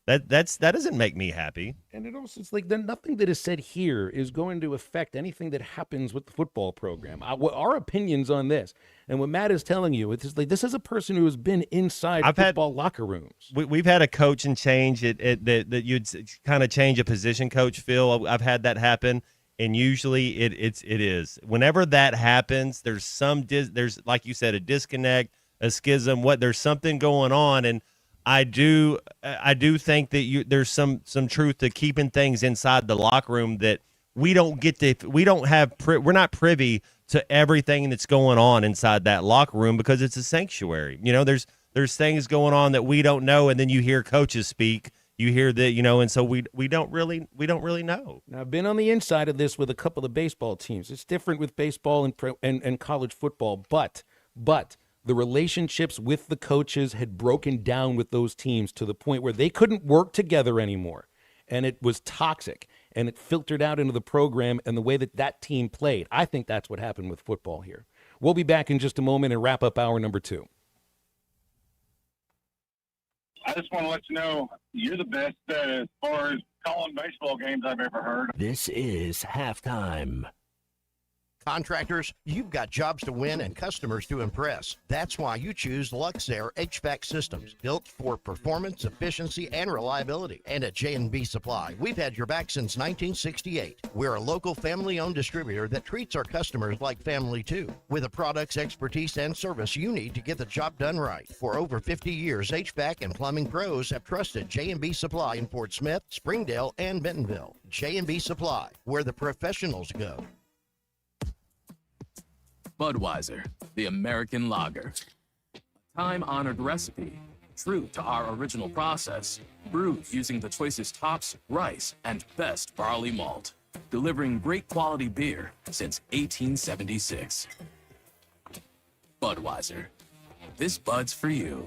That doesn't make me happy. And it's like nothing that is said here is going to affect anything that happens with the football program. Our opinions on this, and what Matt is telling you, it's like this is a person who has been inside football locker rooms. We've had a coaching change that you'd kind of change a position coach, Phil. I've had that happen, and usually it is. Whenever that happens, there's like you said, a disconnect, a schism. There's something going on, and I do think that there's some truth to keeping things inside the locker room that we're not privy to everything that's going on inside that locker room because it's a sanctuary. There's things going on that we don't know, and then you hear coaches speak. You hear that, and so we don't really know. Now, I've been on the inside of this with a couple of baseball teams. It's different with baseball and college football, but the relationships with the coaches had broken down with those teams to the point where they couldn't work together anymore. And it was toxic, and it filtered out into the program and the way that team played. I think that's what happened with football here. We'll be back in just a moment and wrap up hour number 2. I just want to let you know you're the best as far as calling baseball games I've ever heard. This is halftime. Contractors, you've got jobs to win and customers to impress. That's why you choose Luxair HVAC systems, built for performance, efficiency, and reliability. And at J&B Supply, we've had your back since 1968. We're a local family-owned distributor that treats our customers like family too, with the products, expertise, and service you need to get the job done right. For over 50 years, HVAC and plumbing pros have trusted J&B Supply in Fort Smith, Springdale, and Bentonville. J&B Supply, where the professionals go. Budweiser, the American lager. Time-honored recipe, true to our original process, brewed using the choicest hops, rice, and best barley malt, delivering great quality beer since 1876. Budweiser, this Bud's for you.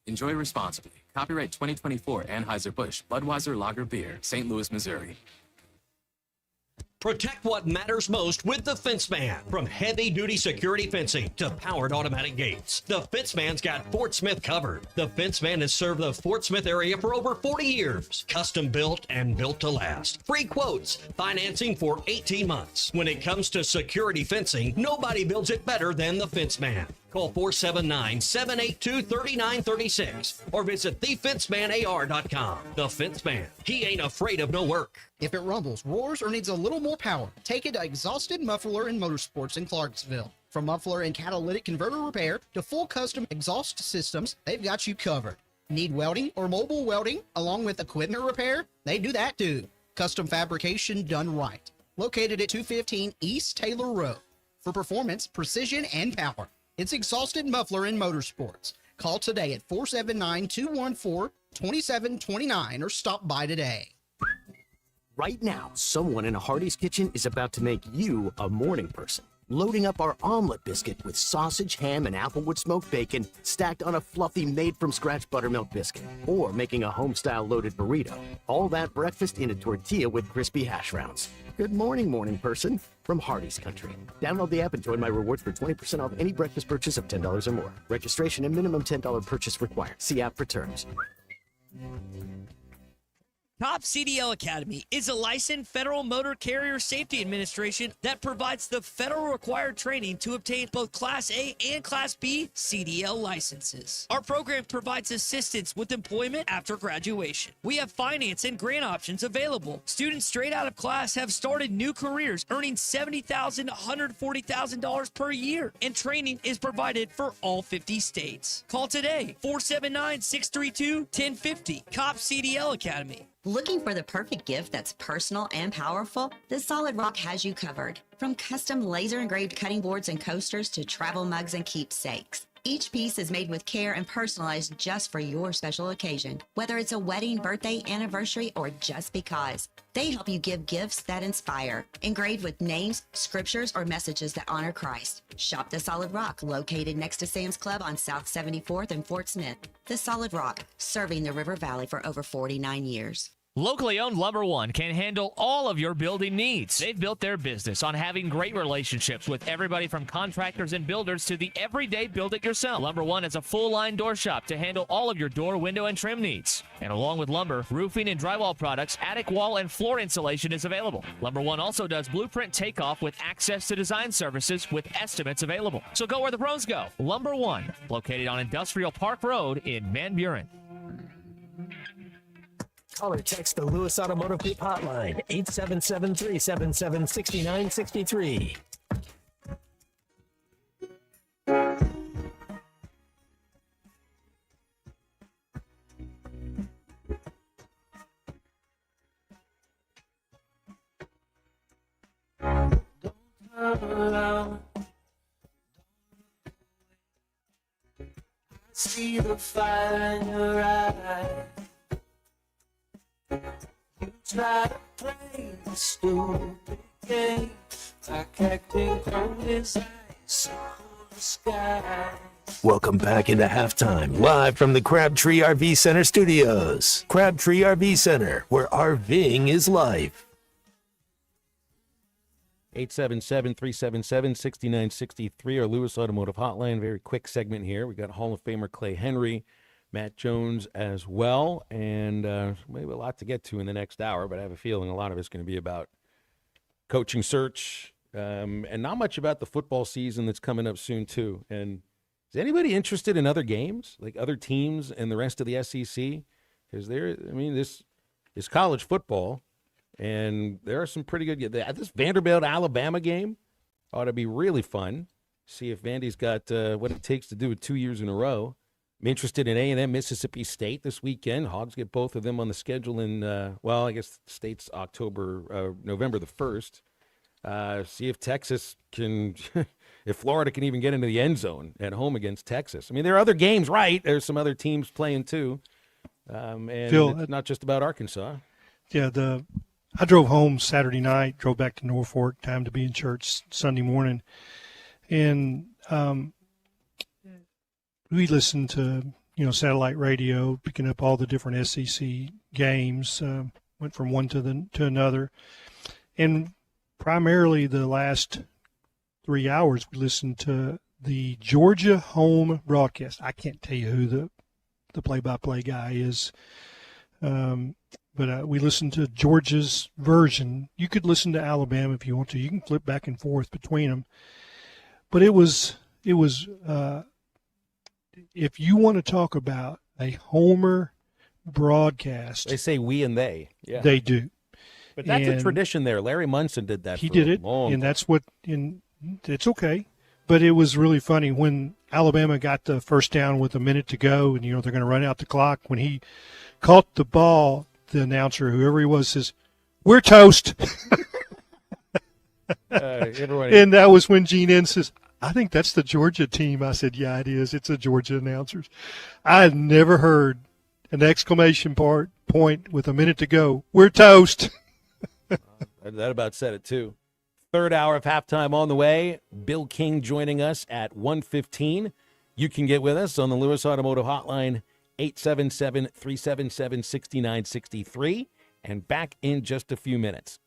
Enjoy responsibly. Copyright 2024 Anheuser-Busch Budweiser Lager Beer, St. Louis, Missouri. Protect what matters most with the Fenceman. From heavy-duty security fencing to powered automatic gates, the Fenceman's got Fort Smith covered. The Fenceman has served the Fort Smith area for over 40 years. Custom built and built to last. Free quotes, financing for 18 months. When it comes to security fencing, nobody builds it better than the Fenceman. Call 479-782-3936 or visit thefencemanAR.com. The Fence Man. He ain't afraid of no work. If it rumbles, roars, or needs a little more power, take it to Exhausted Muffler and Motorsports in Clarksville. From muffler and catalytic converter repair to full custom exhaust systems, they've got you covered. Need welding or mobile welding along with equipment repair? They do that too. Custom fabrication done right. Located at 215 East Taylor Road. For performance, precision, and power, it's Exhausted Muffler and Motorsports. Call today at 479-214-2729 or stop by today. Right now, someone in a Hardee's kitchen is about to make you a morning person. Loading up our omelet biscuit with sausage, ham, and applewood smoked bacon stacked on a fluffy made-from-scratch buttermilk biscuit. Or making a home-style loaded burrito. All that breakfast in a tortilla with crispy hash browns. Good morning, morning person, from Hardee's Country. Download the app and join my rewards for 20% off any breakfast purchase of $10 or more. Registration and minimum $10 purchase required. See app for terms. Top CDL Academy is a licensed Federal Motor Carrier Safety Administration that provides the federal required training to obtain both Class A and Class B CDL licenses. Our program provides assistance with employment after graduation. We have finance and grant options available. Students straight out of class have started new careers earning $70,000 to $140,000 per year, and training is provided for all 50 states. Call today, 479-632-1050, COP CDL Academy. Looking for the perfect gift that's personal and powerful? The Solid Rock has you covered. From custom laser engraved cutting boards and coasters to travel mugs and keepsakes. Each piece is made with care and personalized just for your special occasion. Whether it's a wedding, birthday, anniversary, or just because. They help you give gifts that inspire. Engraved with names, scriptures, or messages that honor Christ. Shop the Solid Rock, located next to Sam's Club on South 74th and Fort Smith. The Solid Rock, serving the River Valley for over 49 years. Locally owned Lumber One can handle all of your building needs. They've built their business on having great relationships with everybody from contractors and builders to the everyday build-it-yourself. Lumber One is a full-line door shop to handle all of your door, window, and trim needs. And along with lumber, roofing and drywall products, attic wall and floor insulation is available. Lumber One also does blueprint takeoff with access to design services with estimates available. So go where the pros go. Lumber One, located on Industrial Park Road in Van Buren. Call or text the Lewis Automotive Group hotline, 877-377-6963. See the fire in your eye. You try to play the stupid game, like acting cold as ice on the sky. Welcome back into halftime, live from the Crabtree RV Center studios. Crabtree RV Center, where RVing is life. 877-377-6963, our Lewis Automotive Hotline. Very quick segment here. We got Hall of Famer Clay Henry, Matt Jones as well, and maybe a lot to get to in the next hour, but I have a feeling a lot of it's going to be about coaching search and not much about the football season that's coming up soon, too. And is anybody interested in other games, like other teams and the rest of the SEC? Because this is college football, and there are some pretty good games. This Vanderbilt-Alabama game ought to be really fun. See if Vandy's got what it takes to do it 2 years in a row. I'm interested in A&M Mississippi State this weekend. Hogs get both of them on the schedule in, I guess the State's November the 1st. See if Texas can, if Florida can even get into the end zone at home against Texas. I mean, there are other games, right? There's some other teams playing too. And Phil, it's not just about Arkansas. Yeah, I drove home Saturday night, drove back to Norfolk, time to be in church Sunday morning. And we listened to, satellite radio, picking up all the different SEC games, went from one to another. And primarily the last 3 hours, we listened to the Georgia home broadcast. I can't tell you who the play-by-play guy is, but we listened to Georgia's version. You could listen to Alabama if you want to. You can flip back and forth between them. But it was if you want to talk about a homer broadcast, They say we and they. Yeah. they do. But that's a And tradition there. Larry Munson did that. He for did a it, long and time. that's what. And it's okay, but it was really funny when Alabama got the first down with a minute to go, and they're going to run out the clock. When he caught the ball, the announcer, whoever he was, says, "We're toast." Everybody. And that was when Gene N says, "I think that's the Georgia team." I said, "Yeah, it is. It's the Georgia announcers." I had never heard an exclamation point with a minute to go. We're toast. That about said it, too. Third hour of halftime on the way. Bill King joining us at 1:15. You can get with us on the Lewis Automotive Hotline, 877-377-6963. And back in just a few minutes.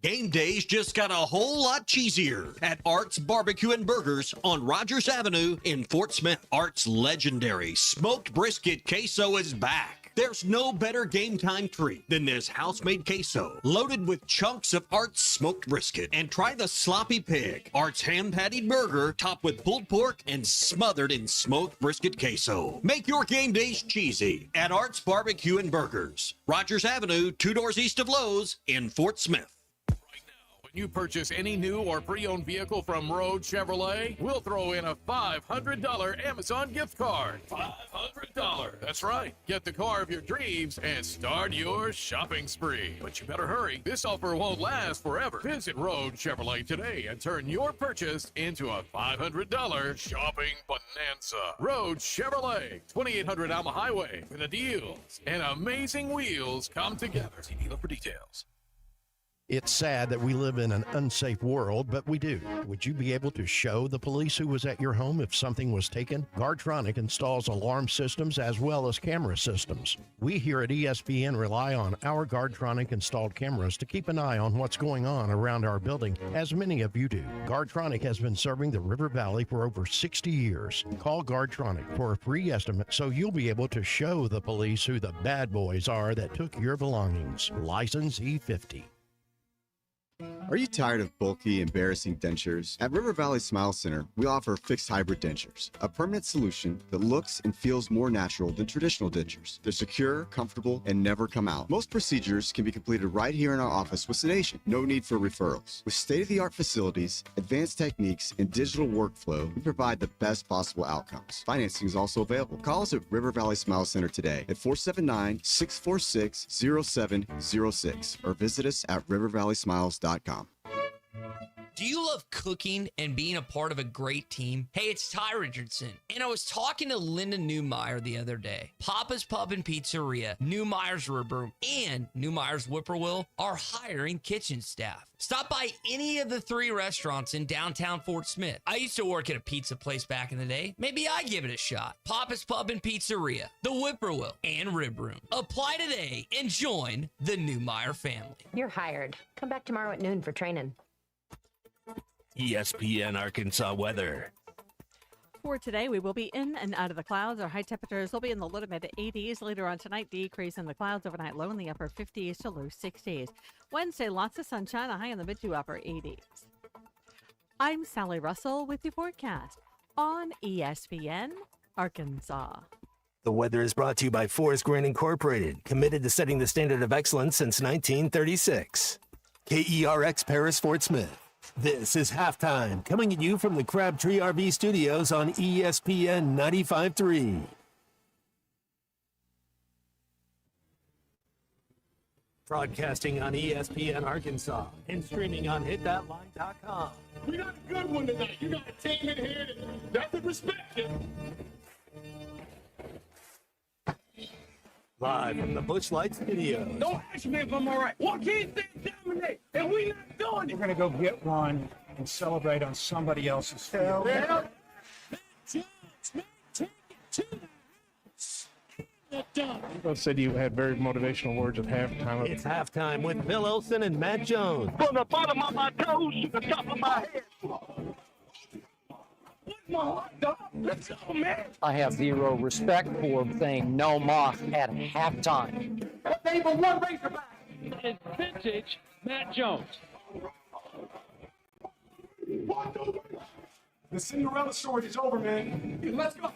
Game days just got a whole lot cheesier at Art's Barbecue and Burgers on Rogers Avenue in Fort Smith. Art's legendary smoked brisket queso is back. There's no better game time treat than this house-made queso, loaded with chunks of Art's smoked brisket. And try the sloppy pig, Art's hand-patted burger, topped with pulled pork and smothered in smoked brisket queso. Make your game days cheesy at Art's Barbecue and Burgers, Rogers Avenue, 2 doors east of Lowe's in Fort Smith. You purchase any new or pre-owned vehicle from Road Chevrolet, we'll throw in a $500 Amazon gift card. $500. That's right. Get the car of your dreams and start your shopping spree. But you better hurry. This offer won't last forever. Visit Road Chevrolet today and turn your purchase into a $500 shopping bonanza. Road Chevrolet, 2800 Alma Highway. When the deals and amazing wheels come together. See dealer for details. It's sad that we live in an unsafe world, but we do. Would you be able to show the police who was at your home if something was taken? Guardtronic installs alarm systems as well as camera systems. We here at ESPN rely on our Guardtronic installed cameras to keep an eye on what's going on around our building, as many of you do. Guardtronic has been serving the River Valley for over 60 years. Call Guardtronic for a free estimate so you'll be able to show the police who the bad boys are that took your belongings. License E50. Are you tired of bulky, embarrassing dentures? At River Valley Smile Center, we offer fixed hybrid dentures, a permanent solution that looks and feels more natural than traditional dentures. They're secure, comfortable, and never come out. Most procedures can be completed right here in our office with sedation. No need for referrals. With state-of-the-art facilities, advanced techniques, and digital workflow, we provide the best possible outcomes. Financing is also available. Call us at River Valley Smile Center today at 479-646-0706 or visit us at rivervalleysmiles.com. Do you love cooking and being a part of a great team? Hey, it's Ty Richardson, and I was talking to Linda Newmeyer the other day. Papa's Pub and Pizzeria, Newmeyer's Rib Room, and Newmeyer's Whippoorwill are hiring kitchen staff. Stop by any of the 3 restaurants in downtown Fort Smith. I used to work at a pizza place back in the day. Maybe I give it a shot. Papa's Pub and Pizzeria, the Whippoorwill, and Rib Room. Apply today and join the Newmeyer family. You're hired. Come back tomorrow at noon for training. ESPN Arkansas weather. For today, we will be in and out of the clouds. Our high temperatures will be in the low to mid 80s. Later on tonight, decrease in the clouds, overnight low in the upper 50s to low 60s. Wednesday, lots of sunshine, a high in the mid to upper 80s. I'm Sally Russell with the forecast on ESPN Arkansas. The weather is brought to you by Forest Green Incorporated, committed to setting the standard of excellence since 1936. KERX Paris Fort Smith. This is Halftime, coming at you from the Crabtree RV Studios on ESPN 95.3. Broadcasting on ESPN Arkansas and streaming on hitthatline.com. We got a good one tonight. You got a team in here that doesn't respect you. Live from the Busch Light Studio. Don't ask me if I'm all right. Why can't they dominate? And we not doing it. We're going to go get one and celebrate on somebody else's field. Yeah. You said you had very motivational words at halftime. It's Halftime with Bill Olson and Matt Jones. From the bottom of my toes to the top of my head. Let's go, man. I have zero respect for saying no moss at halftime. Name of one Razorback. It's vintage Matt Jones. The Cinderella story is over, man. Let's go.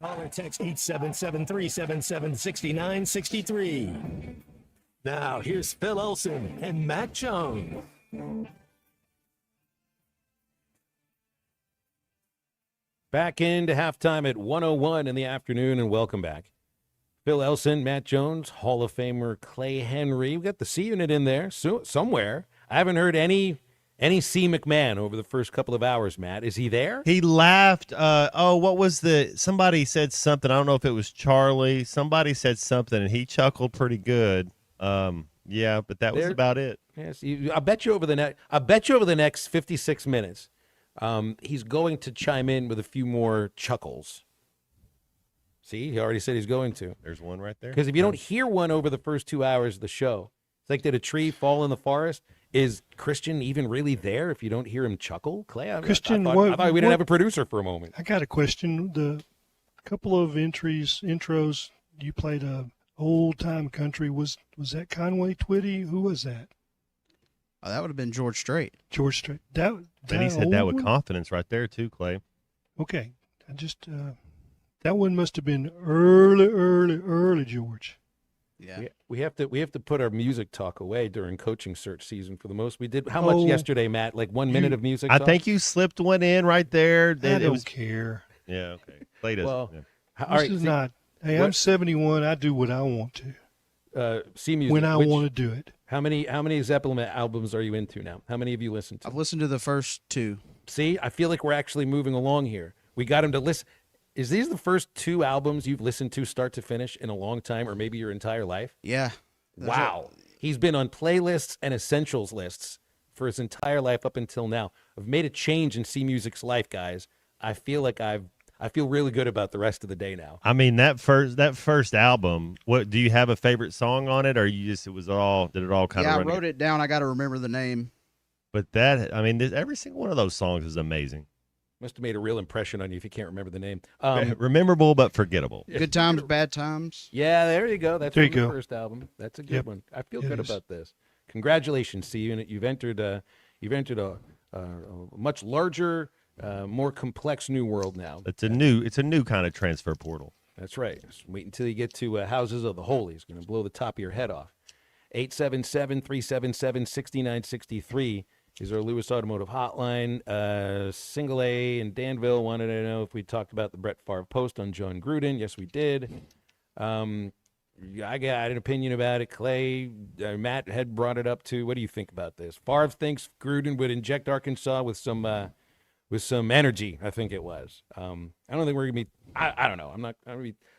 Call or text 877-377-6963. Now, here's Phil Olson and Matt Jones. Back into halftime at 1:01 in the afternoon, and welcome back. Phil Elson, Matt Jones, Hall of Famer Clay Henry. We got the C unit in there somewhere. I haven't heard any C McMahon over the first couple of hours, Matt. Is he there? He laughed. What was somebody said something. I don't know if it was Charlie. Somebody said something, and he chuckled pretty good. Yeah, but that was about it. Yes, I bet you over the next 56 minutes, he's going to chime in with a few more chuckles. See, he already said he's going to. There's one right there. Because if you don't hear one over the first 2 hours of the show, it's like, did a tree fall in the forest? Is Christian even really there if you don't hear him chuckle? Clay, Christian, I thought we didn't have a producer for a moment. I got a question. The couple of intros, you played Old Time Country. Was that Conway Twitty? Who was that? Oh, that would have been George Strait. George Strait. And he said that with confidence right there too, Clay. Okay, I just that one must have been early George. Yeah, we have to put our music talk away during coaching search season for the most. We did how much yesterday, Matt? Like 1 minute of music. I talk? think you slipped one in right there. I don't care. Yeah, okay. Clay doesn't. Well, yeah. all right. This is not. Hey, I'm 71. I do what I want to. C music when I want to do it. How many Zeppelin albums are you into now? How many have you listened to? I've listened to the first two. See, I feel like we're actually moving along here. We got him to listen. Is these the first two albums you've listened to start to finish in a long time, or maybe your entire life? Yeah. Wow. He's been on playlists and essentials lists for his entire life up until now. I've made a change in C Music's life, guys. I feel like I feel really good about the rest of the day now. I mean, that first album, what do you have a favorite song on it, or you just did it all kind of I wrote it down. I got to remember the name. But every single one of those songs is amazing. Must have made a real impression on you if you can't remember the name. Memorable but forgettable. Good Times, Bad Times. Yeah, there you go. That's there from the first album. That's a good one. I feel good about this. Congratulations, C Unit. You've entered a much larger, more complex new world now. It's a new kind of transfer portal. That's right. Just wait until you get to Houses of the Holy. It's going to blow the top of your head off. 877-377-6963 is our Lewis Automotive Hotline. Single A in Danville wanted to know if we talked about the Brett Favre post on John Gruden. Yes, we did. I got an opinion about it. Clay, Matt had brought it up too. What do you think about this? Favre thinks Gruden would inject Arkansas with some energy. I think it was. I don't think we're gonna be. I don't know. I'm not.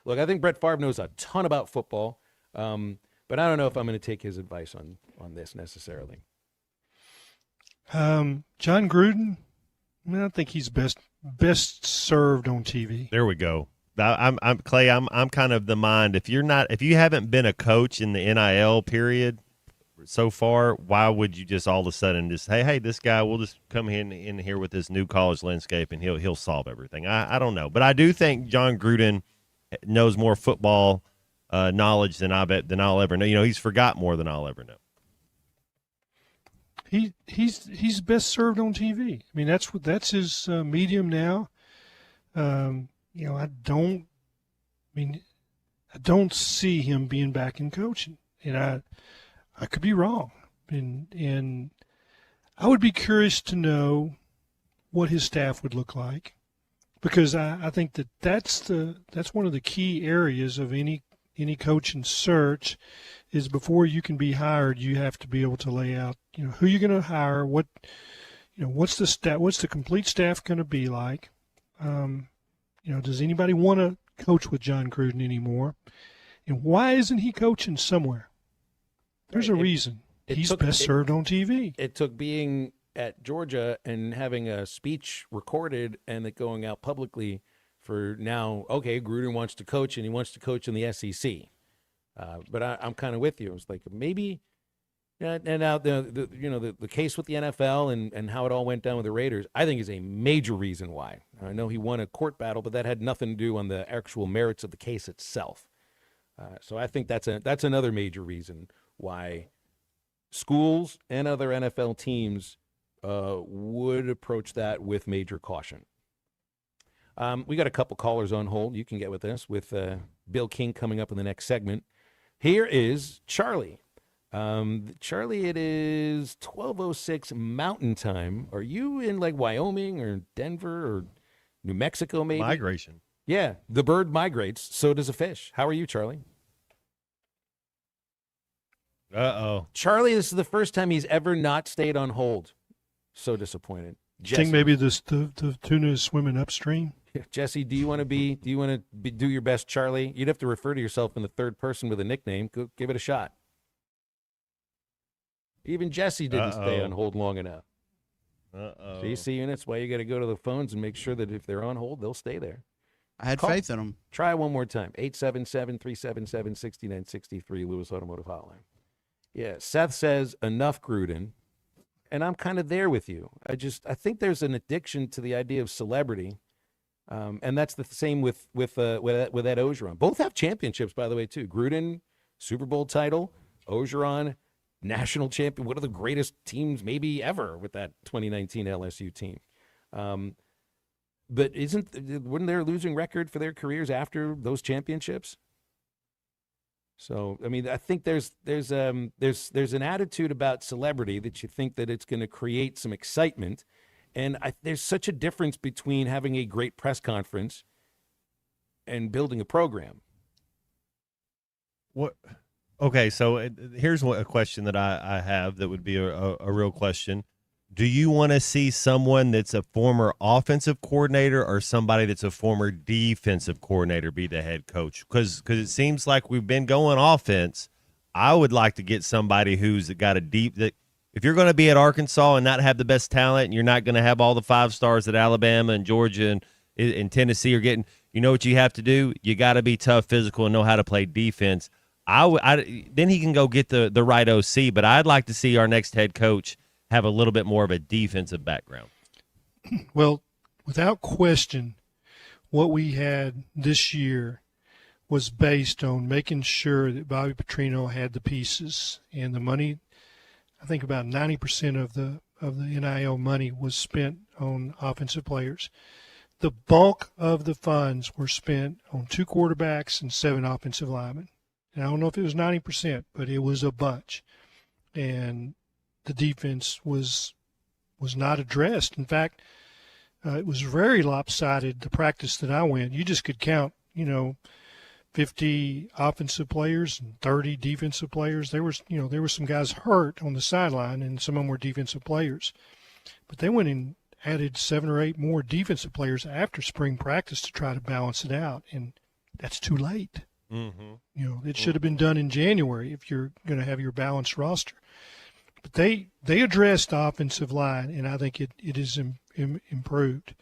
Look, I think Brett Favre knows a ton about football, but I don't know if I'm going to take his advice on this necessarily. John Gruden, I think he's best served on TV. There we go. I'm Clay. I'm kind of the mind. If you haven't been a coach in the NIL period so far, why would you just all of a sudden just hey, this guy, we'll just come in here with this new college landscape and he'll solve everything. I don't know, but I do think John Gruden knows more football knowledge than I'll ever know. You know, he's forgot more than I'll ever know. He's best served on TV. I mean, that's his medium now. I don't see him being back in coaching, and I could be wrong. And I would be curious to know what his staff would look like, because I think that's one of the key areas of any coaching search is before you can be hired, you have to be able to lay out, who you're going to hire, what's the complete staff going to be like? Does anybody want to coach with John Gruden anymore? And why isn't he coaching somewhere? There's a reason. He's best served on TV. It took being at Georgia and having a speech recorded and it going out publicly for now, okay, Gruden wants to coach and he wants to coach in the SEC. But I'm kind of with you. It's like maybe, and now the case with the NFL and how it all went down with the Raiders, I think is a major reason why. I know he won a court battle, but that had nothing to do on the actual merits of the case itself. So I think that's another major reason why schools and other NFL teams would approach that with major caution. We got a couple callers on hold. You can get with us with Bill King coming up in the next segment. Here is Charlie. Charlie, it is 12:06 Mountain Time. Are you in like Wyoming or Denver or New Mexico maybe? Migration. Yeah, the bird migrates. So does a fish. How are you, Charlie? Uh-oh. Charlie, this is the first time he's ever not stayed on hold. So disappointed. I think maybe the tuna is swimming upstream. Jesse, do you want to do your best, Charlie? You'd have to refer to yourself in the third person with a nickname. Go, give it a shot. Even Jesse didn't stay on hold long enough. Uh-oh. DC units, why you got to go to the phones and make sure that if they're on hold, they'll stay there. I had faith in them. Try one more time. 877-377-6963, Lewis Automotive Hotline. Yeah, Seth says, enough Gruden. And I'm kind of there with you. I think there's an addiction to the idea of celebrity. And that's the same with Ed Ogeron. Both have championships, by the way, too. Gruden, Super Bowl title. Ogeron, national champion. One of the greatest teams maybe ever with that 2019 LSU team. But wouldn't there a losing record for their careers after those championships? So, I mean, I think there's an attitude about celebrity that you think that it's going to create some excitement. And there's such a difference between having a great press conference and building a program. What? Okay, so here's a question that I have that would be a real question. Do you want to see someone that's a former offensive coordinator or somebody that's a former defensive coordinator be the head coach? Because it seems like we've been going offense. I would like to get somebody who's got a deep – if you're going to be at Arkansas and not have the best talent and you're not going to have all the 5 stars that Alabama and Georgia and Tennessee are getting, you know what you have to do? You got to be tough, physical, and know how to play defense. Then he can go get the right OC, but I'd like to see our next head coach have a little bit more of a defensive background. Well, without question, what we had this year was based on making sure that Bobby Petrino had the pieces and the money. I think about 90% of the NIL money was spent on offensive players. The bulk of the funds were spent on 2 quarterbacks and 7 offensive linemen. And I don't know if it was 90%, but it was a bunch. And the defense was not addressed. In fact, it was very lopsided, the practice that I went. You just could count, 50 offensive players and 30 defensive players. There were some guys hurt on the sideline, and some of them were defensive players. But they went and added 7 or 8 more defensive players after spring practice to try to balance it out, and that's too late. Mm-hmm. It should have been done in January if you're going to have your balanced roster. But they addressed the offensive line, and I think it is improved.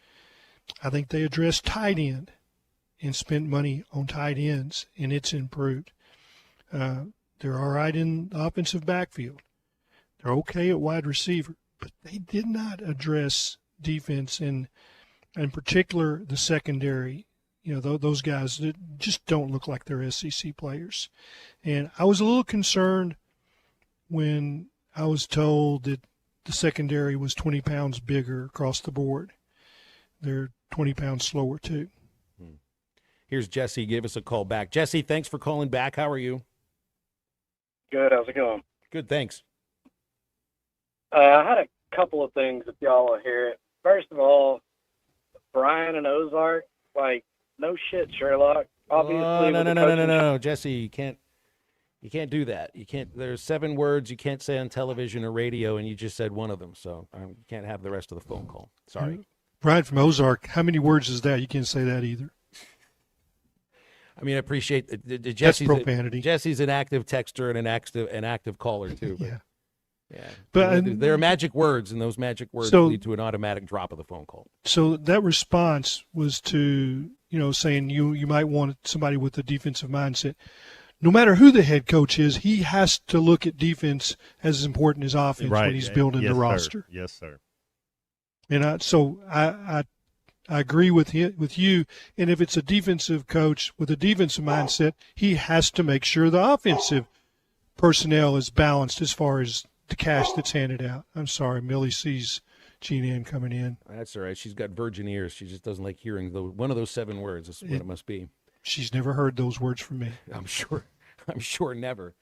I think they addressed tight end and spent money on tight ends, and it's improved. They're all right in the offensive backfield. They're okay at wide receiver, but they did not address defense, and in particular the secondary. Those guys that just don't look like they're SEC players. And I was a little concerned when I was told that the secondary was 20 pounds bigger across the board. They're 20 pounds slower, too. Here's Jesse. Give us a call back. Jesse, thanks for calling back. How are you? Good. How's it going? Good, thanks. I had a couple of things, if y'all will hear it. First of all, Brian and Ozark, no shit, Sherlock. Obviously, no, Jesse, you can't do that. You can't. There's 7 words you can't say on television or radio, and you just said one of them, so you can't have the rest of the phone call. Sorry. Brian from Ozark, how many words is that? You can't say that either. I mean, I appreciate Jesse's That's profanity. Jesse's an active texter and an active caller too. But, yeah. But there are magic words, and those magic words lead to an automatic drop of the phone call. So that response was to saying you might want somebody with a defensive mindset. No matter who the head coach is, he has to look at defense as important as offense when he's building the roster. Yes, sir. And I agree with you. And if it's a defensive coach with a defensive mindset, he has to make sure the offensive personnel is balanced as far as the cash that's handed out. I'm sorry, Millie C's Jean Ann coming in. That's all right. She's got virgin ears. She just doesn't like hearing one of those 7 words. That's what it must be. She's never heard those words from me. I'm sure never.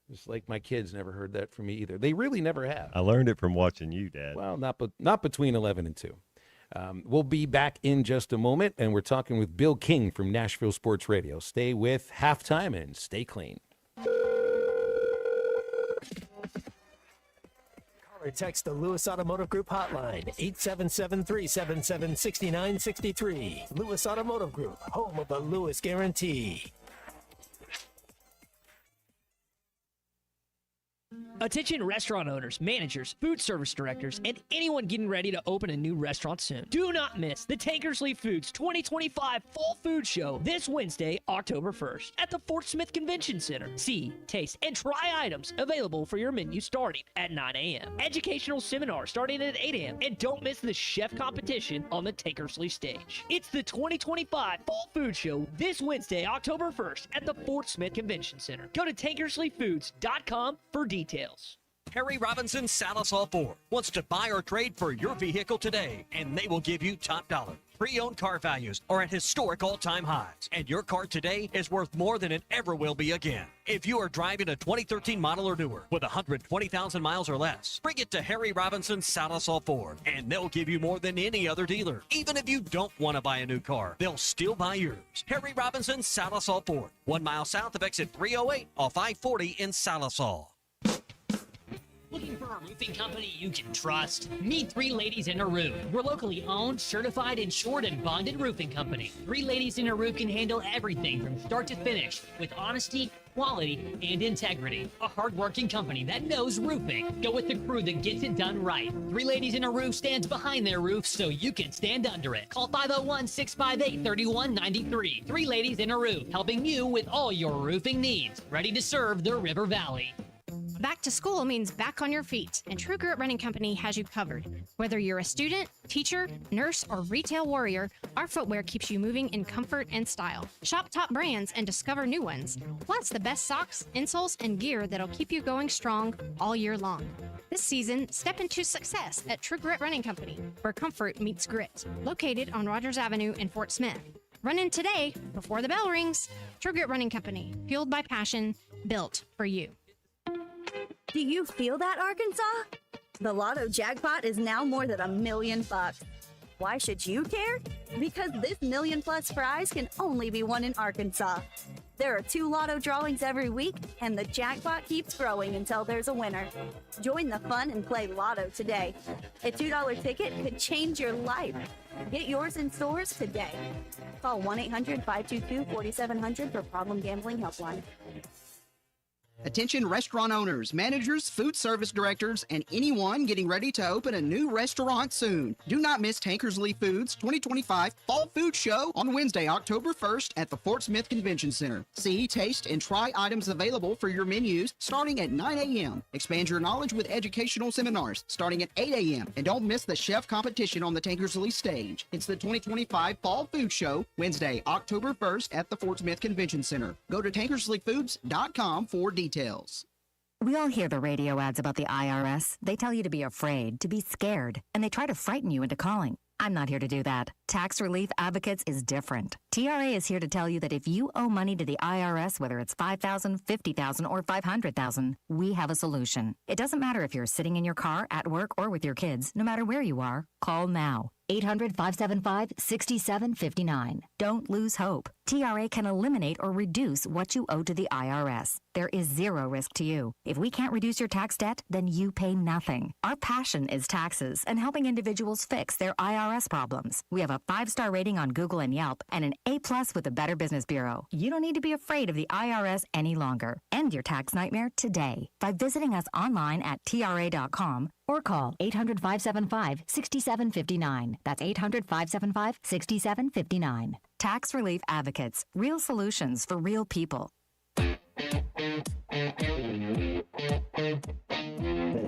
Just like my kids never heard that from me either. They really never have. I learned it from watching you, Dad. Well, not between 11 and 2. We'll be back in just a moment, and we're talking with Bill King from Nashville Sports Radio. Stay with Halftime and stay clean. Or text the Lewis Automotive Group hotline, 877-377-6963. Lewis Automotive Group, home of the Lewis Guarantee. Attention restaurant owners, managers, food service directors, and anyone getting ready to open a new restaurant soon. Do not miss the Tankersley Foods 2025 Fall Food Show this Wednesday, October 1st at the Fort Smith Convention Center. See, taste, and try items available for your menu starting at 9 a.m. Educational seminars starting at 8 a.m. And don't miss the chef competition on the Tankersley stage. It's the 2025 Fall Food Show this Wednesday, October 1st at the Fort Smith Convention Center. Go to tankersleyfoods.com for details. Harry Robinson Salisol Ford wants to buy or trade for your vehicle today, and they will give you top dollar. Pre-owned car values are at historic all-time highs, and your car today is worth more than it ever will be again. If you are driving a 2013 model or newer with 120,000 miles or less, bring it to Harry Robinson Salisol Ford, and they'll give you more than any other dealer. Even if you don't want to buy a new car, they'll still buy yours. Harry Robinson Salisol Ford, 1 mile south of exit 308 off I-40 in Salisol. Looking for a roofing company you can trust? Meet 3 Ladies in a Roof. We're locally owned, certified, insured, and bonded roofing company. 3 Ladies in a Roof can handle everything from start to finish with honesty, quality, and integrity. A hard-working company that knows roofing. Go with the crew that gets it done right. 3 Ladies in a Roof stands behind their roof so you can stand under it. Call 501-658-3193. 3 Ladies in a Roof, helping you with all your roofing needs. Ready to serve the River Valley. Back to school means back on your feet, and True Grit Running Company has you covered. Whether you're a student, teacher, nurse, or retail warrior, our footwear keeps you moving in comfort and style. Shop top brands and discover new ones. Plus, the best socks, insoles, and gear that'll keep you going strong all year long. This season, step into success at True Grit Running Company, where comfort meets grit. Located on Rogers Avenue in Fort Smith. Run in today before the bell rings. True Grit Running Company, fueled by passion, built for you. Do you feel that, Arkansas? The Lotto jackpot is now more than $1 million. Why should you care? Because this $1 million+ prize can only be won in Arkansas. There are 2 Lotto drawings every week, and the jackpot keeps growing until there's a winner. Join the fun and play Lotto today. A $2 ticket could change your life. Get yours in stores today. Call 1-800-522-4700 for Problem Gambling Helpline. Attention restaurant owners, managers, food service directors, and anyone getting ready to open a new restaurant soon. Do not miss Tankersley Foods 2025 Fall Food Show on Wednesday, October 1st at the Fort Smith Convention Center. See, taste, and try items available for your menus starting at 9 a.m. Expand your knowledge with educational seminars starting at 8 a.m. And don't miss the chef competition on the Tankersley stage. It's the 2025 Fall Food Show, Wednesday, October 1st at the Fort Smith Convention Center. Go to tankersleyfoods.com for details. We all hear the radio ads about the IRS. They tell you to be afraid, to be scared, and they try to frighten you into calling. I'm not here to do that. Tax Relief Advocates is different. TRA is here to tell you that if you owe money to the IRS, whether it's $5,000, $50,000, or $500,000, we have a solution. It doesn't matter if you're sitting in your car, at work, or with your kids. No matter where you are, call now. 800-575-6759. Don't lose hope. TRA can eliminate or reduce what you owe to the IRS. There is zero risk to you. If we can't reduce your tax debt, then you pay nothing. Our passion is taxes and helping individuals fix their IRS problems. We have a 5-star rating on Google and Yelp and an A+ with the Better Business Bureau. You don't need to be afraid of the IRS any longer. End your tax nightmare today by visiting us online at TRA.com or call 800-575-6759. That's 800-575-6759. Tax Relief Advocates. Real solutions for real people. The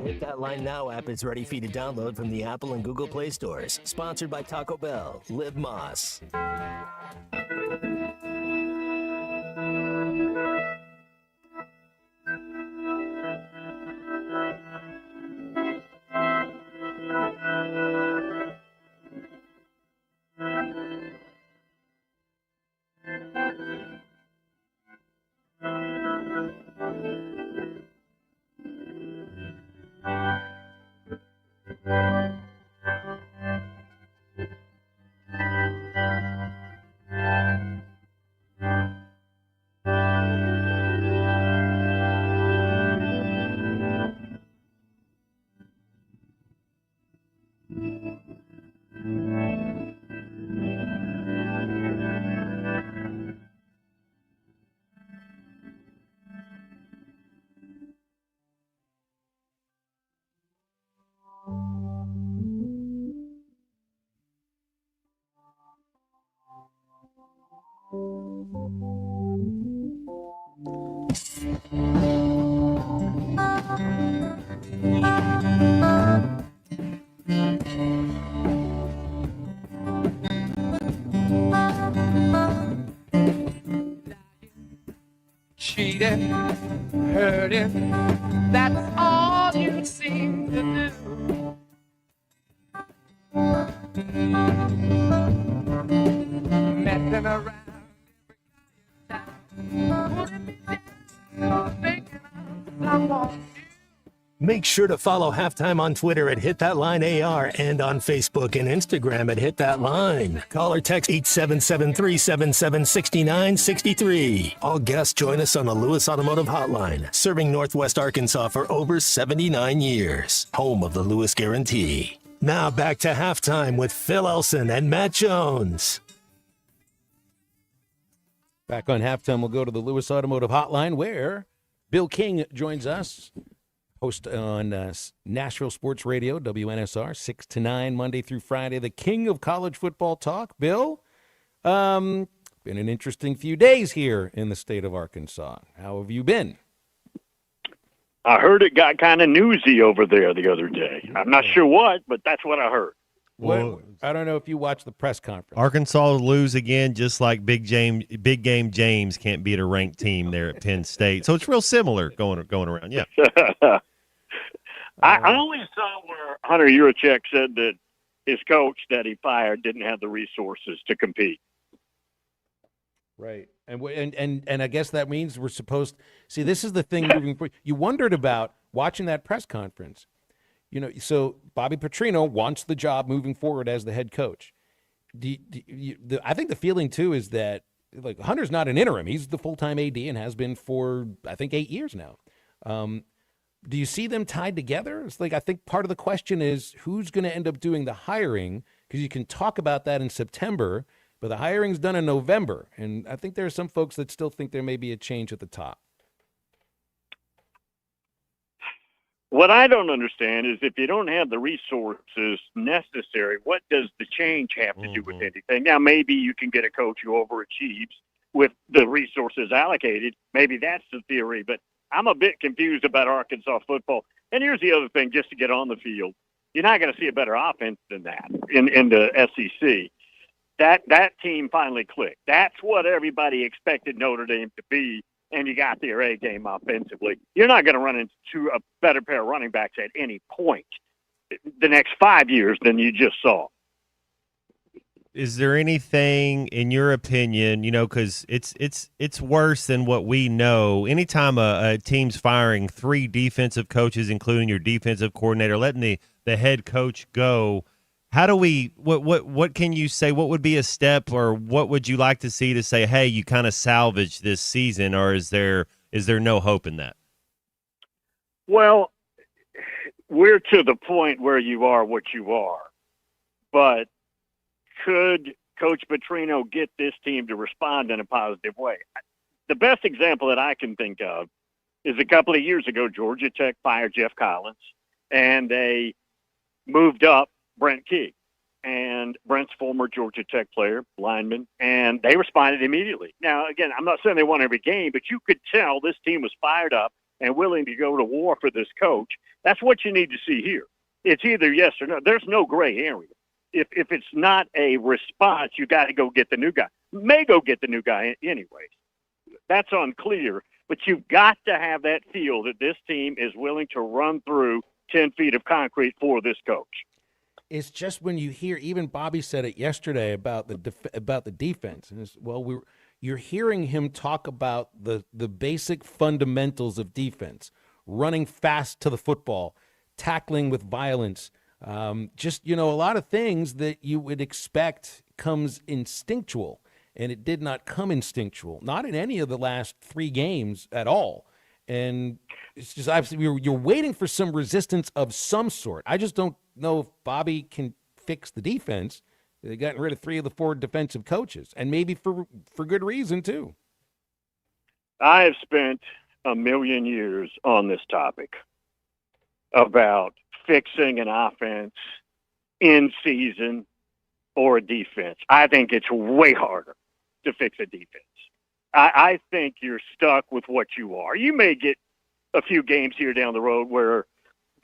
Hit That Line Now app is ready for you to download from the Apple and Google Play stores. Sponsored by Taco Bell. Live Moss. Cheated, hurting, that's all you seem to do. Messing around. Make sure to follow Halftime on Twitter at Hit That Line AR and on Facebook and Instagram at Hit That Line. Call or text 877-377-6963. All guests join us on the Lewis Automotive Hotline, serving Northwest Arkansas for over 79 years. Home of the Lewis Guarantee. Now back to Halftime with Phil Elson and Matt Jones. Back on Halftime, we'll go to the Lewis Automotive Hotline where Bill King joins us. Host on Nashville Sports Radio, WNSR, 6 to 9, Monday through Friday, the king of college football talk. Bill, been an interesting few days here in the state of Arkansas. How have you been? I heard it got kind of newsy over there the other day. I'm not sure what, but that's what I heard. Well, I don't know if you watched the press conference. Arkansas lose again, just like Big Game James can't beat a ranked team there at Penn State. So it's real similar going around. Yeah. I only saw where Hunter Yurachek said that his coach that he fired didn't have the resources to compete. Right. And I guess that means we're supposed – see, this is the thing moving forward. You wondered about watching that press conference. You know, so Bobby Petrino wants the job moving forward as the head coach. I think the feeling, too, is that, like, Hunter's not an interim. He's the full-time AD and has been for, I think, 8 years now. Do you see them tied together? It's like, I think part of the question is who's going to end up doing the hiring, because you can talk about that in September, but the hiring's done in November. And I think there are some folks that still think there may be a change at the top. What I don't understand is if you don't have the resources necessary, what does the change have to do with anything? Now, maybe you can get a coach who overachieves with the resources allocated. Maybe that's the theory, but I'm a bit confused about Arkansas football. And here's the other thing, just to get on the field. You're not going to see a better offense than that in the SEC. That team finally clicked. That's what everybody expected Notre Dame to be. And you got their A game offensively. You're not going to run into a better pair of running backs at any point the next 5 years than you just saw. Is there anything, in your opinion, you know, because it's worse than what we know. Anytime a team's firing 3 defensive coaches, including your defensive coordinator, letting the head coach go, how do we what can you say? What would be a step, or what would you like to see to say, hey, you kind of salvaged this season, or is there no hope in that? Well, we're to the point where you are what you are, but could Coach Petrino get this team to respond in a positive way? The best example that I can think of is a couple of years ago, Georgia Tech fired Jeff Collins, and they moved up Brent Key, and Brent's former Georgia Tech player, lineman, and they responded immediately. Now, again, I'm not saying they won every game, but you could tell this team was fired up and willing to go to war for this coach. That's what you need to see here. It's either yes or no. There's no gray area. If it's not a response, you got to go get the new guy. May go get the new guy anyway. That's unclear, but you've got to have that feel that this team is willing to run through 10 feet of concrete for this coach. It's just when you hear, even Bobby said it yesterday about the defense, and you're hearing him talk about the basic fundamentals of defense, running fast to the football, tackling with violence, just, you know, a lot of things that you would expect comes instinctual, and it did not come instinctual, not in any of the last 3 games at all. And it's just obviously you're waiting for some resistance of some sort. I just don't know if Bobby can fix the defense. They got rid of 3 of the 4 defensive coaches, and maybe for good reason too. I have spent a million years on this topic about fixing an offense in season or a defense. I think it's way harder to fix a defense. I think you're stuck with what you are. You may get a few games here down the road where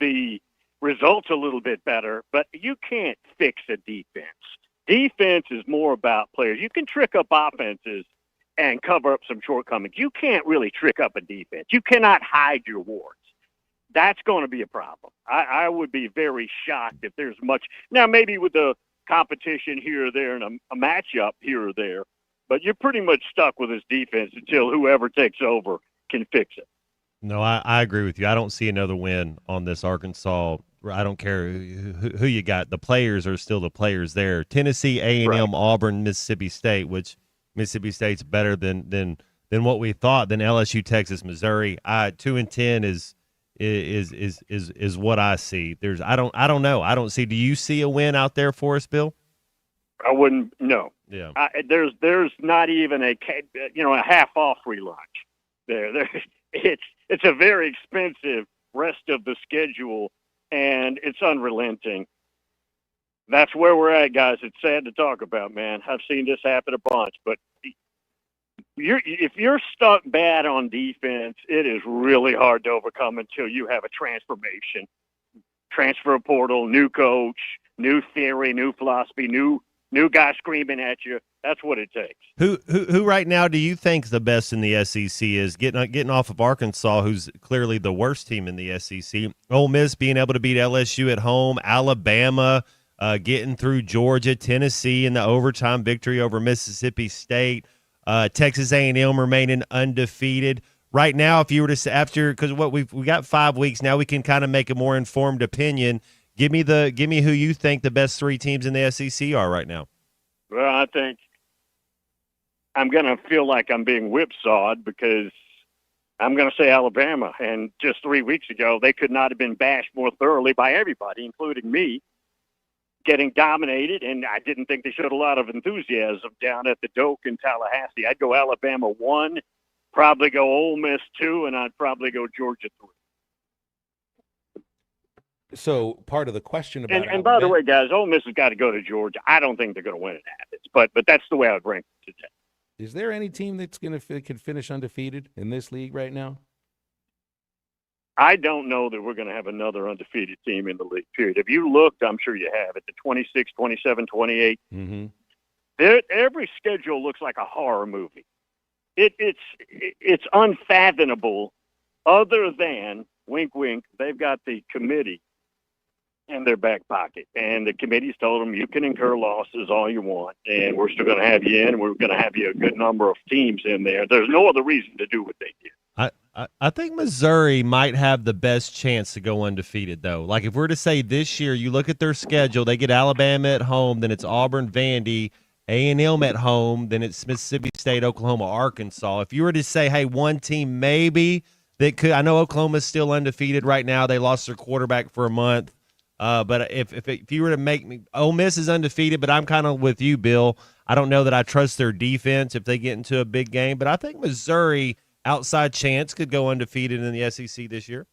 the results a little bit better, but you can't fix a defense. Defense is more about players. You can trick up offenses and cover up some shortcomings. You can't really trick up a defense. You cannot hide your warts. That's going to be a problem. I would be very shocked if there's much. Now, maybe with the competition here or there and a matchup here or there, but you're pretty much stuck with this defense until whoever takes over can fix it. No, I agree with you. I don't see another win on this Arkansas. I don't care who you got. The players are still the players there. Tennessee, A&M, Right. Auburn, Mississippi State, which Mississippi State's better than what we thought. Than LSU, Texas, Missouri. 2-10 is what I see. I don't know. I don't see. Do you see a win out there for us, Bill? I wouldn't. No. Yeah. There's not even a half off free lunch there. It's a very expensive rest of the schedule, and it's unrelenting. That's where we're at, guys. It's sad to talk about, man. I've seen this happen a bunch, but if you're stuck bad on defense, it is really hard to overcome until you have a transformation, transfer portal, new coach, new theory, new philosophy, new guy screaming at you. That's what it takes. Who right now do you think the best in the SEC is? Getting off of Arkansas, who's clearly the worst team in the SEC. Ole Miss being able to beat LSU at home, Alabama getting through Georgia, Tennessee in the overtime victory over Mississippi State, Texas A&M remaining undefeated. Right now, if you were to after, because we got 5 weeks now, we can kind of make a more informed opinion. Give me who you think the best three teams in the SEC are right now. Well, I think I'm going to feel like I'm being whipsawed because I'm going to say Alabama. And just 3 weeks ago, they could not have been bashed more thoroughly by everybody, including me, getting dominated. And I didn't think they showed a lot of enthusiasm down at the Doak in Tallahassee. I'd go Alabama 1, probably go Ole Miss 2, and I'd probably go Georgia 3. So part of the question about And by the way, guys, Ole Miss has got to go to Georgia. I don't think they're going to win in Athens, but that's the way I would rank it today. Is there any team that's can finish undefeated in this league right now? I don't know that we're going to have another undefeated team in the league, period. If you looked, I'm sure you have, at the 26, 27, 28, every schedule looks like a horror movie. It's unfathomable other than, wink, wink, they've got the committee in their back pocket. And the committee's told them you can incur losses all you want, and we're still going to have you in. We're going to have you a good number of teams in there. There's no other reason to do what they did. I think Missouri might have the best chance to go undefeated, though. Like, if we're to say this year, you look at their schedule, they get Alabama at home, then it's Auburn, Vandy, A&M at home, then it's Mississippi State, Oklahoma, Arkansas. If you were to say, hey, one team maybe that could – I know Oklahoma's still undefeated right now. They lost their quarterback for a month. But if you were to make me – Ole Miss is undefeated, but I'm kind of with you, Bill. I don't know that I trust their defense if they get into a big game. But I think Missouri – outside chance could go undefeated in the SEC this year?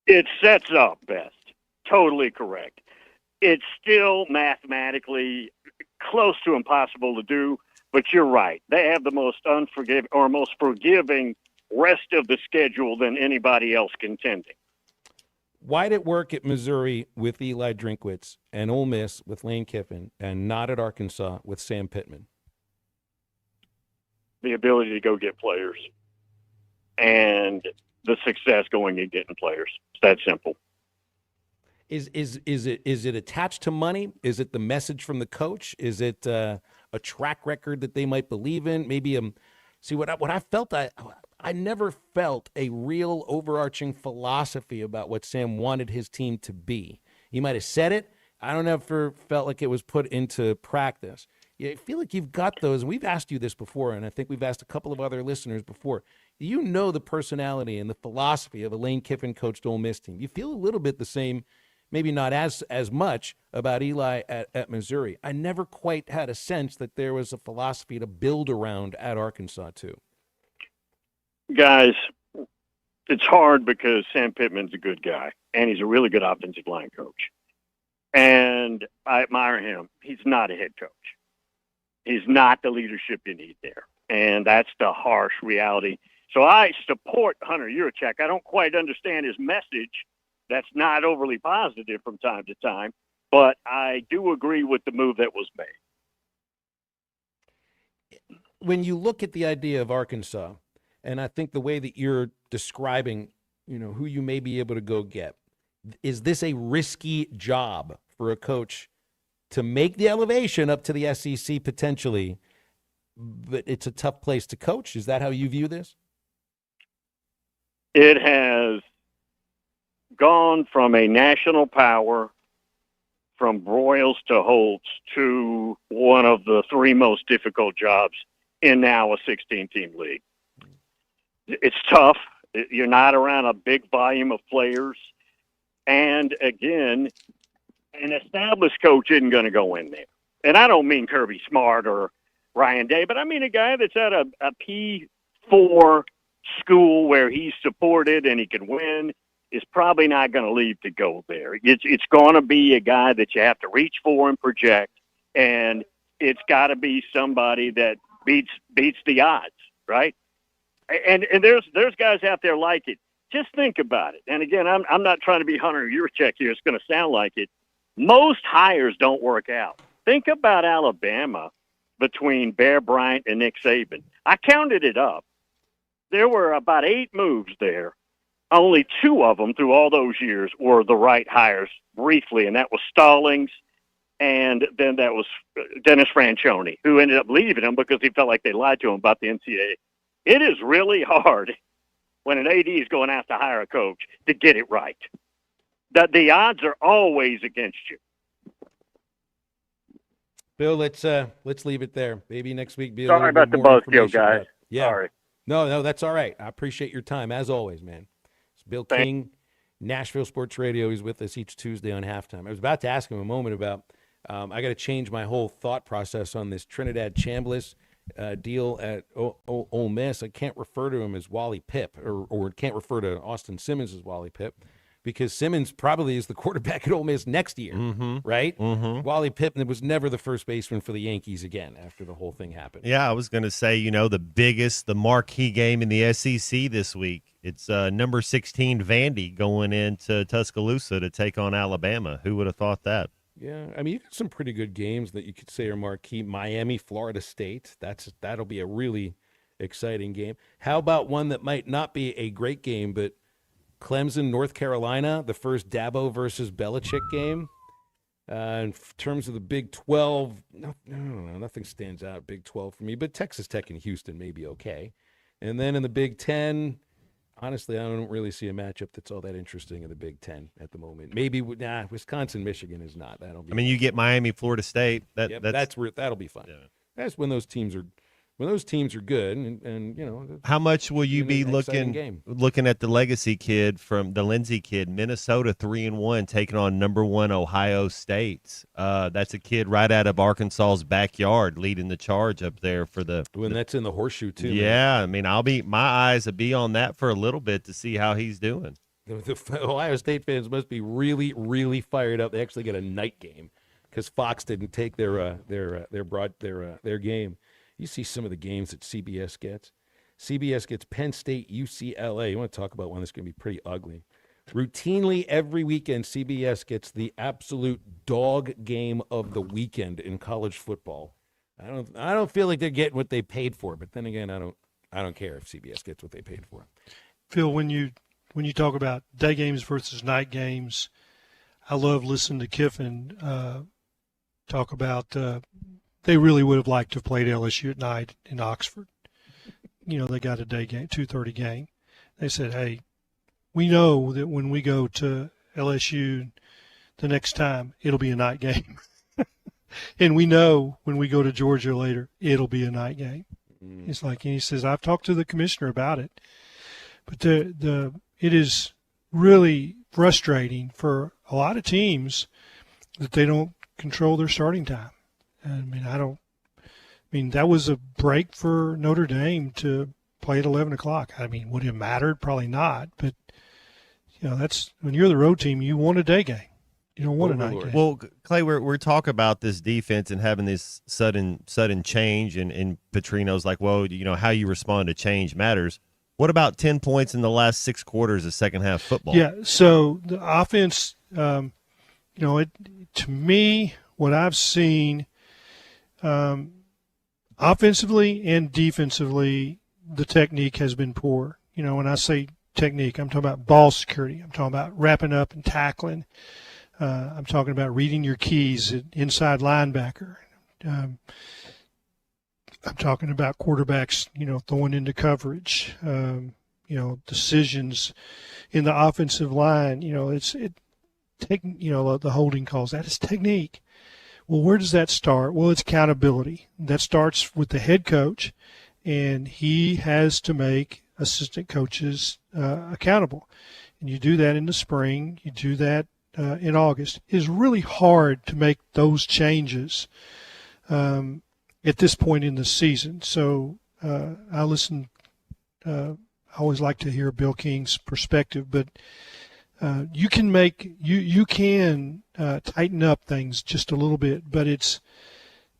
It sets up best. Totally correct. It's still mathematically close to impossible to do, but you're right. They have the most most forgiving rest of the schedule than anybody else contending. Why'd it work at Missouri with Eli Drinkwitz and Ole Miss with Lane Kiffin and not at Arkansas with Sam Pittman? The ability to go get players and the success going and getting players. It's that simple. Is it attached to money? Is it the message from the coach? Is it a track record that they might believe in? Maybe see what I felt. I never felt a real overarching philosophy about what Sam wanted his team to be. He might have said it. I don't ever felt like it was put into practice. I feel like you've got those, and we've asked you this before, and I think we've asked a couple of other listeners before. You know the personality and the philosophy of a Lane Kiffin-coached Ole Miss team. You feel a little bit the same, maybe not as much, about Eli at Missouri. I never quite had a sense that there was a philosophy to build around at Arkansas, too. Guys, it's hard because Sam Pittman's a good guy, and he's a really good offensive line coach. And I admire him. He's not a head coach. He's not the leadership you need there. And that's the harsh reality. So I support Hunter Yurachek. I don't quite understand his message. That's not overly positive from time to time, but I do agree with the move that was made. When you look at the idea of Arkansas, and I think the way that you're describing, who you may be able to go get, is this a risky job for a coach to make the elevation up to the SEC potentially, but it's a tough place to coach? Is that how you view this? It has gone from a national power, from Broyles to Holtz, to one of the three most difficult jobs in now a 16-team league. It's tough. You're not around a big volume of players. And again, an established coach isn't going to go in there. And I don't mean Kirby Smart or Ryan Day, but I mean a guy that's at a P4 school where he's supported and he can win is probably not going to leave to go there. It's going to be a guy that you have to reach for and project, and it's got to be somebody that beats the odds, right? And there's guys out there like it. Just think about it. And again, I'm not trying to be Hunter Yurachek here. It's going to sound like it. Most hires don't work out. Think about Alabama between Bear Bryant and Nick Saban. I counted it up. There were about 8 moves there. Only 2 of them through all those years were the right hires briefly, and that was Stallings, and then that was Dennis Franchione, who ended up leaving him because he felt like they lied to him about the NCAA. It is really hard when an AD is going out to hire a coach to get it right. The odds are always against you. Bill, let's leave it there. Maybe next week be a Sorry little about bit the more buzzkill, information, guys. but- Yeah. Sorry. No, that's all right. I appreciate your time, as always, man. It's Bill King, Nashville Sports Radio. He's with us each Tuesday on Halftime. I was about to ask him a moment about I got to change my whole thought process on this Trinidad Chambliss deal at Ole Miss. I can't refer to him as Wally Pipp, or can't refer to Austin Simmons as Wally Pipp, because Simmons probably is the quarterback at Ole Miss next year, right? Wally Pipp was never the first baseman for the Yankees again after the whole thing happened. Yeah, I was going to say, the marquee game in the SEC this week. It's number 16 Vandy going into Tuscaloosa to take on Alabama. Who would have thought that? Yeah, I mean, you got some pretty good games that you could say are marquee. Miami, Florida State. That'll be a really exciting game. How about one that might not be a great game, but Clemson, North Carolina, the first Dabo versus Belichick game. In terms of the Big 12, nothing stands out Big 12 for me, but Texas Tech and Houston may be okay. And then in the Big 10, honestly, I don't really see a matchup that's all that interesting in the Big 10 at the moment. Maybe, Wisconsin, Michigan is not. That'll be. You get Miami, Florida State. That'll be fun. Yeah. That's when those teams are good, and How much will you be an exciting game. looking at the legacy kid from the Lindsey kid, Minnesota 3-1, taking on number 1 Ohio State? That's a kid right out of Arkansas's backyard, leading the charge up there for the. When that's in the horseshoe too. Yeah, my eyes will be on that for a little bit to see how he's doing. The Ohio State fans must be really, really fired up. They actually get a night game because Fox didn't take their game. You see some of the games that CBS gets. CBS gets Penn State, UCLA. You want to talk about one that's going to be pretty ugly. Routinely every weekend, CBS gets the absolute dog game of the weekend in college football. I don't feel like they're getting what they paid for, but then again, I don't care if CBS gets what they paid for. Phil, when you talk about day games versus night games, I love listening to Kiffin talk about they really would have liked to have played LSU at night in Oxford. They got a day game, 2:30 game. They said, hey, we know that when we go to LSU the next time, it'll be a night game. And we know when we go to Georgia later, it'll be a night game. It's like, and he says, I've talked to the commissioner about it. But it is really frustrating for a lot of teams that they don't control their starting time. That was a break for Notre Dame to play at 11 o'clock. Would it have mattered? Probably not. But, that's when you're the road team, you want a day game. won a night game. Well, Clay, we're talking about this defense and having this sudden change, and Petrino's like, well, how you respond to change matters. What about 10 points in the last 6 quarters of second half football? Yeah, so the offense, to me, what I've seen offensively and defensively, the technique has been poor. When I say technique, I'm talking about ball security. I'm talking about wrapping up and tackling. I'm talking about reading your keys at inside linebacker. I'm talking about quarterbacks, throwing into coverage. Decisions in the offensive line. The holding calls. That is technique. Well, where does that start? Well, it's accountability. That starts with the head coach, and he has to make assistant coaches accountable. And you do that in the spring. You do that in August. It is really hard to make those changes at this point in the season. So I listen. I always like to hear Bill King's perspective, but you can tighten up things just a little bit, but it's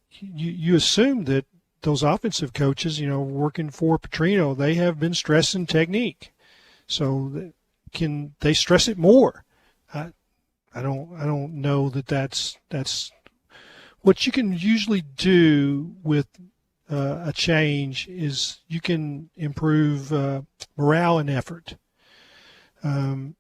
you assume that those offensive coaches, working for Petrino, they have been stressing technique. So can they stress it more? I don't know that's what you can usually do with a change is you can improve morale and effort. And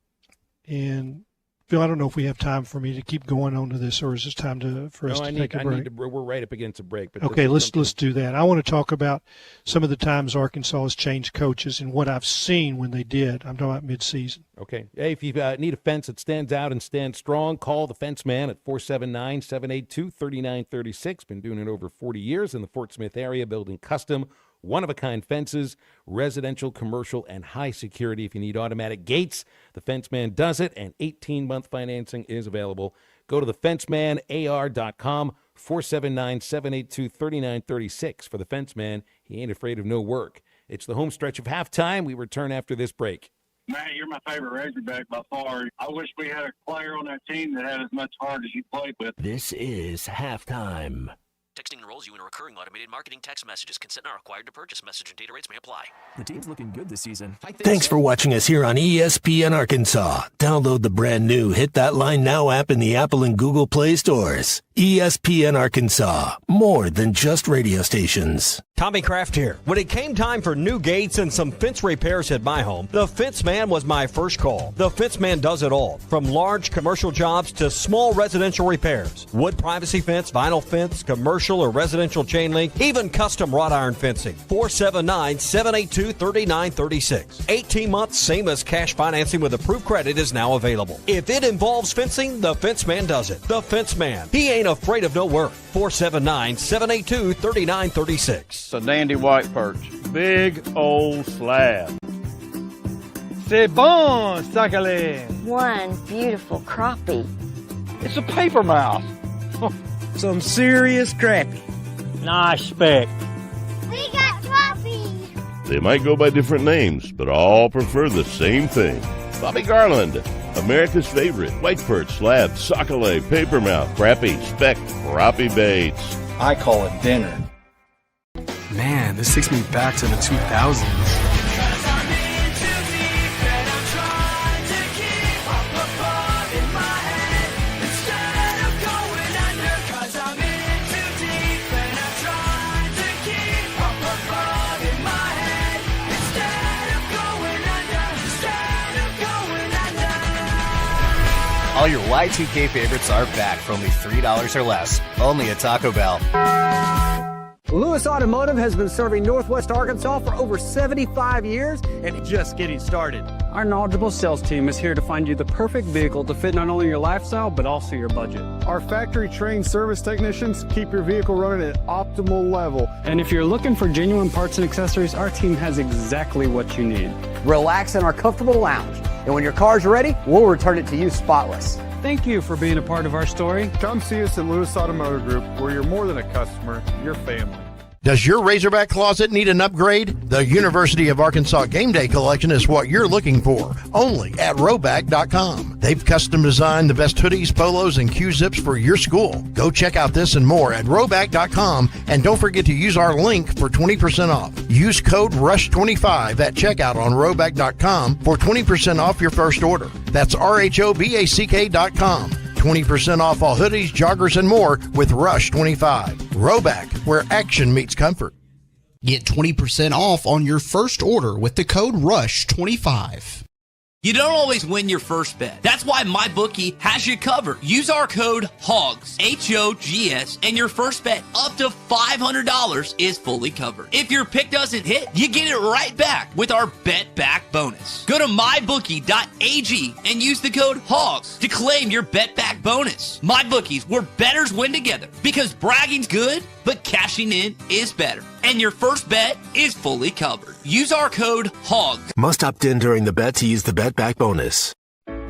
Phil, I don't know if we have time for me to keep going on to this, or is it time for us to take a break? We're right up against a break. But okay, let's do that. I want to talk about some of the times Arkansas has changed coaches and what I've seen when they did. I'm talking about midseason. Okay. Hey, if you need a fence that stands out and stands strong, call the Fence Man at 479-782-3936. Been doing it over 40 years in the Fort Smith area, building custom, one-of-a-kind fences, residential, commercial, and high security. If you need automatic gates, the Fence Man does it, and 18-month financing is available. Go to thefencemanAR.com, 479-782-3936. For the Fence Man, he ain't afraid of no work. It's the home stretch of halftime. We return after this break. Matt, you're my favorite Razorback by far. I wish we had a player on that team that had as much heart as you played with. This is halftime. Texting enrolls you in a recurring automated marketing text messages. Consent not required to purchase. Message and data rates may apply. The team's looking good this season. Thanks for watching us here on ESPN Arkansas. Download the brand new Hit That Line Now app in the Apple and Google Play stores. ESPN Arkansas, more than just radio stations. Tommy Kraft here. When it came time for new gates and some fence repairs at my home, the Fence Man was my first call. The Fence Man does it all, from large commercial jobs to small residential repairs. Wood privacy fence, vinyl fence, commercial or residential chain link, even custom wrought iron fencing. 479-782-3936. 18 months, same as cash financing with approved credit is now available. If it involves fencing, the Fence Man does it. The Fence Man. He ain't afraid of no work. 479-782-3936. It's a dandy white perch. Big old slab. C'est bon, sacalé. One beautiful crappie. It's a paper mouth. Some serious crappie. Nice speck. We got crappie. They might go by different names, but all prefer the same thing. Bobby Garland, America's favorite white perch, slab, sockeye, papermouth, crappie, speck, crappie baits. I call it dinner. Man, this takes me back to the 2000s. All your Y2K favorites are back for only $3 or less. Only at Taco Bell. Lewis Automotive has been serving Northwest Arkansas for over 75 years and just getting started. Our knowledgeable sales team is here to find you the perfect vehicle to fit not only your lifestyle, but also your budget. Our factory-trained service technicians keep your vehicle running at optimal level. And if you're looking for genuine parts and accessories, our team has exactly what you need. Relax in our comfortable lounge. And when your car's ready, we'll return it to you spotless. Thank you for being a part of our story. Come see us at Lewis Automotive Group, where you're more than a customer, you're family. Does your Razorback closet need an upgrade? The University of Arkansas Game Day Collection is what you're looking for, only at Roback.com. They've custom designed the best hoodies, polos, and Q-zips for your school. Go check out this and more at Roback.com, and don't forget to use our link for 20% off. Use code RUSH25 at checkout on Roback.com for 20% off your first order. That's RHOBACK.com. 20% off all hoodies, joggers, and more with Rush 25. Roback, where action meets comfort. Get 20% off on your first order with the code RUSH25. You don't always win your first bet. That's why MyBookie has you covered. Use our code HOGS, H-O-G-S, and your first bet up to $500 is fully covered. If your pick doesn't hit, you get it right back with our Bet Back bonus. Go to MyBookie.ag and use the code HOGS to claim your Bet Back bonus. MyBookie's where bettors win together because bragging's good, but cashing in is better. And your first bet is fully covered. Use our code HOGS. Must opt in during the bet to use the Bet Back bonus.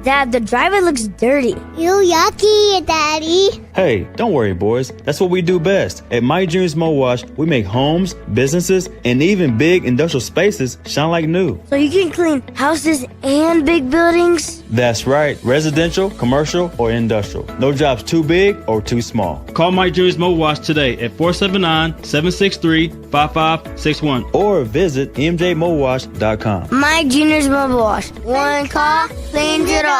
Dad, the driver looks dirty. Ew, yucky, Daddy. Hey, don't worry, boys. That's what we do best. At My Dreams Mo Wash, we make homes, businesses, and even big industrial spaces shine like new. So you can clean houses and big buildings? That's right. Residential, commercial, or industrial. No job's too big or too small. Call My Dreams Mo Wash today at 479-763-5561 or visit mjmowash.com. My Junior's Mobile Wash. One call cleans it all.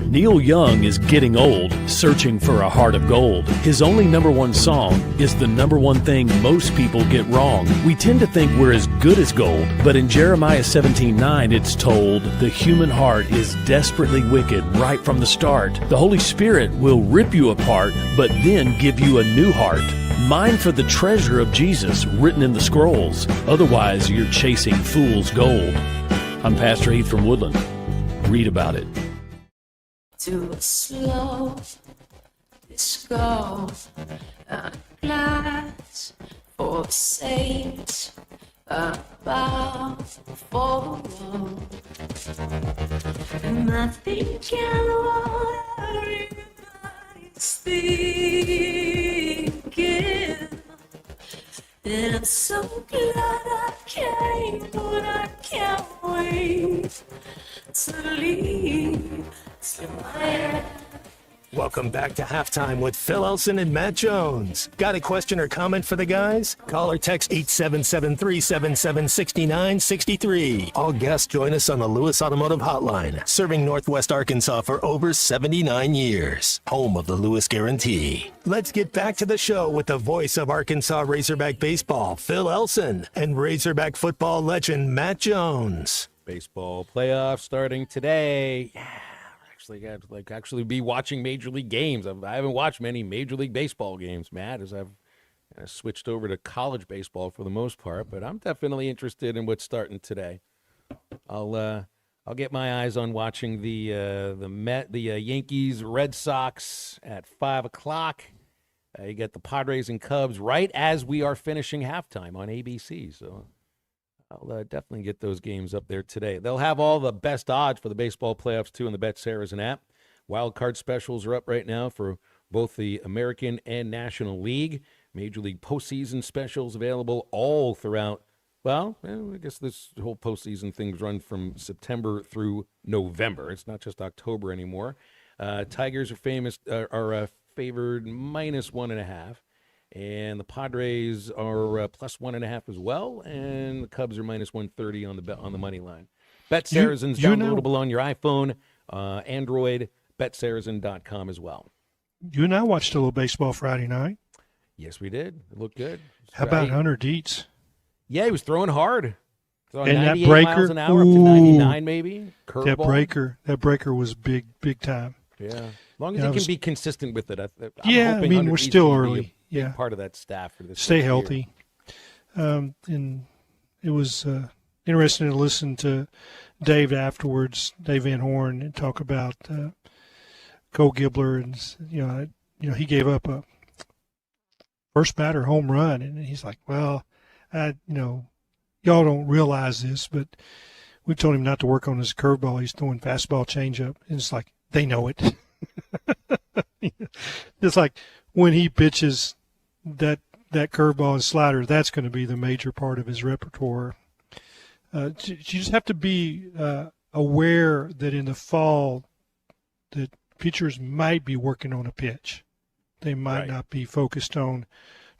Neil Young is getting old, searching for a heart of gold. His only #1 song is the #1 thing most people get wrong. We tend to think we're as good as gold, but in Jeremiah 17:9 it's told, the human heart is desperately wicked right from the start. The Holy Spirit will rip you apart, but then give you a new heart. Mine for the treasure of Jesus written in the scrolls. Otherwise, you're chasing fool's gold. I'm Pastor Heath from Woodland. Read about it. To a slow disco, a glass for saints, about for and I think I know everybody's thinking. And I'm so glad I came, but I can't wait to leave. Welcome back to Halftime with Phil Elson and Matt Jones. Got a question or comment for the guys? Call or text 877-377-6963. All guests join us on the Lewis Automotive Hotline, serving Northwest Arkansas for over 79 years. Home of the Lewis Guarantee. Let's get back to the show with the voice of Arkansas Razorback baseball, Phil Elson, and Razorback football legend Matt Jones. Baseball playoffs starting today. Actually be watching Major League games. I haven't watched many Major League Baseball games, Matt, as I've switched over to college baseball for the most part, but I'm definitely interested in what's starting today. I'll get my eyes on watching the Yankees Red Sox at 5:00. You get the Padres and Cubs right as we are finishing halftime on ABC, so I'll definitely get those games up there today. They'll have all the best odds for the baseball playoffs, too, in the BetSaracen app. Wild card specials are up right now for both the American and National League. Major League postseason specials available all throughout. Well, I guess this whole postseason thing's run from September through November. It's not just October anymore. Tigers are favored -1.5. And the Padres are +1.5 as well, and the Cubs are -130 on the money line. BetSaracen's downloadable on your iPhone, Android, BetSaracen.com as well. You and I watched a little baseball Friday night. Yes, we did. It looked good. How about Hunter Dietz? Yeah, he was throwing hard. And that breaker, miles an hour, up to 99 maybe. Curveball. That breaker was big time. Yeah, as long as he can be consistent with it. I'm I mean, Hunter we're Dietz still can be early. a big part of that staff for this. Stay healthy. And it was interesting to listen to Dave afterwards, Dave Van Horn, and talk about Cole Gibler, and he gave up a first batter home run, and he's like, well, y'all don't realize this, but we told him not to work on his curveball. He's throwing fastball, changeup, and it's like they know it. It's like when he pitches that that curveball and slider, that's going to be the major part of his repertoire. You just have to be aware that in the fall that pitchers might be working on a pitch. They might not be focused on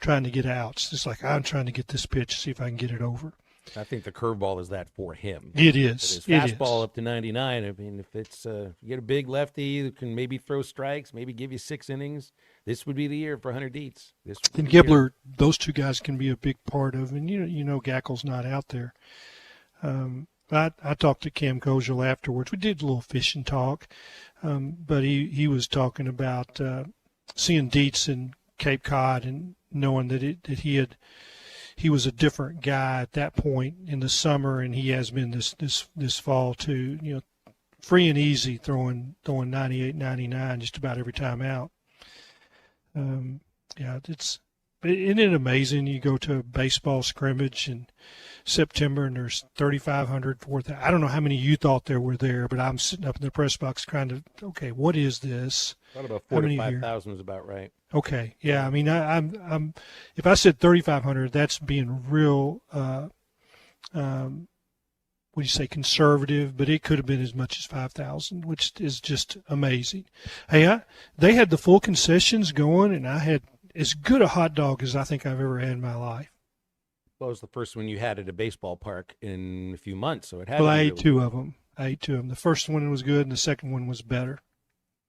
trying to get outs. It's like, I'm trying to get this pitch, see if I can get it over. I think the curveball is that for him. It is. His fastball up to 99. I mean, if it's you get a big lefty who can maybe throw strikes, maybe give you 6 innings, this would be the year for Hunter Dietz. And Gibler, those two guys can be a big part of, and you know Gackel's not out there. I talked to Cam Kozel afterwards. We did a little fishing talk, but he was talking about seeing Dietz in Cape Cod and knowing that he was a different guy at that point in the summer, and he has been this fall too. You know, free and easy throwing 98, 99 just about every time out. Isn't it amazing? You go to a baseball scrimmage in September and there's 3,500, 4,000. I don't know how many you thought there were there, but I'm sitting up in the press box trying to, okay, what is this? I thought about 4,000 to 5,000 was about right. Okay, yeah. I mean, I'm if I said 3,500, that's being real. What do you say, conservative? But it could have been as much as 5,000, which is just amazing. Hey, they had the full concessions going, and I had as good a hot dog as I think I've ever had in my life. Well, it was the first one you had at a baseball park in a few months, so it had. Well, I ate two of them. The first one was good, and the second one was better.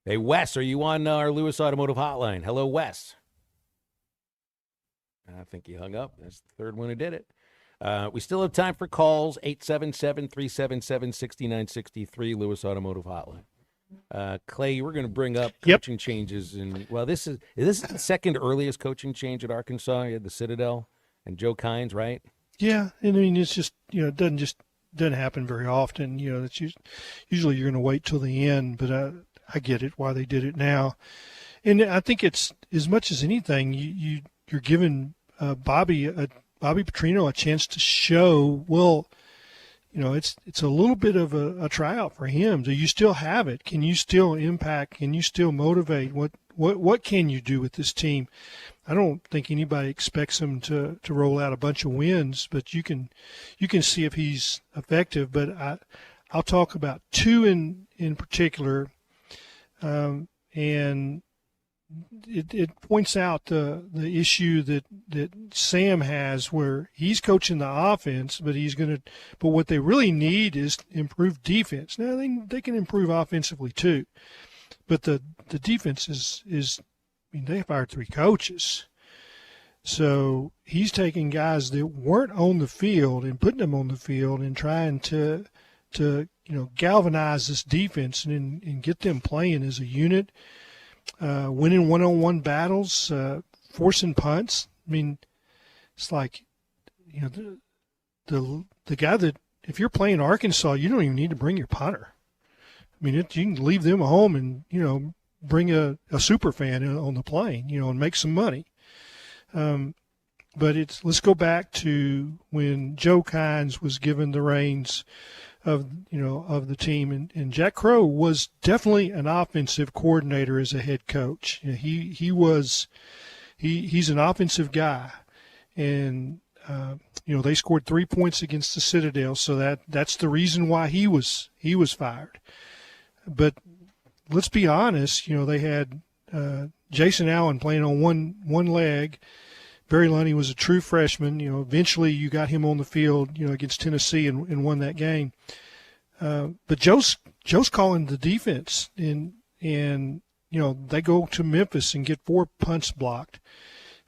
Hey, Wes, are you on our Lewis Automotive Hotline? Hello, Wes. I think he hung up. That's the third one who did it. We still have time for calls, 877-377-6963, Lewis Automotive Hotline. Clay, we're going to bring up coaching changes. This is the second earliest coaching change at Arkansas. You had the Citadel and Joe Kynes, right? Yeah, and I mean, it's just, it doesn't happen very often. It's usually you're going to wait till the end, but I get it why they did it now. And I think it's, as much as anything, you're giving Bobby Petrino a chance to show, it's a little bit of a tryout for him. Do you still have it? Can you still impact? Can you still motivate? What can you do with this team? I don't think anybody expects him to roll out a bunch of wins, but you can see if he's effective. But I'll talk about two in particular, and it points out the issue that Sam has, where he's coaching the offense, but but what they really need is improved defense. Now they can improve offensively too, but the defense is they fired 3 coaches. So he's taking guys that weren't on the field and putting them on the field and trying to galvanize this defense and get them playing as a unit. Winning one-on-one battles, forcing punts. I mean, it's like, the guy that, if you're playing Arkansas, you don't even need to bring your punter. I mean, you can leave them home and, bring a super fan on the plane, and make some money. But let's go back to when Joe Kynes was given the reins of the team, and Jack Crow was definitely an offensive coordinator as a head coach. He's an offensive guy, and they scored 3 points against the Citadel, so that's the reason why he was fired. But let's be honest, they had Jason Allen playing on one leg. Barry Lunny was a true freshman. Eventually you got him on the field, against Tennessee and won that game. But Joe's calling the defense, and they go to Memphis and get 4 punts blocked.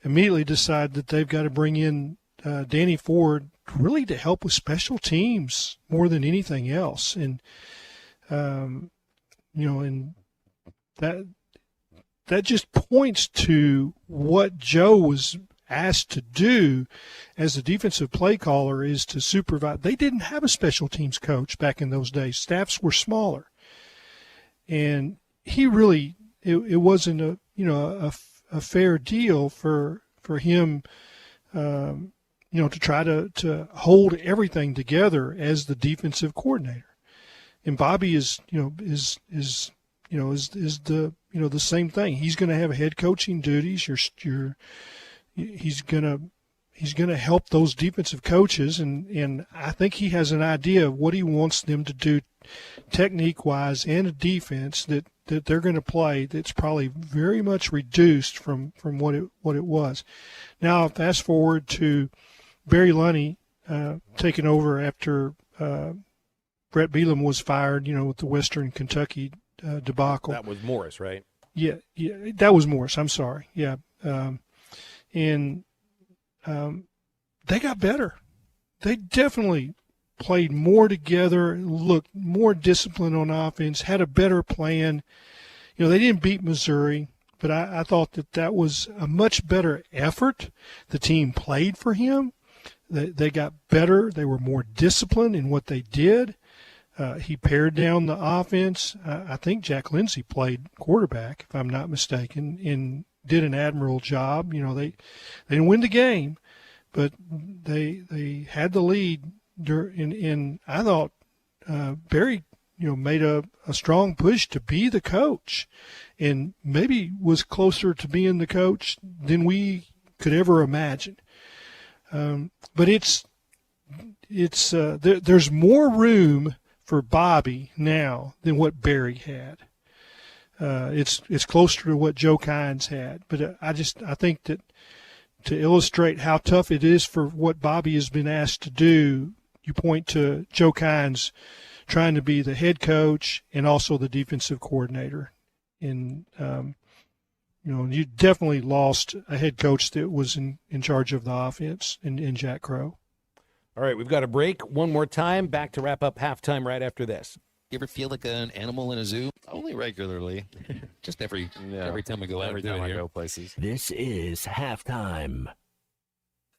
Immediately decide that they've got to bring in Danny Ford really to help with special teams more than anything else. And and that just points to what Joe was asked to do as a defensive play caller, is to supervise. They didn't have a special teams coach back in those days. Staffs were smaller, and he really it wasn't a fair deal for him to try to hold everything together as the defensive coordinator. And Bobby is the same thing. He's going to have head coaching duties. he's gonna help those defensive coaches, and I think he has an idea of what he wants them to do technique-wise and a defense that they're going to play that's probably very much reduced from what it was. Now, fast forward to Barry Lunney taking over after Brett Bielema was fired, with the Western Kentucky debacle. That was Morris, right? Yeah, that was Morris. I'm sorry. Yeah, they got better. They definitely played more together, looked more disciplined on offense, had a better plan. They didn't beat Missouri, but I thought that was a much better effort. The team played for him. They got better. They were more disciplined in what they did. He pared down the offense. I think Jack Lindsey played quarterback, if I'm not mistaken, and did an admirable job. They didn't win the game, but they had the lead. And I thought Barry, made a strong push to be the coach, and maybe was closer to being the coach than we could ever imagine. But there's more room for Bobby now than what Barry had. It's closer to what Joe Kynes had. But I think that to illustrate how tough it is for what Bobby has been asked to do, you point to Joe Kynes trying to be the head coach and also the defensive coordinator. And, you definitely lost a head coach that was in charge of the offense in Jack Crow. All right, we've got a break. One more time. Back to wrap up halftime right after this. You ever feel like an animal in a zoo? Only regularly. Just every time we go out, every time I go places. This is halftime.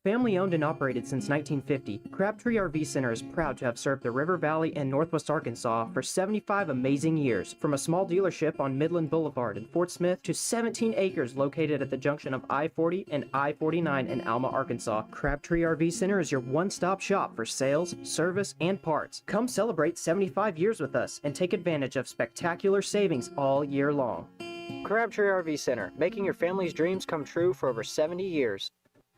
Family owned and operated since 1950, Crabtree RV Center is proud to have served the River Valley and Northwest Arkansas for 75 amazing years. From a small dealership on Midland Boulevard in Fort Smith to 17 acres located at the junction of I-40 and I-49 in Alma, Arkansas, Crabtree RV Center is your one-stop shop for sales, service, and parts. Come celebrate 75 years with us and take advantage of spectacular savings all year long. Crabtree RV Center, making your family's dreams come true for over 70 years.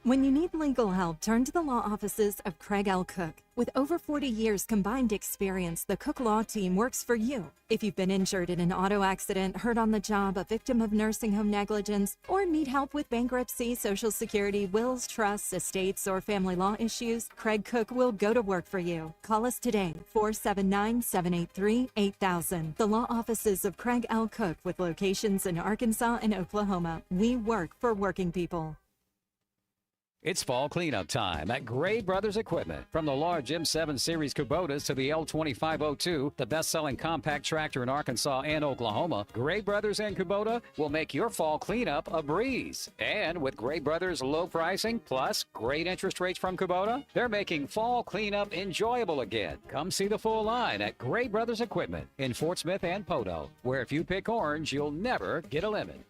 When you need legal help, turn to the law offices of Craig L. Cook. With over 40 years combined experience, the Cook Law Team works for you. If you've been injured in an auto accident, hurt on the job, a victim of nursing home negligence, or need help with bankruptcy, Social Security, wills, trusts, estates, or family law issues, Craig Cook will go to work for you. Call us today, 479-783-8000. The law offices of Craig L. Cook with locations in Arkansas and Oklahoma. We work for working people. It's fall cleanup time at Gray Brothers Equipment. From the large M7 Series Kubotas to the L2502, the best-selling compact tractor in Arkansas and Oklahoma, Gray Brothers and Kubota will make your fall cleanup a breeze. And with Gray Brothers low pricing plus great interest rates from Kubota, they're making fall cleanup enjoyable again. Come see the full line at Gray Brothers Equipment in Fort Smith and Poto, where if you pick orange, you'll never get a lemon.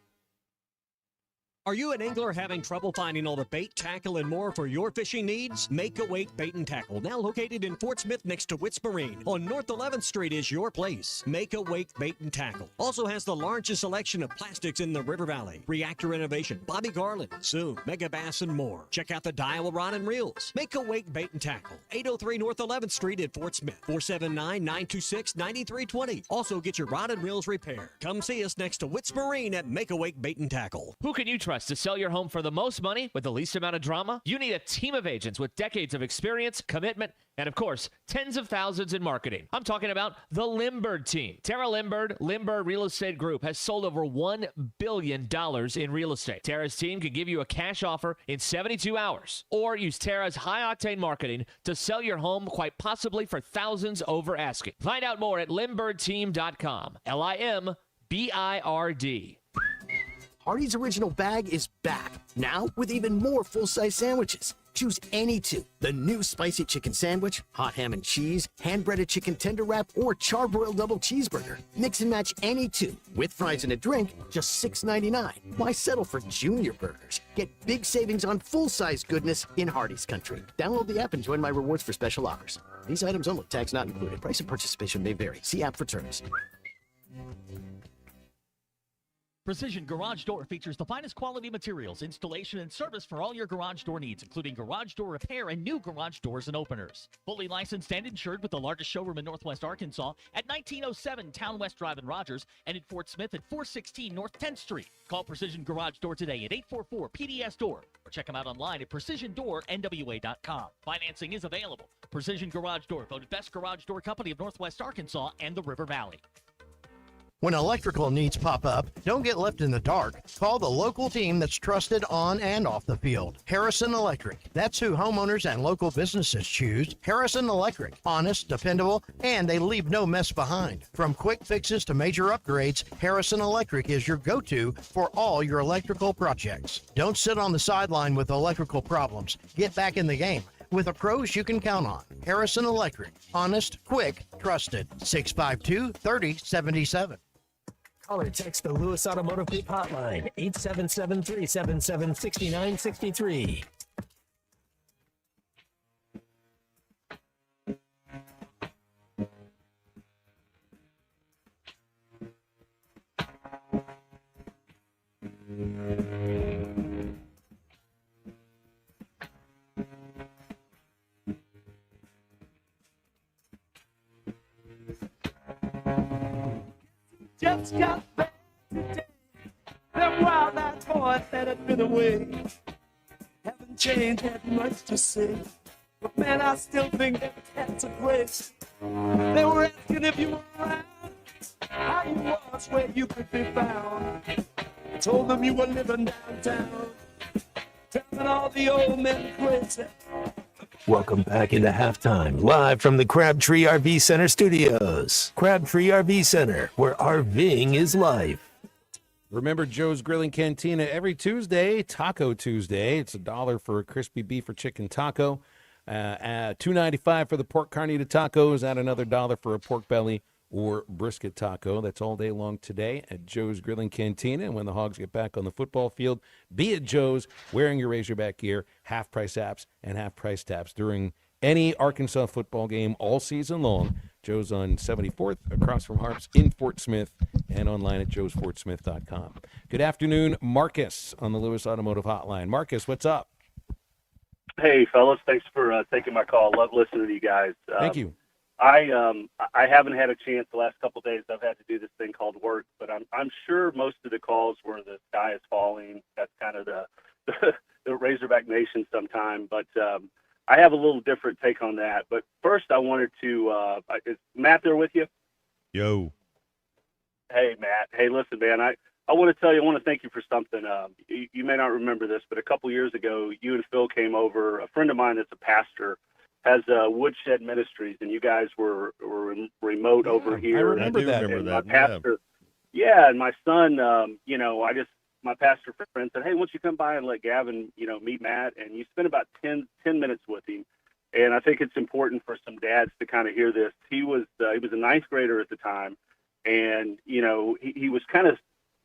Are you an angler having trouble finding all the bait, tackle, and more for your fishing needs? Make a Wake Bait and Tackle, now located in Fort Smith next to Witts Marine on North 11th Street, is your place. Make a Wake Bait and Tackle also has the largest selection of plastics in the River Valley. Reactor Innovation, Bobby Garland, Zoom, Mega Bass, and more. Check out the Daiwa Rod and Reels. Make a Wake Bait and Tackle, 803 North 11th Street at Fort Smith, 479-926-9320. Also get your rod and reels repaired. Come see us next to Witts Marine at Make a Wake Bait and Tackle. Who can you trust to sell your home for the most money with the least amount of drama? You need a team of agents with decades of experience, commitment, and of course, tens of thousands in marketing. I'm talking about the Limbird team. Tara Limbird Real Estate Group has sold over $1 billion in real estate. Tara's team can give you a cash offer in 72 hours, or use Tara's high-octane marketing to sell your home, quite possibly for thousands over asking. Find out more at LimbirdTeam.com. LIMBIRD. Hardee's Original Bag is back, now with even more full-size sandwiches. Choose any two. The new spicy chicken sandwich, hot ham and cheese, hand-breaded chicken tender wrap, or charbroiled double cheeseburger. Mix and match any two, with fries and a drink, just $6.99. Why settle for junior burgers? Get big savings on full-size goodness in Hardee's country. Download the app and join my rewards for special offers. These items only, tax not included. Price and participation may vary. See app for terms. Precision Garage Door features the finest quality materials, installation, and service for all your garage door needs, including garage door repair and new garage doors and openers. Fully licensed and insured with the largest showroom in Northwest Arkansas at 1907 Town West Drive in Rogers and in Fort Smith at 416 North 10th Street. Call Precision Garage Door today at 844-PDS-DOOR or check them out online at PrecisionDoorNWA.com. Financing is available. Precision Garage Door, voted Best Garage Door Company of Northwest Arkansas and the River Valley. When electrical needs pop up, don't get left in the dark. Call the local team that's trusted on and off the field. Harrison Electric. That's who homeowners and local businesses choose. Harrison Electric. Honest, dependable, and they leave no mess behind. From quick fixes to major upgrades, Harrison Electric is your go-to for all your electrical projects. Don't sit on the sideline with electrical problems. Get back in the game with the pros you can count on. Harrison Electric. Honest, quick, trusted. 652-3077. Call or text the Lewis Automotive Group hotline, 877-377-6963. Just got back today. Them wild eyed boys that had been away haven't changed, had much to say. But man, I still think that that's a place. They were asking if you were around, how you was, where you could be found. Told them you were living downtown, telling all the old men crazy. Welcome back into halftime, live from the Crabtree RV Center studios. Crabtree RV Center, where RVing is life. Remember Joe's Grilling Cantina every Tuesday, Taco Tuesday. It's $1 for a crispy beef or chicken taco, $2.95 for the pork carnita tacos, and another $1 for a pork belly or brisket taco. That's all day long today at Joe's Grilling Cantina. And when the Hogs get back on the football field, be at Joe's wearing your Razorback gear, half-price apps and half-price taps during any Arkansas football game all season long. Joe's on 74th across from Harps in Fort Smith and online at joesfortsmith.com. Good afternoon, Marcus on the Lewis Automotive Hotline. Marcus, what's up? Hey, fellas. Thanks for taking my call. Love listening to you guys. Thank you. I haven't had a chance the last couple of days. I've had to do this thing called work, but I'm sure most of the calls were the sky is falling. That's kind of the Razorback Nation sometime. But I have a little different take on that. But first, I wanted to is Matt there with you? Yo. Hey, Matt. Hey, listen, man. I want to tell you, I want to thank you for something. You may not remember this, but a couple years ago, you and Phil came over. A friend of mine that's a pastor has Woodshed Ministries, and you guys were remote over here. I remember that. My pastor, and my son, my pastor friend said, hey, why don't you come by and let Gavin, meet Matt? And you spent about 10 minutes with him. And I think it's important for some dads to kind of hear this. He was a ninth grader at the time, and he was kind of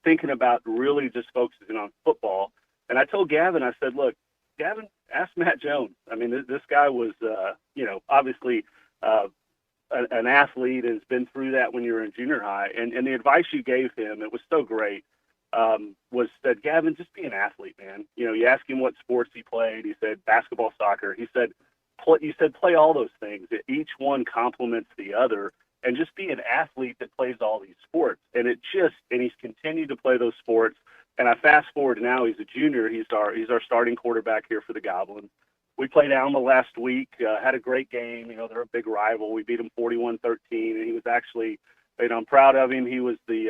thinking about really just focusing on football. And I told Gavin, I said, look, Gavin, ask Matt Jones. I mean, this guy was, obviously an athlete, has been through that when you were in junior high. And the advice you gave him, it was so great, was that, Gavin, just be an athlete, man. You ask him what sports he played. He said basketball, soccer. He said, play all those things. Each one complements the other. And just be an athlete that plays all these sports. And he's continued to play those sports. And I fast forward now, he's a junior. He's our starting quarterback here for the Goblins. We played Alma last week, had a great game. They're a big rival. We beat them 41-13, and he was actually, I'm proud of him. He was the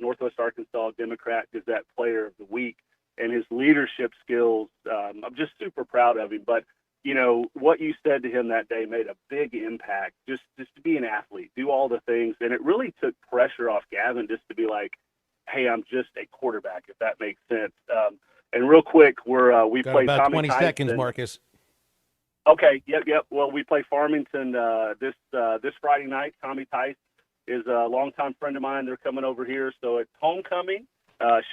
Northwest Arkansas Democrat Gazette Player of the Week, and his leadership skills, I'm just super proud of him. But, what you said to him that day made a big impact, just to be an athlete, do all the things. And it really took pressure off Gavin just to be like, hey, I'm just a quarterback, if that makes sense. And real quick, we play about Tommy 20 Tyson. seconds, Marcus. Okay, yep. Well, we play Farmington this Friday night. Tommy Tice is a longtime friend of mine. They're coming over here, so it's homecoming.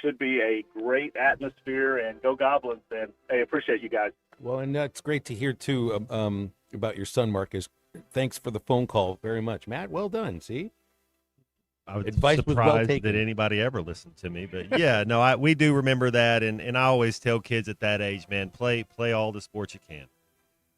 Should be a great atmosphere, and go Goblins. And hey, appreciate you guys. Well, and that's great to hear too about your son, Marcus. Thanks for the phone call very much, Matt. Well done. See. I was Advice was well surprised taken. that anybody ever listened to me. But yeah, no, we do remember that, and I always tell kids at that age, man, play all the sports you can.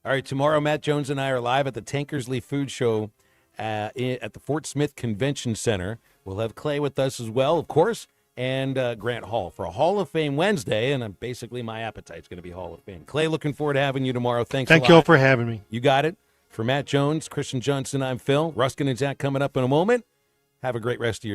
All right, tomorrow Matt Jones and I are live at the Tankersley Food Show at the Fort Smith Convention Center. We'll have Clay with us as well, of course, and Grant Hall for a Hall of Fame Wednesday, and basically my appetite's going to be Hall of Fame. Clay, looking forward to having you tomorrow. Thanks a lot. Thank you all for having me. You got it. For Matt Jones, Christian Johnson, I'm Phil. Ruskin and Zach coming up in a moment. Have a great rest of your